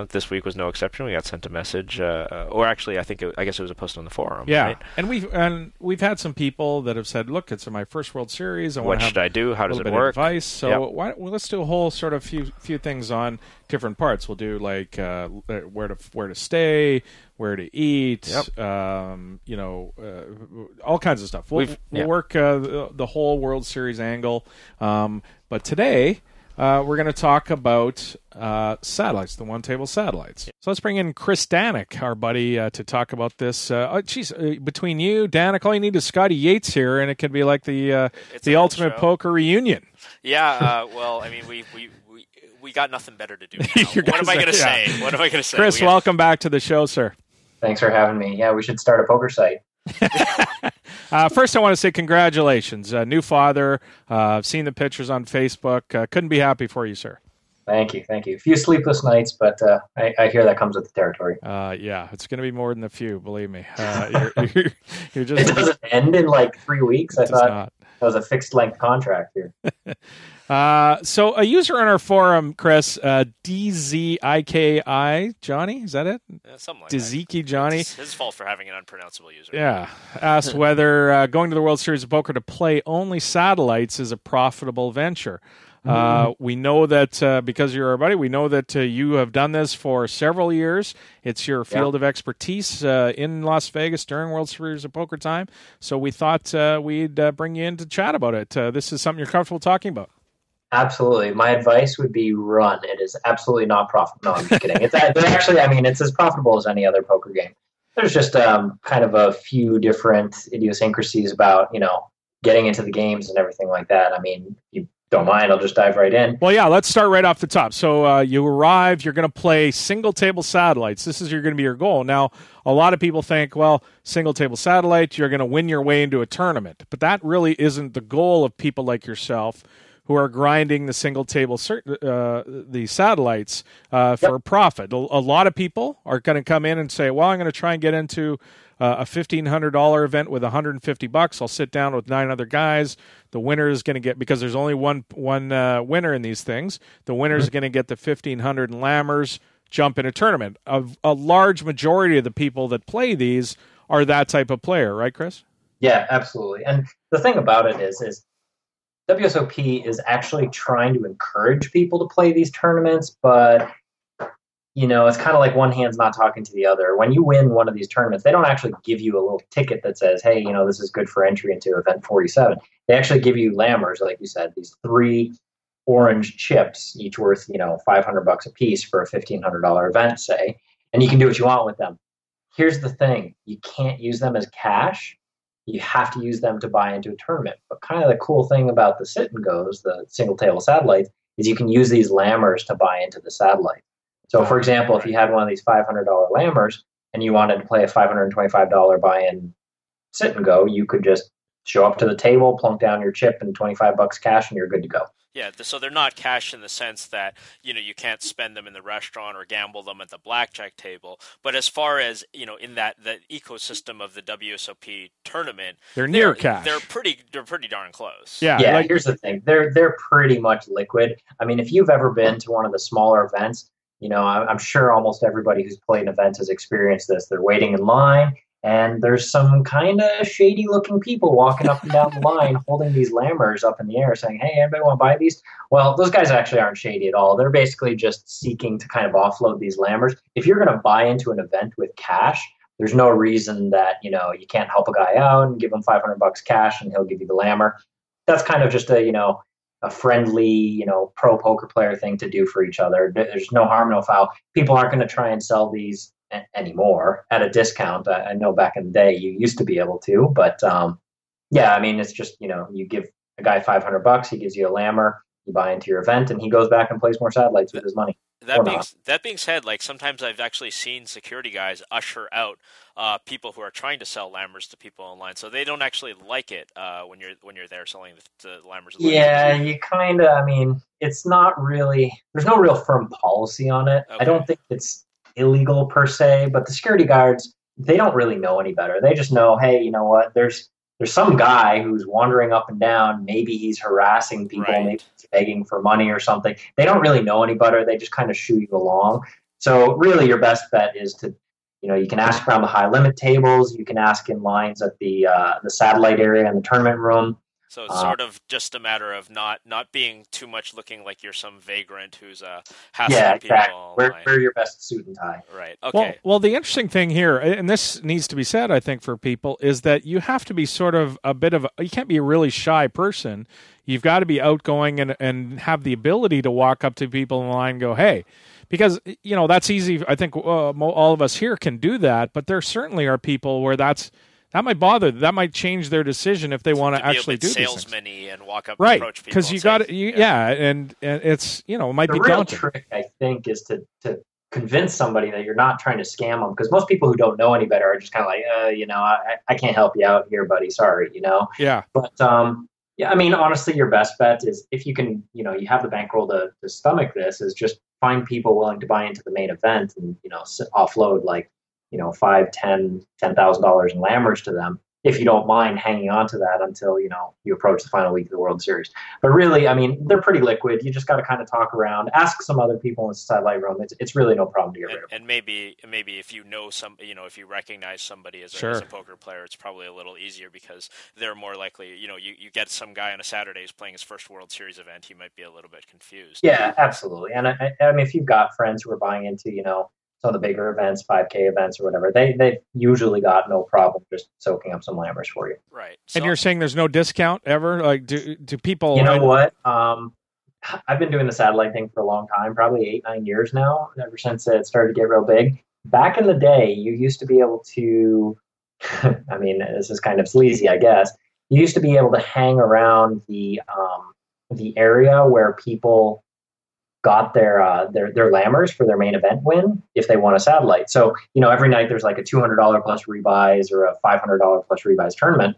this week was no exception. We got sent a message, or actually, I guess it was a post on the forum. Yeah, right? and we've had some people that have said, "Look, it's my first World Series. What should I do? How does it work?" Advice. So let's do a whole sort of few things on different parts. We'll do like where to stay, where to eat, all kinds of stuff. We'll work the whole World Series angle. But today, we're going to talk about satellites, the one-table satellites. So let's bring in Chris Danek, our buddy, to talk about this. Between you, Danek, all you need is Scotty Yates here, and it can be like the ultimate poker reunion. Yeah, well, I mean, we got nothing better to do now. What am I going to say? What am I going to say? Chris, welcome back to the show, sir. Thanks for having me. Yeah, we should start a poker site. First, I want to say congratulations. New father. I've seen the pictures on Facebook. Couldn't be happy for you, sir. Thank you. A few sleepless nights, but I hear that comes with the territory. Yeah, it's going to be more than a few, believe me. You're just, it doesn't end in like 3 weeks. I thought that was a fixed length contract here. So a user on our forum, Chris, DZIKI Johnny, is that it? Something like Dziki Johnny. It's his fault for having an unpronounceable user. Yeah. Asked whether going to the World Series of Poker to play only satellites is a profitable venture. We know that because you're our buddy, we know that you have done this for several years. It's your field of expertise in Las Vegas during World Series of Poker time. So we thought we'd bring you in to chat about it. This is something you're comfortable talking about. Absolutely. My advice would be run. It is absolutely not profitable. No, I'm just kidding. It's actually, it's as profitable as any other poker game. There's just kind of a few different idiosyncrasies about, getting into the games and everything like that. You don't mind, I'll just dive right in. Well, yeah, let's start right off the top. So you arrive, you're going to play single table satellites. This is going to be your goal. Now, a lot of people think, well, single table satellite, you're going to win your way into a tournament. But that really isn't the goal of people like yourself who are grinding the single table the satellites for a profit. A lot of people are going to come in and say, well, I'm going to try and get into a $1,500 event with $150. I'll sit down with 9 other guys. The winner is going to get, because there's only one winner in these things, the winner is going to get the $1,500 in Lammers, jump in a tournament. A large majority of the people that play these are that type of player, right, Chris? Yeah, absolutely. And the thing about it is WSOP is actually trying to encourage people to play these tournaments, but it's kind of like one hand's not talking to the other. When you win one of these tournaments, they don't actually give you a little ticket that says, hey, this is good for entry into event 47. They actually give you Lammers, like you said, these 3 orange chips, each worth, $500 a piece for a $1,500 event, say, and you can do what you want with them. Here's the thing. You can't use them as cash. You have to use them to buy into a tournament. But kind of the cool thing about the sit and goes, the single table satellites, is you can use these Lammers to buy into the satellite. So, for example, if you had one of these $500 Lammers and you wanted to play a $525 buy-in sit and go, you could just show up to the table, plunk down your chip and $25 cash, and you're good to go. Yeah, so they're not cash in the sense that, you can't spend them in the restaurant or gamble them at the blackjack table. But as far as, in the ecosystem of the WSOP tournament, they're near cash. They're pretty darn close. Yeah, here's the thing. They're pretty much liquid. If you've ever been to one of the smaller events, I'm sure almost everybody who's played an event has experienced this. They're waiting in line, and there's some kind of shady-looking people walking up and down the line holding these Lammers up in the air saying, hey, anybody want to buy these? Well, those guys actually aren't shady at all. They're basically just seeking to kind of offload these Lammers. If you're going to buy into an event with cash, there's no reason that, you can't help a guy out and give him $500 cash and he'll give you the Lammer. That's kind of just a friendly, pro poker player thing to do for each other. There's no harm, no foul. People aren't going to try and sell these anymore at a discount. I know back in the day you used to be able to, but it's just, you give a guy $500, he gives you a Lammer, you buy into your event, and he goes back and plays more satellites with his money. That being said, sometimes I've actually seen security guys usher out people who are trying to sell Lammers to people online, so they don't actually like it when you're there selling the Lammers. Yeah, you kind of. It's not really. There's no real firm policy on it. Okay. I don't think it's illegal per se, but the security guards, they don't really know any better. They just know, hey, you know what? There's some guy who's wandering up and down. Maybe he's harassing people. Right. Maybe he's begging for money or something. They don't really know any better. They just kind of shoo you along. So really your best bet is to, you can ask around the high limit tables. You can ask in lines at the satellite area in the tournament room. So it's sort of just a matter of not being too much looking like you're some vagrant who's hassling people. Exactly. Wear your best suit and tie. Right. Okay. Well, the interesting thing here, and this needs to be said, I think, for people, is that you have to be sort of you can't be a really shy person. You've got to be outgoing and have the ability to walk up to people in line and go, hey, because, that's easy. I think all of us here can do that, but there certainly are people where that might bother. That might change their decision if they want to actually do these things. Salesman-y and walk up and approach people. Because you got to, and it's, it might be daunting. The real trick, I think, is to convince somebody that you're not trying to scam them. Because most people who don't know any better are just kind of like, I can't help you out here, buddy. Sorry, Yeah. But Yeah, I mean, honestly, your best bet is if you can, you have the bankroll to stomach this, is just find people willing to buy into the main event and, offload like, $5, $10, $10,000 in lammers to them, if you don't mind hanging on to that until, you approach the final week of the World Series. But really, I mean, they're pretty liquid. You just got to kind of talk around, ask some other people in the satellite room. It's really no problem to get rid of. And maybe if you know if you recognize somebody as a poker player, it's probably a little easier because they're more likely, you get some guy on a Saturday who's playing his first World Series event, he might be a little bit confused. Yeah, absolutely. And I mean, if you've got friends who are buying into, some of the bigger events, 5K events or whatever, they've usually got no problem just soaking up some lammers for you. Right. And you're saying there's no discount ever? Like, do people... You know what? I've been doing the satellite thing for a long time, probably 8-9 years now, ever since it started to get real big. Back in the day, you used to be able to... I mean, this is kind of sleazy, I guess. You used to be able to hang around the area where people got their lammers for their main event win if they won a satellite. So, every night there's like a $200 plus rebuys or a $500 plus rebuys tournament.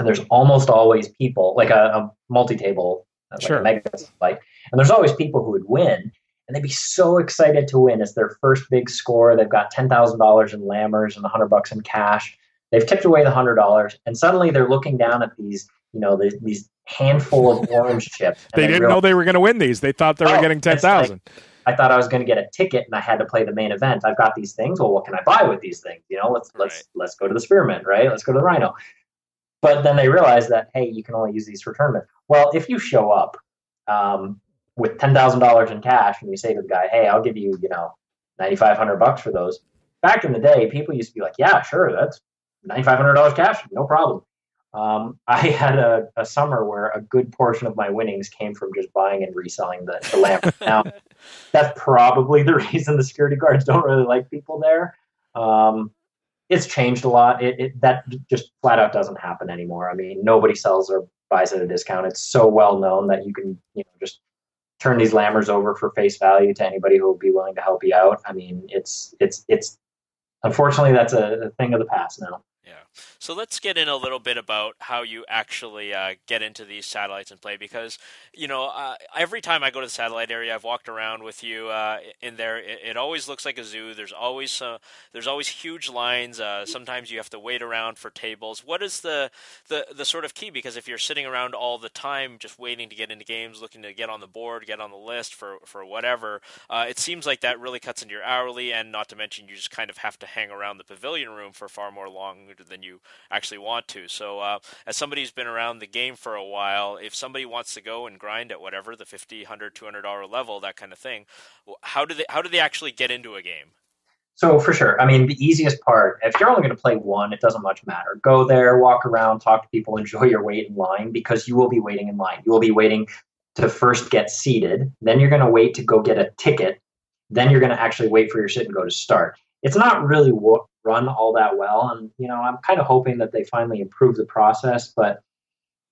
And there's almost always people, like a multi-table, like a mega satellite. And there's always people who would win. And they'd be so excited to win. It's their first big score. They've got $10,000 in lammers and $100 in cash. They've tipped away the $100. And suddenly they're looking down at these, these handful of orange chips. They didn't know they were going to win these. They thought they were getting 10,000. I thought I was going to get a ticket and I had to play the main event. I've got these things. Well, what can I buy with these things? Let's go to the Spearmint, right? Let's go to the Rhino. But then they realized that, hey, you can only use these for tournaments. Well, if you show up with $10,000 in cash and you say to the guy, hey, I'll give you, $9,500 for those. Back in the day, people used to be like, yeah, sure, that's $9,500 cash, no problem. I had a summer where a good portion of my winnings came from just buying and reselling the lamp. Now, that's probably the reason the security guards don't really like people there. It's changed a lot. That just flat out doesn't happen anymore. I mean, nobody sells or buys at a discount. It's so well known that you can, just turn these lammers over for face value to anybody who will be willing to help you out. I mean, it's unfortunately that's a thing of the past now. Yeah. So let's get in a little bit about how you actually get into these satellites and play, because, every time I go to the satellite area, I've walked around with you in there. It always looks like a zoo. There's always huge lines. Sometimes you have to wait around for tables. What is the sort of key? Because if you're sitting around all the time just waiting to get into games, looking to get on the board, get on the list for whatever, it seems like that really cuts into your hourly, and not to mention you just kind of have to hang around the pavilion room for far more long than you actually want to. So as somebody who's been around the game for a while, if somebody wants to go and grind at whatever, the $50, $100, $200 level, that kind of thing, how do they actually get into a game? So for sure. I mean, the easiest part, if you're only going to play one, it doesn't much matter. Go there, walk around, talk to people, enjoy your wait in line, because you will be waiting in line. You will be waiting to first get seated. Then you're going to wait to go get a ticket. Then you're going to actually wait for your sit and go to start. It's not really run all that well. And, I'm kind of hoping that they finally improve the process. But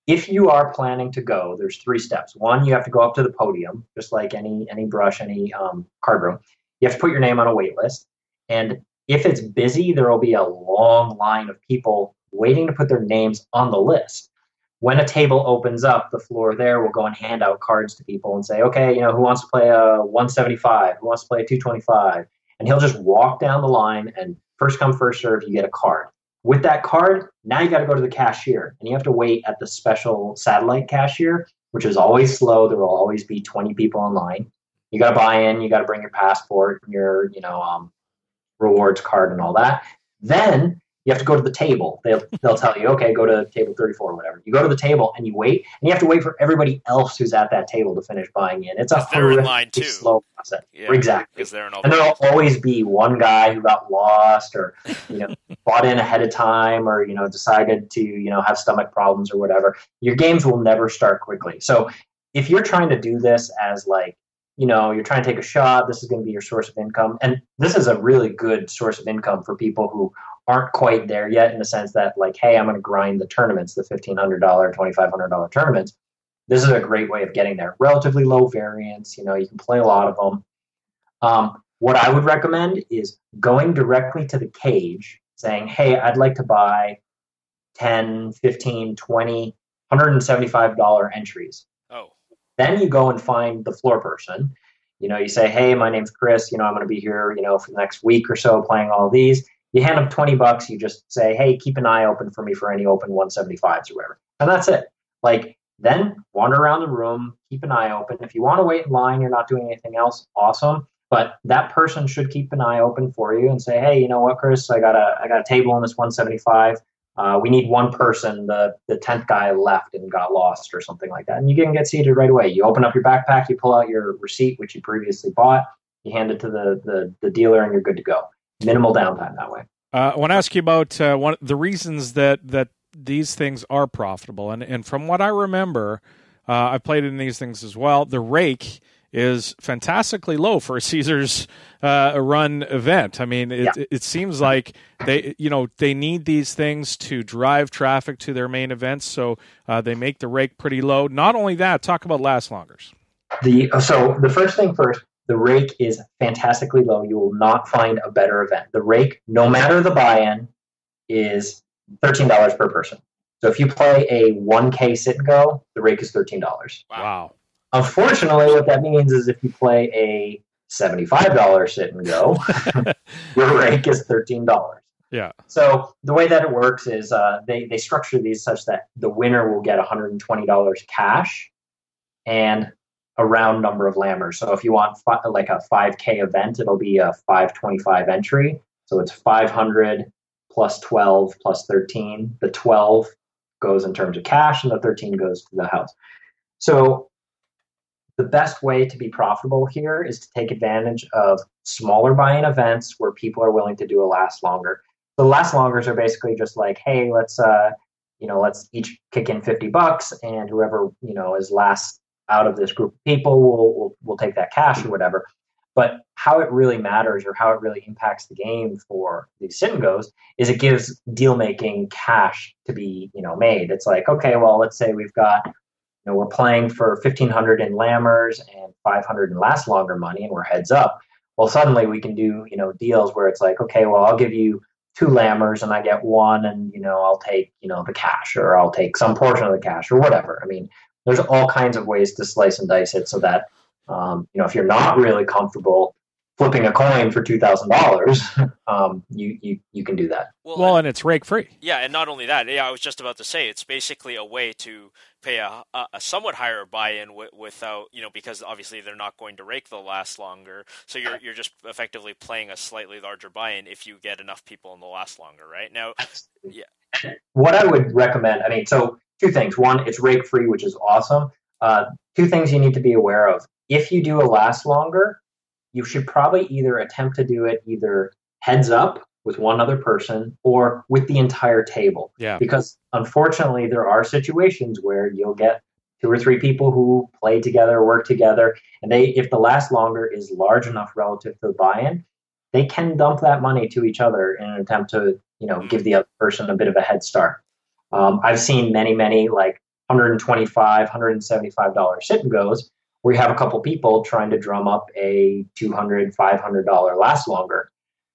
if you are planning to go, there's 3 steps. One, you have to go up to the podium, just like any brush, any card room. You have to put your name on a wait list. And if it's busy, there will be a long line of people waiting to put their names on the list. When a table opens up, the floor there will go and hand out cards to people and say, okay, who wants to play a 175? Who wants to play a 225? And he'll just walk down the line, and first come, first serve, you get a card. With that card, now you got to go to the cashier, and you have to wait at the special satellite cashier, which is always slow. There will always be 20 people in line. You got to buy in. You got to bring your passport, your rewards card, and all that. Then you have to go to the table. They'll tell you, okay, go to table 34 or whatever. You go to the table and you wait, and you have to wait for everybody else who's at that table to finish buying in. It's a horrifically slow process. Yeah, exactly. And there'll always be one guy who got lost, or bought in ahead of time, or decided to have stomach problems or whatever. Your games will never start quickly. So if you're trying to do this as you're trying to take a shot, this is going to be your source of income. And this is a really good source of income for people who aren't quite there yet, in the sense that, hey, I'm going to grind the tournaments, the $1,500, $2,500 tournaments. This is a great way of getting there. Relatively low variance. You can play a lot of them. What I would recommend is going directly to the cage, saying, hey, I'd like to buy 10, 15, 20 $175 entries. Oh. Then you go and find the floor person. You say, hey, my name's Chris. I'm going to be here, for the next week or so playing all these. You hand them $20. You just say, hey, keep an eye open for me for any open 175s or whatever. And that's it. Then wander around the room, keep an eye open. If you want to wait in line, you're not doing anything else, awesome. But that person should keep an eye open for you and say, hey, you know what, Chris, I got a table in this 175. We need one person. The 10th guy left and got lost or something like that. And you can get seated right away. You open up your backpack, you pull out your receipt, which you previously bought, you hand it to the dealer, and you're good to go. Minimal downtime that way. I want to ask you about one the reasons that these things are profitable. And from what I remember, I played in these things as well. The rake is fantastically low for a Caesars run event. I mean, it seems like they need these things to drive traffic to their main events, so they make the rake pretty low. Not only that, talk about last longers. So the first thing first, the rake is fantastically low. You will not find a better event. The rake, no matter the buy-in, is $13 per person. So if you play a 1K sit and go, the rake is $13. Wow. Unfortunately, what that means is if you play a $75 sit and go, your rake is $13. Yeah. So the way that it works is they structure these such that the winner will get $120 cash and a round number of lammers. So if you want a 5K event, it'll be a 525 entry. So it's 500 plus 12 plus 13. The 12 goes in terms of cash and the 13 goes to the house. So the best way to be profitable here is to take advantage of smaller buy-in events where people are willing to do a last longer. The last longers are basically just like, hey, let's each kick in $50, and whoever is last out of this group of people will take that cash or whatever. But how it really matters, or how it really impacts the game for these sit and goes, is it gives deal making cash to be made. It's like, okay, well, let's say we've got we're playing for $1,500 in lammers and $500 in last longer money, and we're heads up. Well, suddenly we can do deals where it's like, okay, well, I'll give you 2 lammers and I get 1, and I'll take the cash, or I'll take some portion of the cash, or whatever. I mean, there's all kinds of ways to slice and dice it so that if you're not really comfortable flipping a coin for $2,000, you can do that. Well, and it's rake free. Yeah, and not only that, I was just about to say, it's basically a way to pay a somewhat higher buy-in without, because obviously they're not going to rake the last longer. So you're just effectively playing a slightly larger buy-in if you get enough people in the last longer, right? Now, yeah. What I would recommend, so 2 things. One, it's rake free, which is awesome. 2 things you need to be aware of. If you do a last longer, you should probably either attempt to do it either heads up with one other person or with the entire table. Yeah. Because unfortunately, there are situations where you'll get 2 or 3 people who play together, work together, and if the last longer is large enough relative to the buy-in, they can dump that money to each other in an attempt to, give the other person a bit of a head start. I've seen many like $125, $175 sit and goes, where you have a couple people trying to drum up a $200, $500 last longer,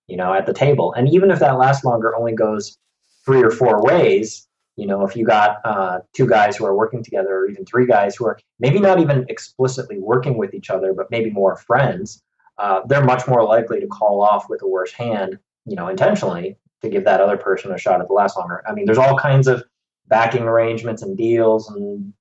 at the table. And even if that last longer only goes 3 or 4 ways, if you got 2 guys who are working together, or even 3 guys who are maybe not even explicitly working with each other, but maybe more friends, they're much more likely to call off with a worse hand, intentionally, to give that other person a shot at the last longer. I mean, there's all kinds of backing arrangements and deals and,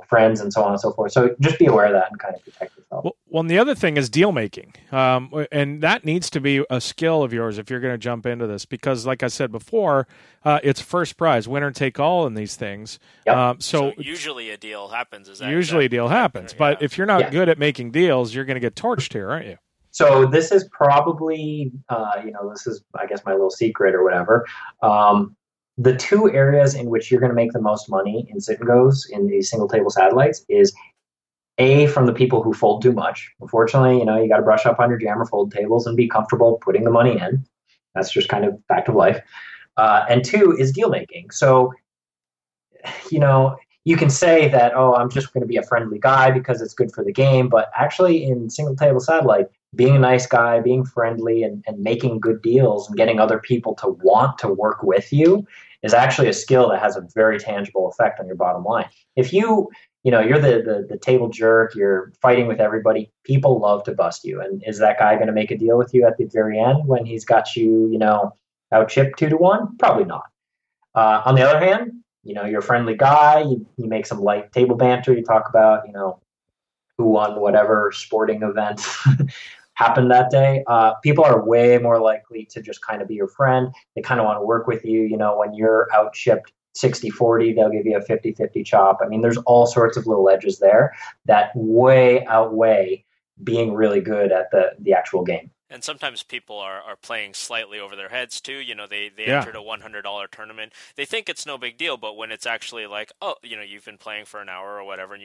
friends and so on and so forth. So just be aware of that and kind of protect yourself. Well, and the other thing is deal making. And that needs to be a skill of yours if you're going to jump into this, because like I said before, it's first prize, winner take all in these things. Yep. So usually a deal happens. A deal happens. But if you're not good at making deals, you're going to get torched here, aren't you? So this is probably, this is, I guess, my little secret or whatever. The 2 areas in which you're going to make the most money in sit and goes in these single table satellites is A, from the people who fold too much. Unfortunately, you got to brush up on your jammer fold tables and be comfortable putting the money in. That's just kind of fact of life. And 2 is deal making. So, you can say that, I'm just going to be a friendly guy because it's good for the game. But actually in single table satellite, being a nice guy, being friendly and making good deals and getting other people to want to work with you is actually a skill that has a very tangible effect on your bottom line. If you're the table jerk, you're fighting with everybody, people love to bust you. And is that guy going to make a deal with you at the very end when he's got you, out chipped 2-1? Probably not. On the other hand, you're a friendly guy, you make some light table banter, you talk about, who won whatever sporting event happened that day. People are way more likely to just kind of be your friend. They kind of want to work with you. When you're out chipped 60-40, they'll give you a 50-50 chop. I mean, there's all sorts of little edges there that way outweigh being really good at the actual game. And sometimes people are playing slightly over their heads too. They entered a $100 tournament. They think it's no big deal, but when it's actually like, oh, you've been playing for an hour or whatever, and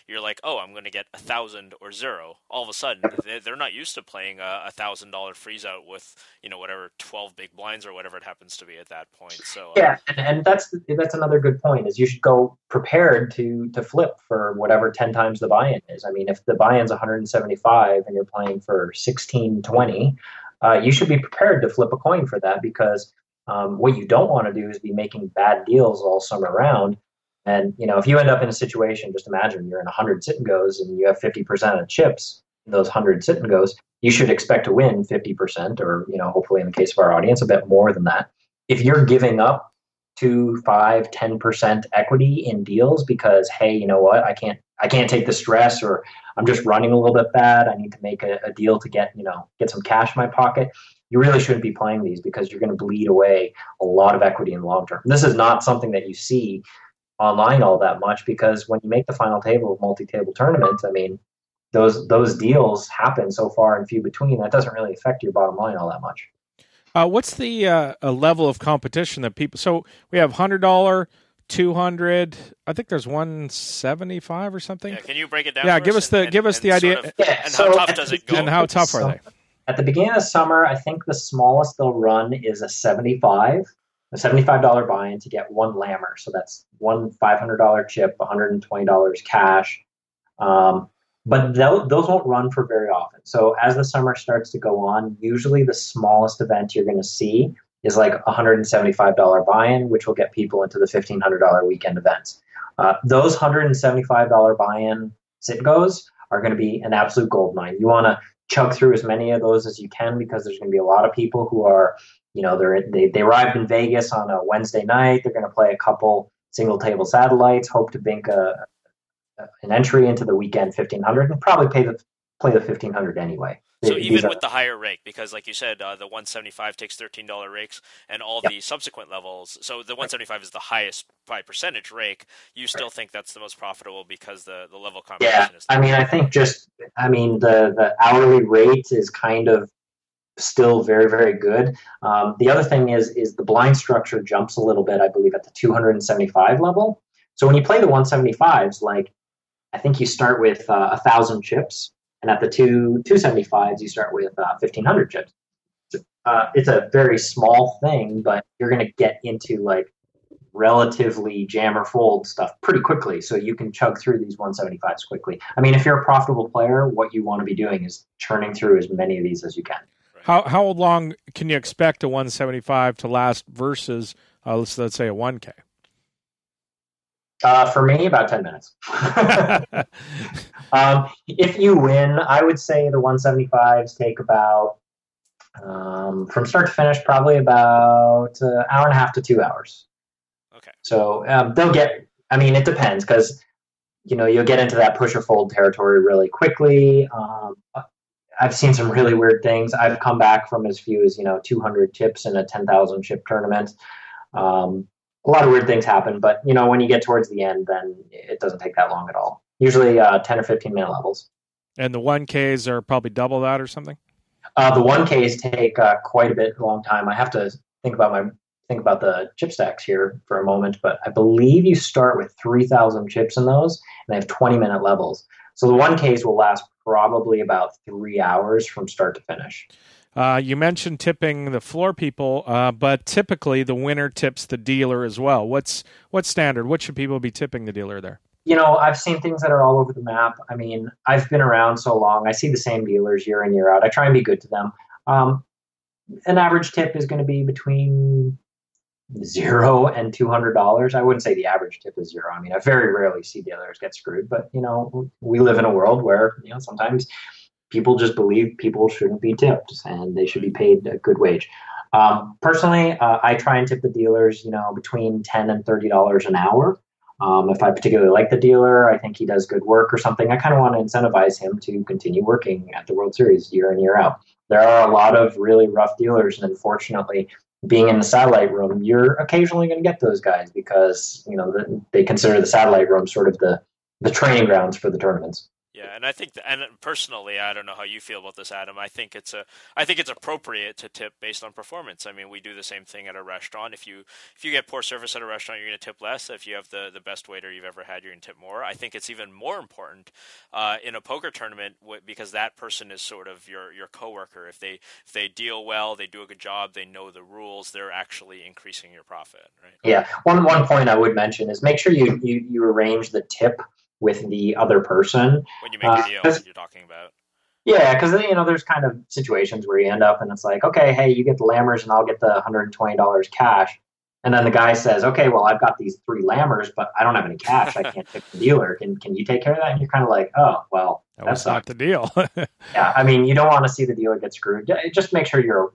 you're like, oh, I'm going to get 1,000 or 0. All of a sudden, they're not used to playing a $1,000 freeze out with whatever 12 big blinds or whatever it happens to be at that point. So yeah, and that's another good point. Is you should go prepared to flip for whatever 10 times the buy-in is. I mean, if the buy-in's 175 and you're playing for 16-20. You should be prepared to flip a coin for that, because what you don't want to do is be making bad deals all summer round. And, if you end up in a situation, just imagine you're in 100 sit and goes and you have 50% of chips in those 100 sit and goes, you should expect to win 50% or, hopefully in the case of our audience, a bit more than that. If you're giving up 2, 5, 10% equity in deals because, hey, you know what, I can't take the stress, or I'm just running a little bit bad, I need to make a deal to get some cash in my pocket, you really shouldn't be playing these, because you're going to bleed away a lot of equity in the long term. This is not something that you see online all that much, because when you make the final table of multi-table tournaments, I mean, those deals happen so far and few between, that doesn't really affect your bottom line all that much. What's the level of competition that people? So we have $100, 200. I think there's 175 or something. Yeah, can you break it down? Yeah, give us the idea. Sort of, and how tough does it go? And how tough are they? At the beginning of the summer, I think the smallest they'll run is a $75 buy-in to get one lammer. So that's one $500 chip, $120 cash. But those won't run for very often. So as the summer starts to go on, usually the smallest event you're going to see is like a $175 buy-in, which will get people into the $1,500 weekend events. Those $175 buy-in sit-goes are going to be an absolute goldmine. You want to chug through as many of those as you can, because there's going to be a lot of people who are, they arrived in Vegas on a Wednesday night. They're going to play a couple single-table satellites, hope to bank an entry into the weekend 1,500, and probably play the 1,500 anyway. So even with the higher rake, because like you said, the 175 takes $13 rakes, and all the subsequent levels. So the 175 is the highest by percentage rake. You still think that's the most profitable because the level competition is. I mean, I think the hourly rate is kind of still very, very good. The other thing is the blind structure jumps a little bit, I believe, at the 275 level. So when you play the 175s, like I think you start with 1,000 chips. And at the 275s, you start with 1,500 chips. It's a very small thing, but you're going to get into like relatively jam or fold stuff pretty quickly. So you can chug through these 175s quickly. I mean, if you're a profitable player, what you want to be doing is churning through as many of these as you can. How long can you expect a 175 to last versus, let's say, a 1K? For me, about 10 minutes. If you win, I would say the 175s take about, from start to finish, probably about an hour and a half to 2 hours. Okay. So they'll get, I mean, it depends, because, you'll get into that push or fold territory really quickly. I've seen some really weird things. I've come back from as few as, 200 chips in a 10,000 chip tournament. A lot of weird things happen, but when you get towards the end, then it doesn't take that long at all. Usually 10 or 15 minute levels. And the 1Ks are probably double that or something? The 1Ks take quite a bit long time. I have to think about the chip stacks here for a moment, but I believe you start with 3,000 chips in those, and they have 20-minute levels. So the 1Ks will last probably about 3 hours from start to finish. You mentioned tipping the floor people, but typically the winner tips the dealer as well. What's standard? What should people be tipping the dealer there? I've seen things that are all over the map. I mean, I've been around so long. I see the same dealers year in, year out. I try and be good to them. An average tip is going to be between $0 and $200. I wouldn't say the average tip is 0. I mean, I very rarely see dealers get screwed, but we live in a world where sometimes people just believe people shouldn't be tipped and they should be paid a good wage. Personally, I try and tip the dealers, between $10 and $30 an hour. If I particularly like the dealer, I think he does good work or something, I kind of want to incentivize him to continue working at the World Series year in, year out. There are a lot of really rough dealers, and unfortunately, being in the satellite room, you're occasionally going to get those guys because, they consider the satellite room sort of the training grounds for the tournaments. Yeah, and I think, and personally, I don't know how you feel about this, Adam. I think it's appropriate to tip based on performance. I mean, we do the same thing at a restaurant. If you get poor service at a restaurant, you're going to tip less. If you have the best waiter you've ever had, you're going to tip more. I think it's even more important in a poker tournament because that person is sort of your coworker. If they deal well, they do a good job, they know the rules, they're actually increasing your profit, right? Yeah, one point I would mention is make sure you arrange the tip with the other person. When you make a deal, you're talking about. Yeah, because there's kind of situations where you end up and it's like, okay, hey, you get the lammers and I'll get the $120 cash. And then the guy says, okay, well, I've got these 3 lammers, but I don't have any cash. I can't tip the dealer. Can you take care of that? And you're kind of like, oh, well, that's not the deal. Yeah, I mean, you don't want to see the dealer get screwed. Just make sure you're,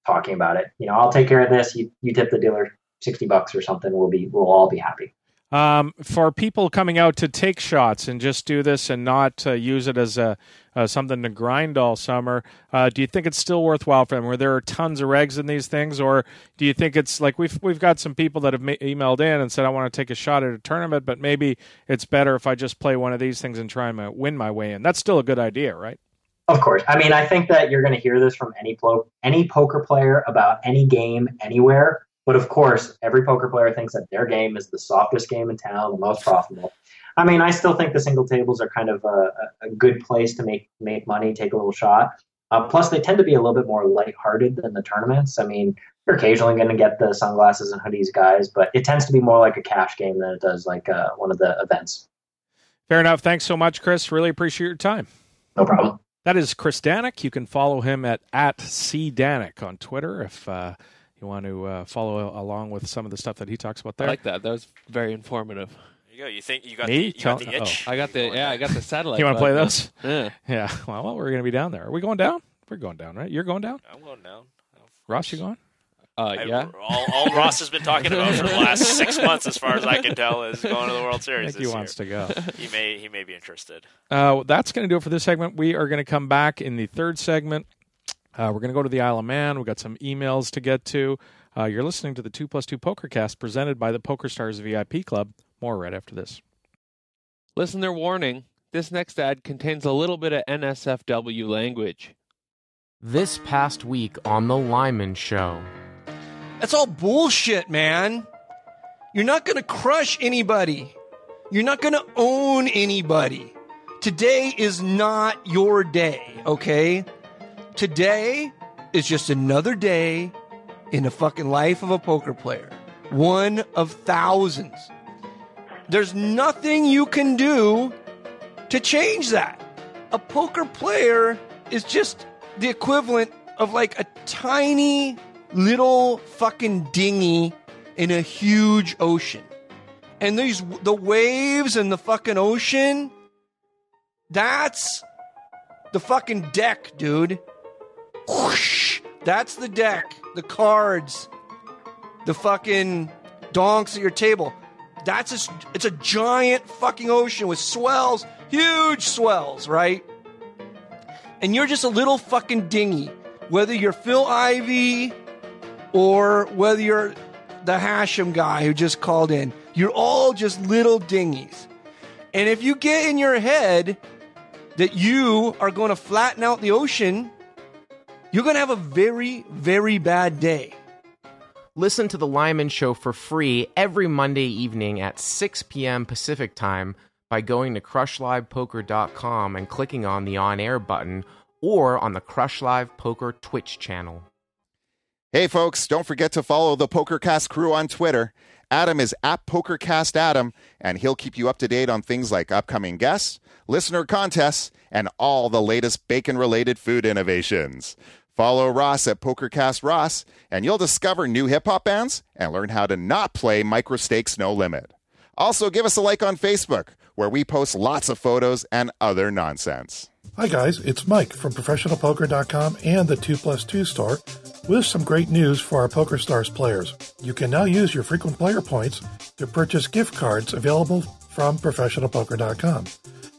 talking about it. I'll take care of this. You tip the dealer $60 or something. We'll all be happy. For people coming out to take shots and just do this and not use it as something to grind all summer, do you think it's still worthwhile for them? Where there are tons of regs in these things, or do you think it's like we've got some people that have emailed in and said I want to take a shot at a tournament, but maybe it's better if I just play one of these things and try and win my way in? That's still a good idea, right? Of course. I mean, I think that you're going to hear this from any poker player about any game anywhere. But of course, every poker player thinks that their game is the softest game in town, the most profitable. I mean, I still think the single tables are kind of a good place to make money, take a little shot. Plus, they tend to be a little bit more lighthearted than the tournaments. I mean, you're occasionally going to get the sunglasses and hoodies guys, but it tends to be more like a cash game than it does like one of the events. Fair enough. Thanks so much, Chris. Really appreciate your time. No problem. That is Chris Danek. You can follow him at @CDanek on Twitter if you want to follow along with some of the stuff that he talks about there. I like that. That was very informative. There you go. You think you got Me? the itch? I got the satellite. You want to play those? Yeah. Well, we're going to be down there. Are we going down? We're going down, right? You're going down? I'm going down. Ross, you going? Yeah. All Ross has been talking about for the last 6 months, as far as I can tell, is going to the World Series. I think he wants to go. He may be interested. That's going to do it for this segment. We are going to come back in the third segment. We're going to go to the Isle of Man. We've got some emails to get to. You're listening to the 2+2 Pokercast presented by the Pokerstars VIP Club. More right after this. Listener warning. This next ad contains a little bit of NSFW language. This past week on The Lyman Show. That's all bullshit, man. You're not going to crush anybody. You're not going to own anybody. Today is not your day, okay? Today is just another day in the fucking life of a poker player. One of thousands. There's nothing you can do to change that. A poker player is just the equivalent of like a tiny little fucking dinghy in a huge ocean. And the waves and the fucking ocean, that's the fucking deck, dude. Whoosh, that's the deck. The cards, the fucking donks at your table. It's a giant fucking ocean with swells, huge swells, right? And you're just a little fucking dinghy. Whether you're Phil Ivey or whether you're the Hashem guy who just called in, you're all just little dinghies. And if you get in your head that you are going to flatten out the ocean, you're going to have a very, very bad day. Listen to The Lyman Show for free every Monday evening at 6 p.m. Pacific Time by going to crushlivepoker.com and clicking on the on-air button or on the Crush Live Poker Twitch channel. Hey, folks, don't forget to follow the Pokercast crew on Twitter. Adam is @PokercastAdam, and he'll keep you up to date on things like upcoming guests, listener contests, and all the latest bacon-related food innovations. Follow Ross at Pokercast Ross, and you'll discover new hip-hop bands and learn how to not play Micro Stakes No Limit. Also, give us a like on Facebook, where we post lots of photos and other nonsense. Hi guys, it's Mike from ProfessionalPoker.com and the 2+2 store with some great news for our PokerStars players. You can now use your frequent player points to purchase gift cards available from ProfessionalPoker.com.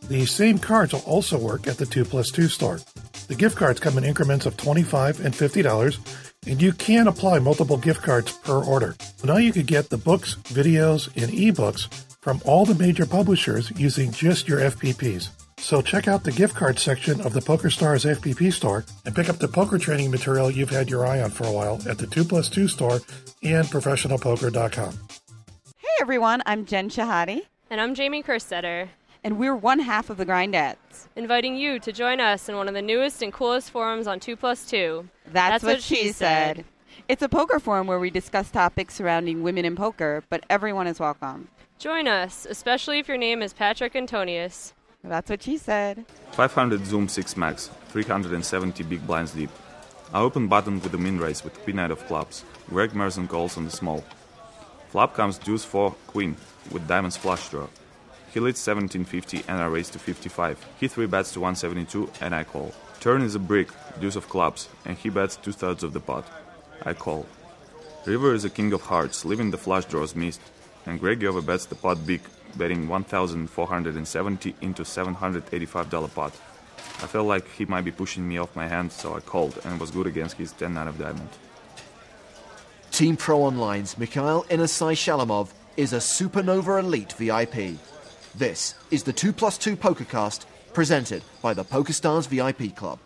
These same cards will also work at the 2+2 store. The gift cards come in increments of $25 and $50, and you can apply multiple gift cards per order. Now you can get the books, videos, and ebooks from all the major publishers using just your FPPs. So check out the gift card section of the PokerStars FPP store and pick up the poker training material you've had your eye on for a while at the 2+2 store and ProfessionalPoker.com. Hey everyone, I'm Jen Shahadi. And I'm Jamie Kerstetter. And we're one half of the Grindettes. Inviting you to join us in one of the newest and coolest forums on 2+2. That's what she said. It's a poker forum where we discuss topics surrounding women in poker, but everyone is welcome. Join us, especially if your name is Patrick Antonius. That's what she said. 500 Zoom 6 max, 370 big blinds deep. I open button with the min raise with Queen Knight of clubs. Greg Merson calls on the small. Flop comes deuce 4 queen with diamonds flush draw. He leads 1750 and I raise to 55. He 3-bets to 172 and I call. Turn is a brick, deuce of clubs, and he bets 2/3 of the pot. I call. River is a king of hearts, leaving the flush draws missed, and Greg overbets the pot big, betting 1,470 into $785 pot. I felt like he might be pushing me off my hand, so I called and was good against his 10-9 of diamond. Team Pro Online's Mikhail Inasai Shalamov is a Supernova Elite VIP. This is the 2+2 Pokercast, presented by the Pokerstars VIP Club.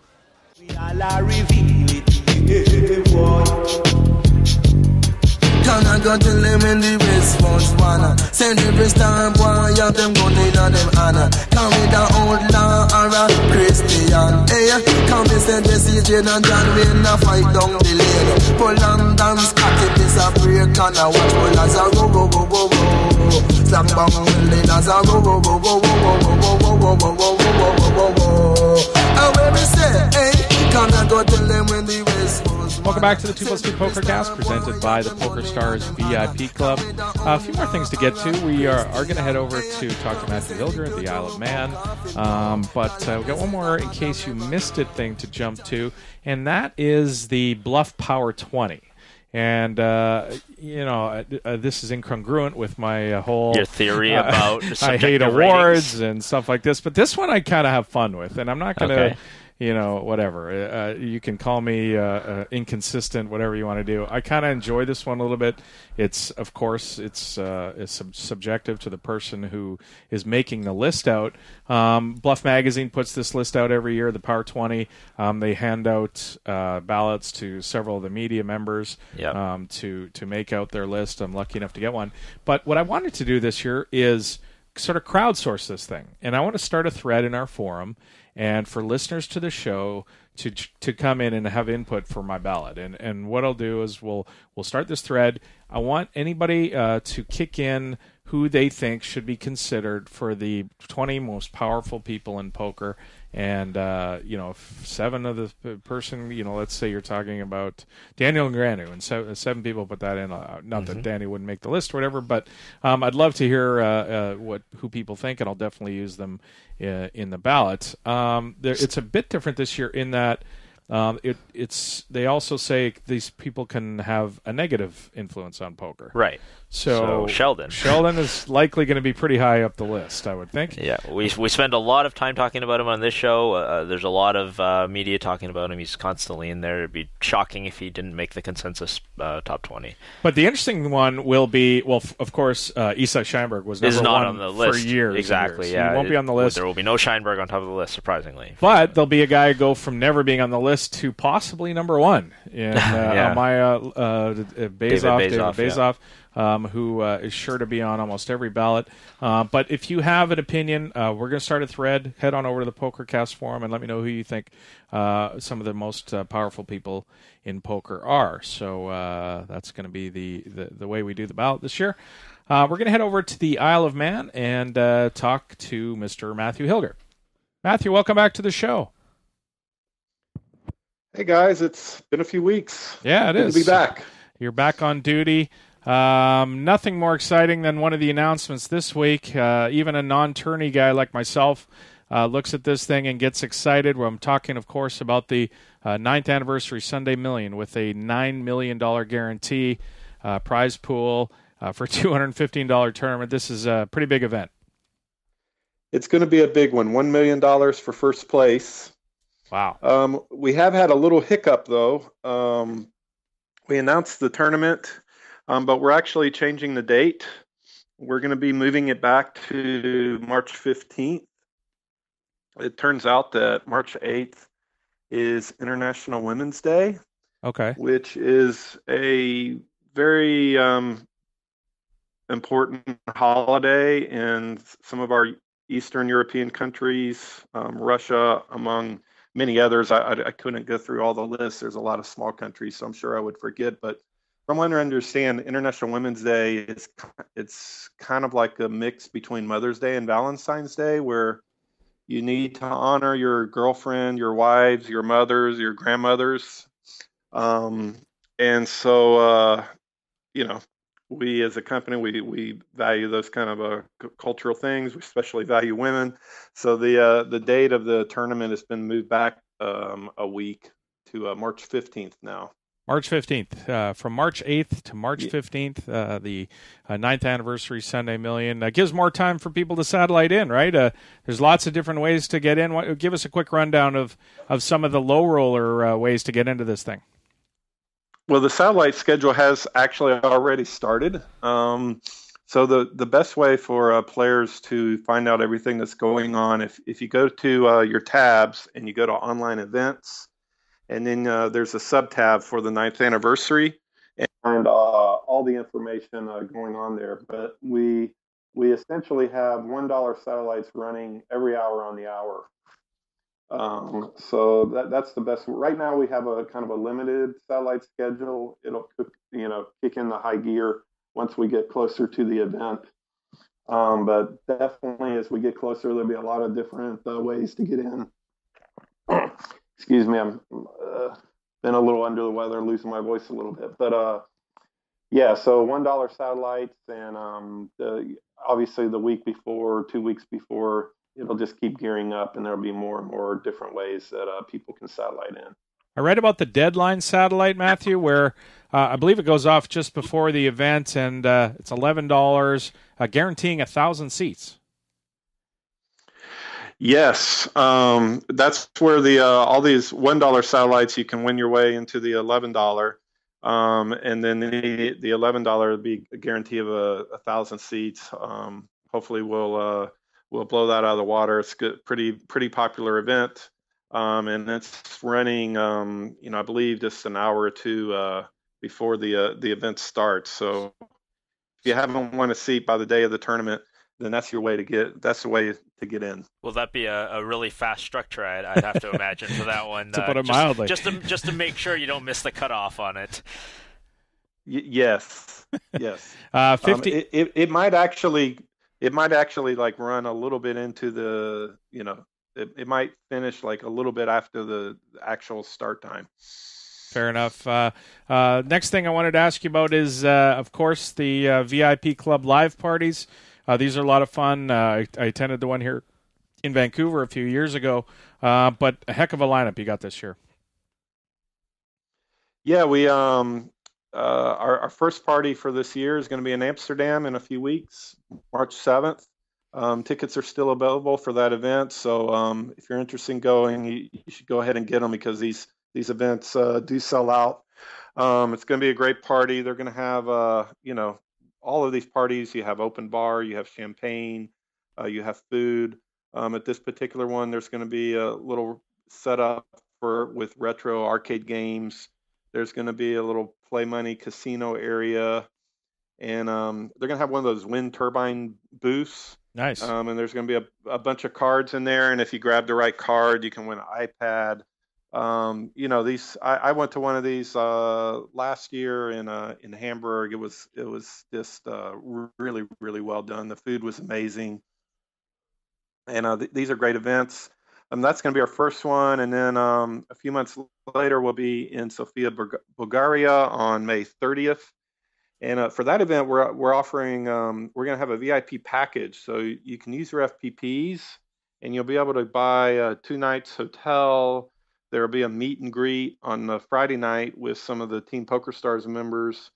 Can I go tell them in the response wanna send every star boy of them gun in on them honor. Come with a outlaw or a Christian. Hey, come and send the CJ and John Wayne a fight down the lane. Pull on down Scotty, this a break and a watch pull as a go go go go go. Slap bang willing as a go go go go go go go go go go go go go. And when we say, hey, come and go tell them when the response. Welcome back to the 2+2 Pokercast, presented by the PokerStars VIP Club. A few more things to get to. We are going to head over to talk to Matthew Hilger at the Isle of Man. But we've got one more, in case you missed it, thing to jump to, and that is the Bluff Power 20. And, this is incongruent with my whole... Your theory about I hate awards and stuff like this. But this one I kind of have fun with, and I'm not going to... Okay. Whatever. You can call me inconsistent, whatever you want to do. I kind of enjoy this one a little bit. It's, of course, it's subjective to the person who is making the list out. Bluff Magazine puts this list out every year, the Power 20. They hand out ballots to several of the media members to make out their list. I'm lucky enough to get one. But what I wanted to do this year is sort of crowdsource this thing. And I want to start a thread in our forum and for listeners to the show to come in and have input for my ballot. And what I'll do is we'll start this thread. I want anybody to kick in who they think should be considered for the 20 most powerful people in poker. And, if 7 of the person, let's say you're talking about Daniel Granu, and 7 people put that in. Not that Danny wouldn't make the list or whatever, but I'd love to hear who people think, and I'll definitely use them in the ballot. It's a bit different this year in that they also say these people can have a negative influence on poker. Right. So Sheldon is likely going to be pretty high up the list, I would think. Yeah, we spend a lot of time talking about him on this show. There's a lot of media talking about him. He's constantly in there. It'd be shocking if he didn't make the consensus top 20. But the interesting one will be, of course, Isai Scheinberg was number not one on the list for years. Exactly. Years. Yeah, He won't be on the list. There will be no Scheinberg on top of the list, surprisingly. But there'll be a guy go from never being on the list to possibly number one in David Bezoff. Who is sure to be on almost every ballot. But if you have an opinion, we're going to start a thread. Head on over to the PokerCast forum and let me know who you think some of the most powerful people in poker are. So that's going to be the way we do the ballot this year. We're going to head over to the Isle of Man and talk to Mr. Matthew Hilger. Matthew, welcome back to the show. Hey guys, it's been a few weeks. Yeah, it Good is. to be back. You're back on duty. Nothing more exciting than one of the announcements this week. Even a non-tourney guy like myself looks at this thing and gets excited. Well, I'm talking, of course, about the 9th Anniversary Sunday Million with a $9 million guarantee prize pool for a $215 tournament. This is a pretty big event. It's going to be a big one. $1 million for first place. Wow. We have had a little hiccup, though. We announced the tournament, but we're actually changing the date. We're going to be moving it back to March 15th. It turns out that March 8th is International Women's Day. Okay. Which is a very important holiday in some of our Eastern European countries, Russia, among many others. I couldn't go through all the lists. There's a lot of small countries, so I'm sure I would forget. But from what I understand, International Women's Day it's kind of like a mix between Mother's Day and Valentine's Day, where you need to honor your girlfriend, your wives, your mothers, your grandmothers. And so, we as a company, we value those kind of cultural things. We especially value women. So the date of the tournament has been moved back a week to March 15th now. March 15th. From March 8th to March 15th, the 9th Anniversary Sunday Million. Gives more time for people to satellite in, right? There's lots of different ways to get in. Give us a quick rundown of some of the low roller ways to get into this thing. Well, the satellite schedule has actually already started. So the best way for players to find out everything that's going on, if you go to your tabs and you go to online events, and then there's a sub-tab for the 9th anniversary, and all the information going on there. But we essentially have $1 satellites running every hour on the hour. So that's the best. Right now we have a kind of a limited satellite schedule. It'll kick in the high gear once we get closer to the event. But definitely as we get closer, there'll be a lot of different ways to get in. Excuse me, I'm been a little under the weather, losing my voice a little bit. But yeah, so $1 satellites, and obviously the week before, 2 weeks before, it'll just keep gearing up, and there'll be more and more different ways that people can satellite in. I read about the deadline satellite, Matthew, where I believe it goes off just before the event, and it's $11, guaranteeing 1,000 seats. Yes, that's where the all these $1 satellites, you can win your way into the $11, and then the $11 will be a guarantee of 1,000 seats. Hopefully, we'll blow that out of the water. It's good, pretty popular event, and it's running, I believe just an hour or two before the event starts. So if you haven't won a seat by the day of the tournament, then that's the way to get in. Will that be a really fast structure? I'd have to imagine for that one. To put it mildly, just to make sure you don't miss the cutoff on it. Yes. 50. It might actually like run a little bit into the, it might finish like a little bit after the actual start time. Fair enough. Next thing I wanted to ask you about is, of course, the VIP Club live parties. These are a lot of fun. I attended the one here in Vancouver a few years ago, but a heck of a lineup you got this year. Yeah, we our first party for this year is going to be in Amsterdam in a few weeks, March 7th. Tickets are still available for that event, so if you're interested in going, you should go ahead and get them, because these events do sell out. It's going to be a great party. They're going to have, all of these parties. You have open bar, you have champagne, you have food. At this particular one, there's going to be a little setup with retro arcade games. There's going to be a little play money casino area, and they're going to have one of those wind turbine booths. Nice. And there's going to be a bunch of cards in there, and if you grab the right card, you can win an iPad. I went to one of these last year in Hamburg. It was just really, really well done. The food was amazing, and these are great events. That's going to be our first one, and then a few months later we'll be in Sofia, Bulgaria on May 30th. And for that event, we're offering we're going to have a VIP package, so you can use your FPPs, and you'll be able to buy 2 nights hotel. There will be a meet and greet on the Friday night with some of the Team PokerStars members,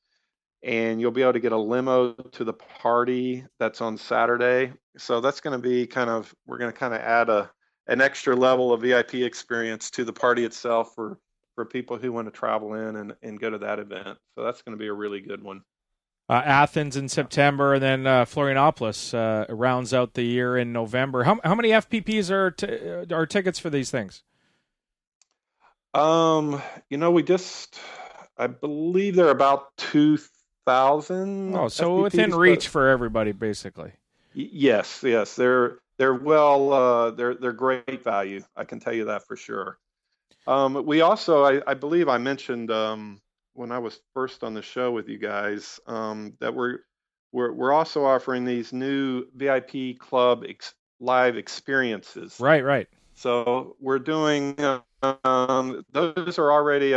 and you'll be able to get a limo to the party that's on Saturday. So that's going to be we're going to kind of add an extra level of VIP experience to the party itself for people who want to travel in and go to that event. So that's going to be a really good one. Athens in September, and then Florianopolis rounds out the year in November. How many FPPs are tickets for these things? I believe they're about 2,000. Oh, so FPPs, within reach for everybody, basically. Yes, they're they're great value. I can tell you that for sure. We also, I believe I mentioned when I was first on the show with you guys that we're also offering these new VIP club live experiences. Right. So we're doing those are already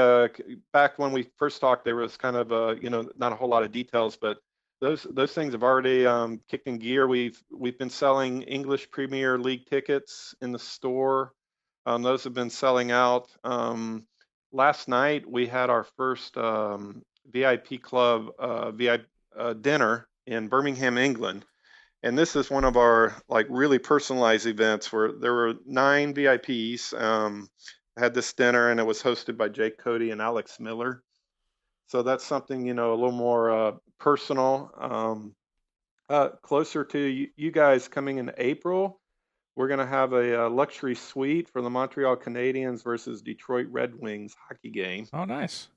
back when we first talked. There was kind of not a whole lot of details, but those things have already kicked in gear. We've been selling English Premier League tickets in the store. Those have been selling out. Last night we had our first VIP club VIP dinner in Birmingham, England, and this is one of our really personalized events where there were 9 VIPs. Had this dinner, and it was hosted by Jake Cody and Alex Miller. So that's something a little more personal. Closer to you guys coming in April. We're going to have a luxury suite for the Montreal Canadiens versus Detroit Red Wings hockey game. Oh, nice.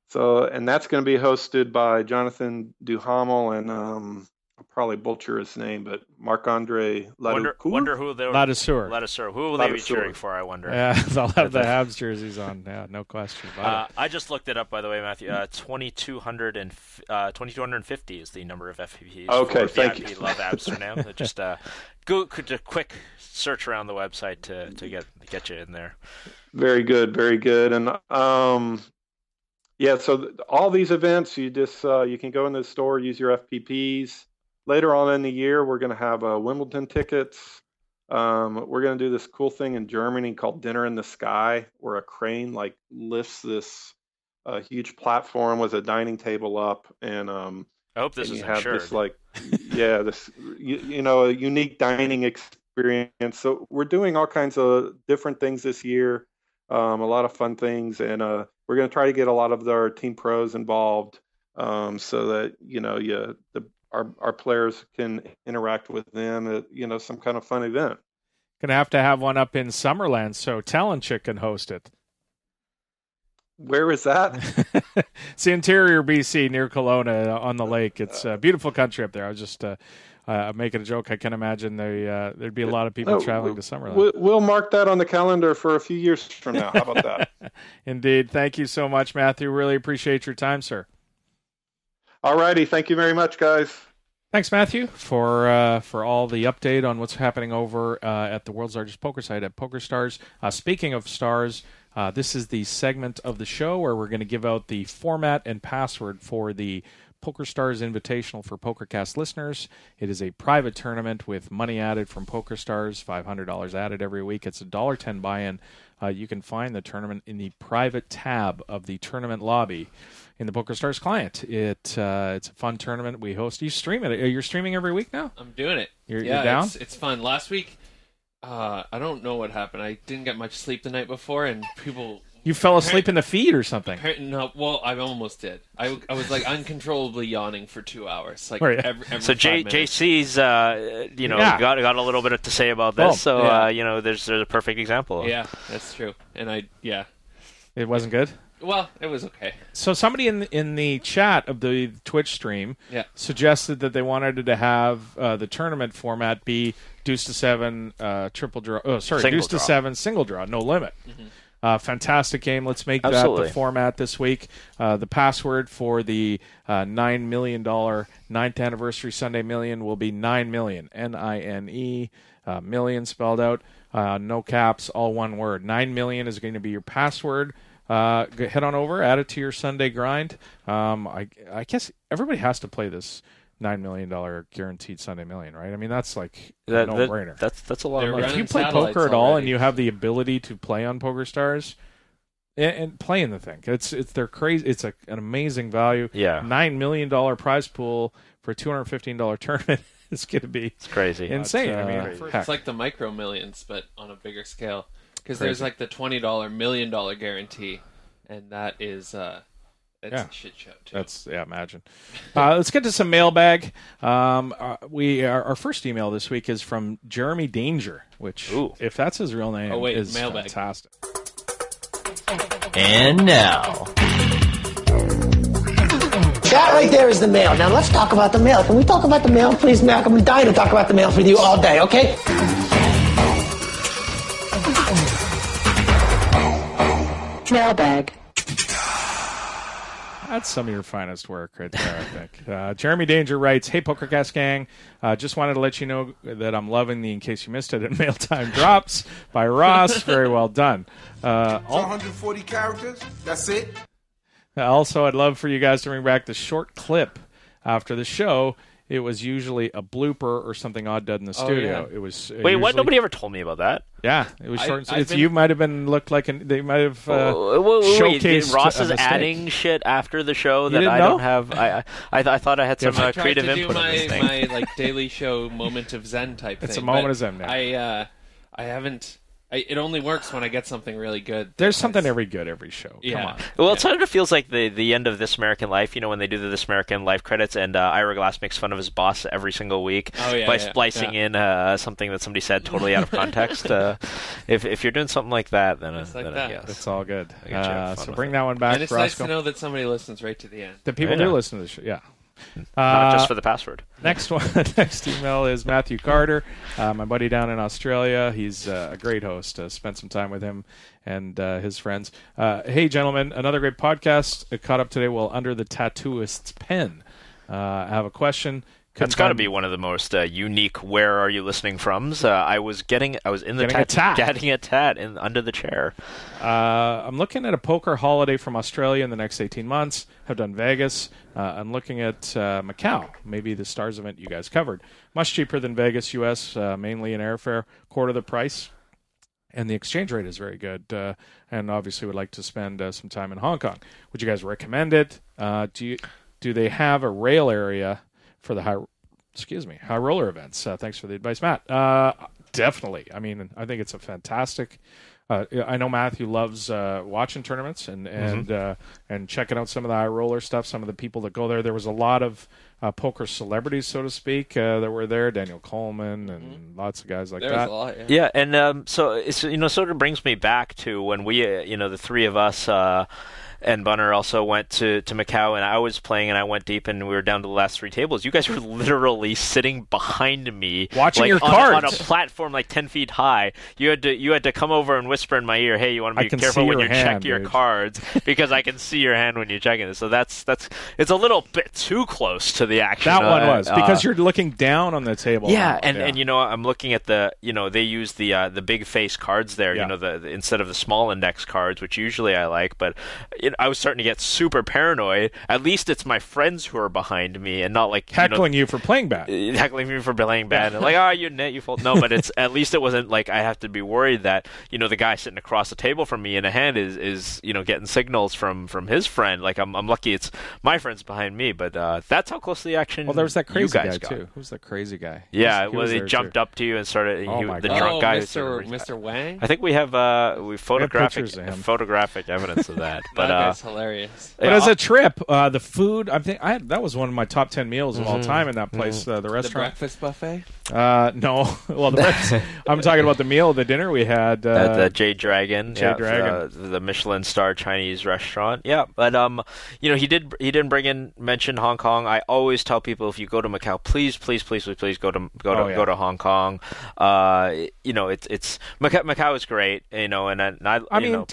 So, and that's going to be hosted by Jonathan Duhamel and I'll probably butcher his name, but Marc-Andre Ladouceur. Wonder who they Ladouceur. Who will they be cheering for, I wonder? Yeah, they'll have the Habs jerseys on. Yeah, no question about it. I just looked it up, by the way, Matthew. 2,250 is the number of FPPs. Okay, for thank VIP you. Love Amsterdam. Just go a quick search around the website to get you in there. Very good, very good. And so all these events, you just you can go in the store, use your FPPs. Later on in the year, we're going to have Wimbledon tickets. We're going to do this cool thing in Germany called Dinner in the Sky, where a crane lifts this huge platform with a dining table up, and I hope this is have insured. this a unique dining experience. So we're doing all kinds of different things this year, a lot of fun things, and we're going to try to get a lot of our team pros involved, so that our players can interact with them at some kind of fun event. Gonna have to have one up in Summerland so Talonchik can host it. Where is that? It's the interior BC near Kelowna on the lake. It's a beautiful country up there. I was just making a joke. I can imagine there'd be a lot of people traveling to Summerland. We'll mark that on the calendar for a few years from now. How about that? Indeed. Thank you so much, Matthew. Really appreciate your time, sir. All righty. Thank you very much, guys. Thanks, Matthew, for all the update on what's happening over at the world's largest poker site at Pokerstars. Speaking of stars, this is the segment of the show where we're going to give out the format and password for the Pokerstars Invitational for Pokercast listeners. It is a private tournament with money added from Pokerstars, $500 added every week. It's a $1.10 buy-in. You can find the tournament in the private tab of the tournament lobby in the Pokerstars client. It's a fun tournament we host. You stream it. You're streaming every week now? I'm doing it. You're down? It's fun. Last week, I don't know what happened. I didn't get much sleep the night before, and people... You fell asleep in the feed or something? No, well, I almost did. I was uncontrollably yawning for 2 hours. Every so 5 JC's got a little bit to say about this. There's a perfect example. Yeah, that's true. And it wasn't good. Well, it was okay. So somebody in the chat of the Twitch stream suggested that they wanted to have the tournament format be deuce to 7 triple draw. Oh, sorry, deuce to 7 single draw, no limit. Mm-hmm. Fantastic game. Let's make that the format this week. The password for the $9 million 9th anniversary Sunday Million will be 9 million, N-I-N-E, million spelled out. no caps, all one word. 9 million is going to be your password. Head on over, add it to your Sunday grind. I guess everybody has to play this $9 million guaranteed Sunday Million, right? I mean, that's like a no-brainer. That's a lot of money. If you play poker at all and you have the ability to play on PokerStars and play in the thing, they're crazy. It's an amazing value. Yeah, $9 million prize pool for a $215 tournament. It's going to be crazy, insane. I mean, it's like the Micro Millions, but on a bigger scale. Because there's like the $20 $1 million guarantee, and that is a shit show too. Imagine. Let's get to some mailbag. Our first email this week is from Jeremy Danger, which, if that's his real name, is mailbag. Fantastic. And now, that right there is the mail. Now let's talk about the mail. Can we talk about the mail, please, Mac? I'm dying to talk about the mail with you all day, okay? Mailbag. That's some of your finest work right there, I think. Jeremy Danger writes, "Hey, Pokercast gang, just wanted to let you know that I'm loving the In Case You Missed It at Mail Time Drops by Ross. Very well done. 140 characters, that's it. Also, I'd love for you guys to bring back the short clip after the show. It was usually a blooper or something odd done in the studio. Yeah. It was wait, what? Nobody ever told me about that. Yeah, it was short. You might have been looked like they might have showcased. Ross is adding shit after the show that I don't have. I thought I had some creative input on this thing. My like daily show moment of zen type thing. It's a moment of zen. Now. I haven't. It only works when I get something really good. There's something every show. Yeah. Come on. Well, it sort of feels like the end of This American Life, when they do the This American Life credits, and Ira Glass makes fun of his boss every single week by splicing in something that somebody said totally out of context. If you're doing something like that, then it's all good. So bring that one back. And it's nice to know that somebody listens right to the end. That people do listen to the show. Yeah. Not just for the password. Next email is Matthew Carter, my buddy down in Australia. He's a great host. Spent some time with him and his friends. Hey, gentlemen, another great podcast. Caught up today while under the tattooist's pen. I have a question. That's got to be one of the most unique "Where are you listening from?"s. I was in the getting a tat under the chair. I'm looking at a poker holiday from Australia in the next 18 months. Have done Vegas. I'm looking at Macau, maybe the Stars event you guys covered. Much cheaper than Vegas, U.S., mainly in airfare, quarter the price. And the exchange rate is very good. And obviously would like to spend some time in Hong Kong. Would you guys recommend it? Do they have a rail area for the high roller events? Thanks for the advice, Matt. Definitely. I mean, I think it's a fantastic. I know Matthew loves watching tournaments and checking out some of the high roller stuff. Some of the people that go there. There was a lot of poker celebrities, so to speak, that were there. Daniel Coleman and lots of guys like that. There was a lot. Yeah, and so it's sort of brings me back to when we the three of us. And Bunner also went to Macau, and I was playing, and I went deep, and we were down to the last three tables. You guys were literally sitting behind me, watching your cards on a platform like 10 feet high. You had to come over and whisper in my ear, "Hey, you want to be careful when you check your cards, because I can see your hand when you're checking it." So that's it's a little bit too close to the action. That one was because you're looking down on the table. Yeah, and I'm looking at they use the big face cards there. Yeah. The instead of the small index cards, which usually I like, but. I was starting to get super paranoid. At least it's my friends who are behind me and not like heckling you for playing bad. Heckling me for playing bad. And like, you net, you fold. No, but it's at least it wasn't like I have to be worried that the guy sitting across the table from me in a hand is getting signals from his friend. Like I'm lucky it's my friend's behind me, but that's how close to the action. Well, there was that crazy guy got. too. Who's that crazy guy? Yeah, he jumped up to you and started. The drunk guy, Mr. Wang. I think we have photographic evidence of that. But hilarious. But as a trip, the food, that was one of my top 10 meals of all time in that place, the restaurant. The breakfast buffet? No. Well, I'm talking about the meal, the dinner we had. At the Jade Dragon. The Michelin star Chinese restaurant. Yeah, but he didn't mention Hong Kong. I always tell people if you go to Macau, please go to Hong Kong. It's Macau is great, and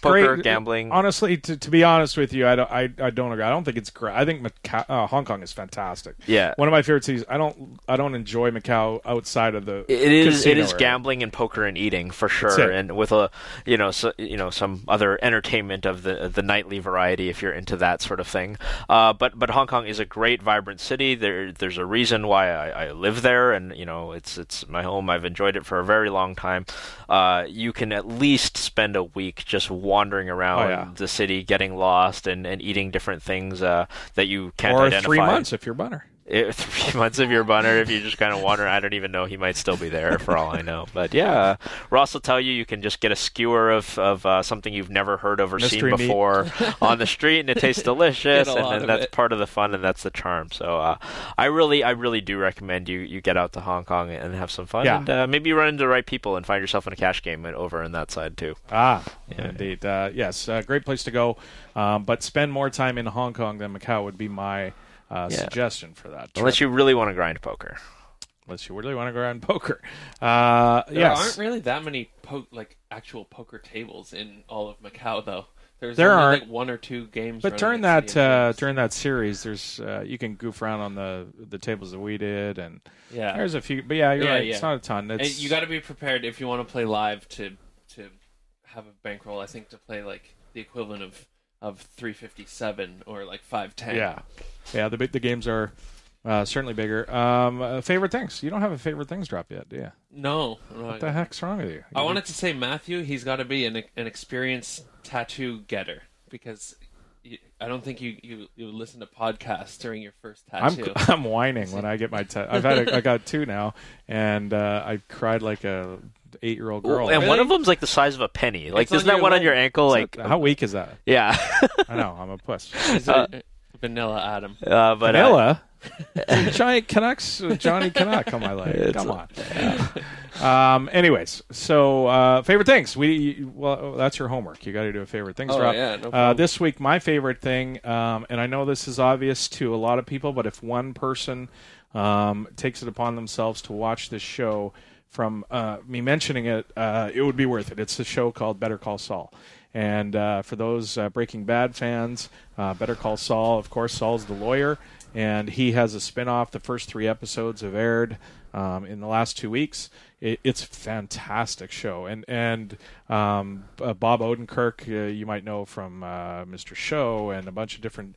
poker, great, gambling. Honestly, to be honest with you, I don't agree. I don't think it's great. I think Hong Kong is fantastic. Yeah, one of my favorite cities. I don't enjoy Macau outside outside of the It is area. gambling and poker and eating for sure, and with a some other entertainment of the nightly variety if you're into that sort of thing. But Hong Kong is a great, vibrant city. There's a reason why I live there, and it's my home. I've enjoyed it for a very long time. You can at least spend a week just wandering around the city, getting lost and eating different things that you can't identify. Or 3 months if you're bunner. 3 months of your bunner if you just kind of wander. I don't even know, he might still be there for all I know. But yeah, Ross will tell you can just get a skewer of something you've never heard of or Mystery seen before on the street, and it tastes delicious, and that's part of the fun, and that's the charm. So I really do recommend you get out to Hong Kong and have some fun, and maybe you run into the right people and find yourself in a cash game over in that side too. Indeed. Yes, great place to go, but spend more time in Hong Kong than Macau would be my suggestion for that trip. Unless you really want to grind poker. There aren't really that many actual poker tables in all of Macau, though. There only aren't like 1 or 2 games. But during that series, there's you can goof around on the tables that we did, and there's a few. But you're right. It's not a ton. And you got to be prepared if you want to play live to have a bankroll. I think to play like the equivalent of 357 or like 510. The games are certainly bigger. Favorite things? You don't have a favorite things drop yet, do you? No. What the heck's wrong with you? I wanted to say Matthew. He's got to be an experienced tattoo getter, because I don't think you listen to podcasts during your first tattoo. I'm whining when I get my tattoo. I got 2 now, and I cried like a 8-year-old girl. And one of them's like the size of a penny. Like, isn't that one on your ankle? Like, how weak is that? Yeah. I know. I'm a puss. Vanilla Adam. But Vanilla? Giant Canucks, Johnny Canuck on my leg. Come on. Anyways, so favorite things. That's your homework. You got to do a favorite things drop. Yeah, no problem. This week, my favorite thing, and I know this is obvious to a lot of people, but if one person takes it upon themselves to watch this show from me mentioning it, it would be worth it. It's a show called Better Call Saul. And for those Breaking Bad fans, Better Call Saul, of course, Saul's the lawyer, and he has a spin-off. The first 3 episodes have aired in the last 2 weeks. It's a fantastic show. And Bob Odenkirk, you might know from Mr. Show and a bunch of different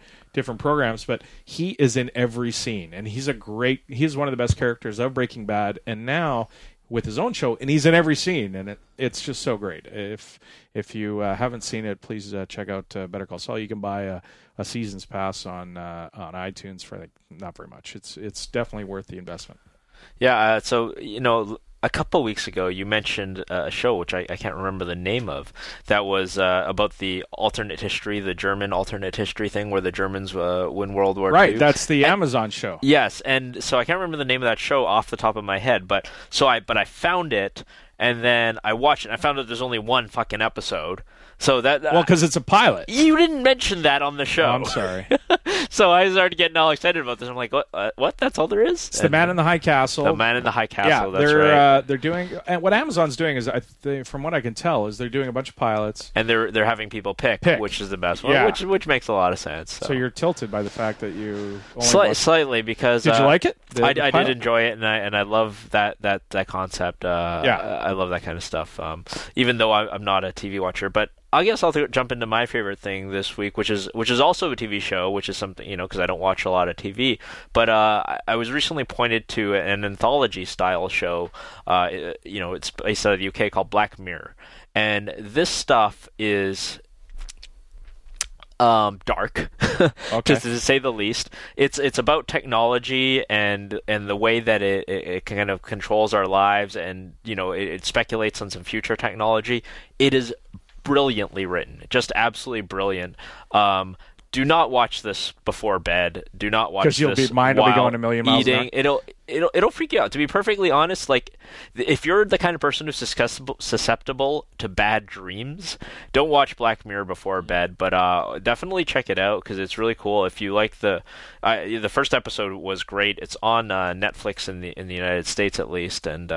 programs, but he is in every scene, and he's one of the best characters of Breaking Bad, and now with his own show, and he's in every scene, and it's just so great. If you haven't seen it, please check out Better Call Saul. You can buy a season's pass on iTunes for not very much. It's definitely worth the investment. Yeah, so a couple weeks ago, you mentioned a show which I can't remember the name of, that was about the alternate history, the German alternate history thing where the Germans win World War II. Right, that's the Amazon show. Yes, and so I can't remember the name of that show off the top of my head, but I found it, and then I watched it, and I found out there's only 1 fucking episode. So because it's a pilot. You didn't mention that on the show. Oh, I'm sorry. So I started getting all excited about this. I'm like, what? That's all there is? It's The Man in the High Castle. The Man in the High Castle, that's right. They're doing, and what Amazon's doing is, from what I can tell, is they're doing a bunch of pilots. And they're having people pick which is the best one, which makes a lot of sense. So you're tilted by the fact that you slightly, because did you like it? I did enjoy it, and I love that concept. I love that kind of stuff. Even though I'm not a TV watcher, but I guess I'll jump into my favorite thing this week, which is also a TV show, which is something, because I don't watch a lot of TV. But I was recently pointed to an anthology-style show. It's based out of the UK called Black Mirror. And this stuff is dark, to say the least. It's about technology and the way that it kind of controls our lives, and it speculates on some future technology. It is brilliantly written, just absolutely brilliant. Do not watch this before bed. Do not watch this because your mind will be going a million miles eating. an hour. It'll freak you out. To be perfectly honest, like, if you're the kind of person who's susceptible to bad dreams, don't watch Black Mirror before bed. But definitely check it out, because it's really cool. If you like the first episode was great. It's on Netflix in the United States at least, and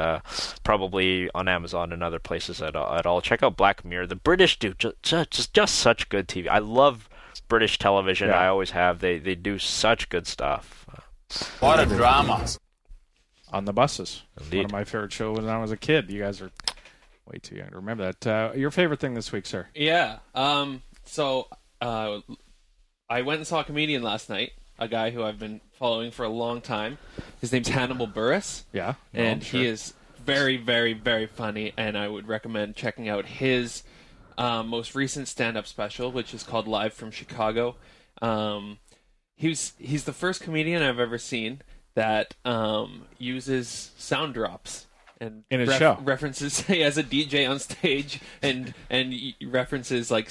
probably on Amazon and other places at all. Check out Black Mirror. The British do just such good TV. I love British television. I always have. They do such good stuff. What a drama. On the buses. Indeed. One of my favorite shows when I was a kid. You guys are way too young to remember that. Your favorite thing this week, sir? Yeah. So I went and saw a comedian last night, a guy who I've been following for a long time. His name's Hannibal Buress. Yeah. And sure. he is very, very, very funny, and I would recommend checking out his most recent stand-up special, which is called Live from Chicago. He's the first comedian I've ever seen that uses sound drops and in his show references he has a DJ on stage and references like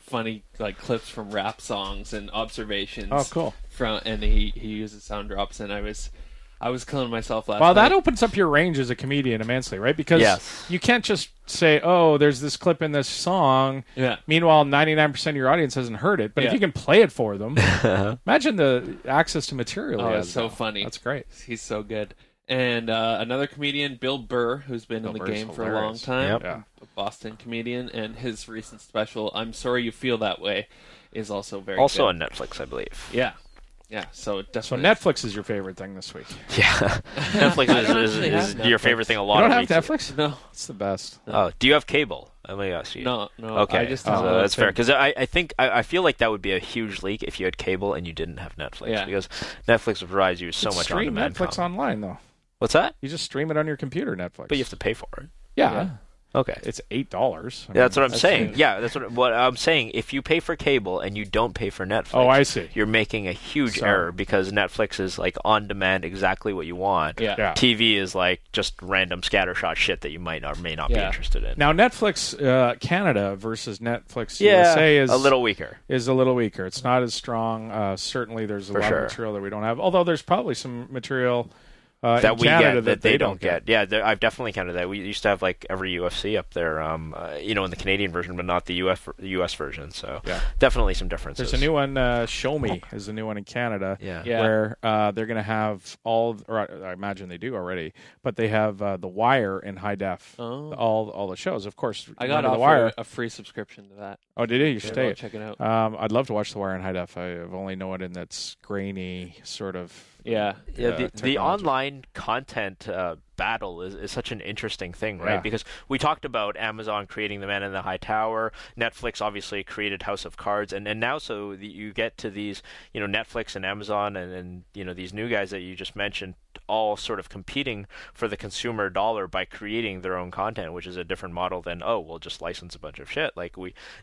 funny like clips from rap songs and observations. Oh, cool! And he uses sound drops, and I was killing myself last night. Well, that opens up your range as a comedian immensely, right? Because you can't just say, "Oh, there's this clip in this song." Yeah. Meanwhile, 99% of your audience hasn't heard it. But if you can play it for them, imagine the access to material. Oh, it's so funny. That's great. He's so good. And another comedian, Bill Burr, who's been in the game for a long time, a Boston comedian, and his recent special, "I'm Sorry You Feel That Way," is also very good. on Netflix, I believe. Yeah. Yeah, so definitely. So Netflix is your favorite thing this week. Yeah, Netflix is your favorite thing a lot you of don't weeks. have Netflix? No. It's the best. Oh, do you have cable? Let me ask you. No. Okay, I just that's fair. Because I feel like that would be a huge leak if you had cable and you didn't have Netflix. Yeah. Because Netflix provides you so much stream on-demand Netflix online, though. What's that? You just stream it on your computer, Netflix. But you have to pay for it. Yeah. Okay. It's $8. That's what I'm saying. Yeah, that's what I'm saying. If you pay for cable and you don't pay for Netflix, oh, I see. You're making a huge error because Netflix is like on demand, exactly what you want. Yeah. TV is like just random scattershot shit that you might or may not be interested in. Now, Netflix Canada versus Netflix USA is a little weaker. Is a little weaker. It's not as strong. Certainly, there's a lot of material that we don't have. Although there's probably some material. That we Canada get that they don't get. Yeah, I've definitely counted that. We used to have like every UFC up there, in the Canadian version, but not the US version. So definitely some differences. There's a new one. Show Me is a new one in Canada. Where they're going to have all, or I imagine they do already, but they have The Wire in high def. Oh. All the shows, of course. I got The Wire. a free subscription to that. Oh, did you? You should stay. Check it out. I'd love to watch The Wire in high def. I've only known it in that grainy sort of. The online content battle is such an interesting thing, right? Because we talked about Amazon creating The Man in the High Tower, Netflix obviously created House of Cards, and now you get to these, Netflix and Amazon and these new guys that you just mentioned, all sort of competing for the consumer dollar by creating their own content, which is a different model than we'll just license a bunch of shit. Like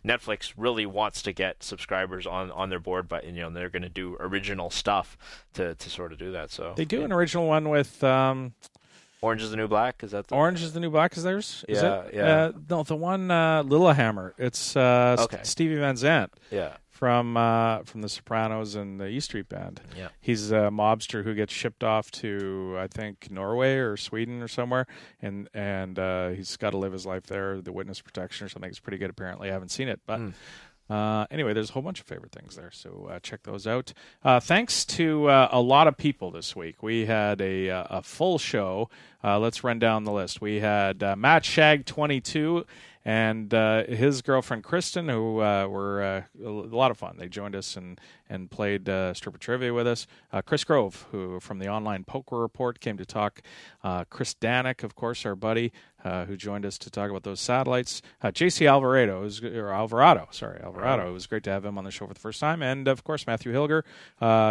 Netflix really wants to get subscribers on their board, but they're going to do original stuff to sort of do that. So they do an original one with Orange is the New Black. Is that Orange is the New Black? Is theirs? Is yeah. No, the one Lillehammer. It's Stevie Van Zandt. Yeah. From The Sopranos and the E Street Band. Yeah. He's a mobster who gets shipped off to, I think, Norway or Sweden or somewhere, and he's got to live his life there. The witness protection or something is pretty good, apparently. I haven't seen it, but anyway, there's a whole bunch of favorite things there, so check those out. Thanks to a lot of people this week. We had a full show. Let's run down the list. We had Matt Shag 22 and his girlfriend Kristen, who were a lot of fun. They joined us and played stripper trivia with us. Chris Grove, who from the Online Poker Report, came to talk. Chris Danek, of course, our buddy, who joined us to talk about those satellites. JC Alvarado. It was great to have him on the show for the first time. And, of course, Matthew Hilger.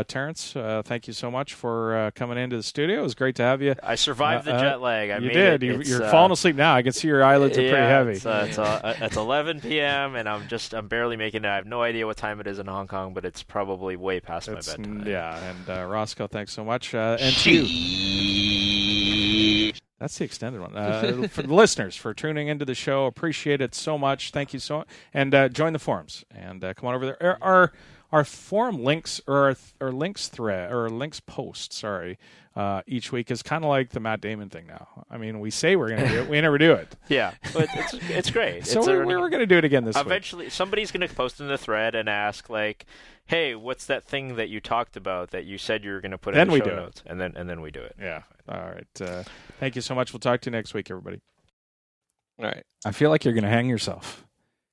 Terrence, thank you so much for coming into the studio. It was great to have you. I survived the jet lag. You did. You're falling asleep now. I can see your eyelids are pretty heavy. It's 11 p.m. and I'm barely making it. I have no idea what time it is in Hong Kong, but it's probably way past my bedtime. Yeah, and Roscoe, thanks so much. And to you. That's the extended one. For the listeners, for tuning into the show, appreciate it so much. Thank you so much. And join the forums and come on over there. Our forum links or links thread or links post, each week is kind of like the Matt Damon thing now. I mean, we say we're going to do it, we never do it. Yeah, but it's great. So we're going to do it again this week. Eventually, somebody's going to post in the thread and ask like, "Hey, what's that thing that you talked about that you said you were going to put in the show notes?" And then we do it. Yeah. All right. Thank you so much. We'll talk to you next week, everybody. All right. I feel like you're going to hang yourself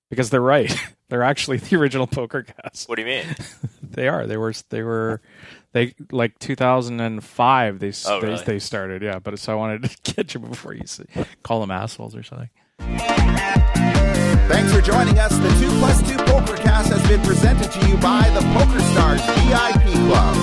because they're right. They're actually the original Pokercast. What do you mean? They are. They like 2005. They started. Yeah, but so I wanted to catch you before you call them assholes or something. Thanks for joining us. The 2+2 Pokercast has been presented to you by the Pokerstars VIP Club.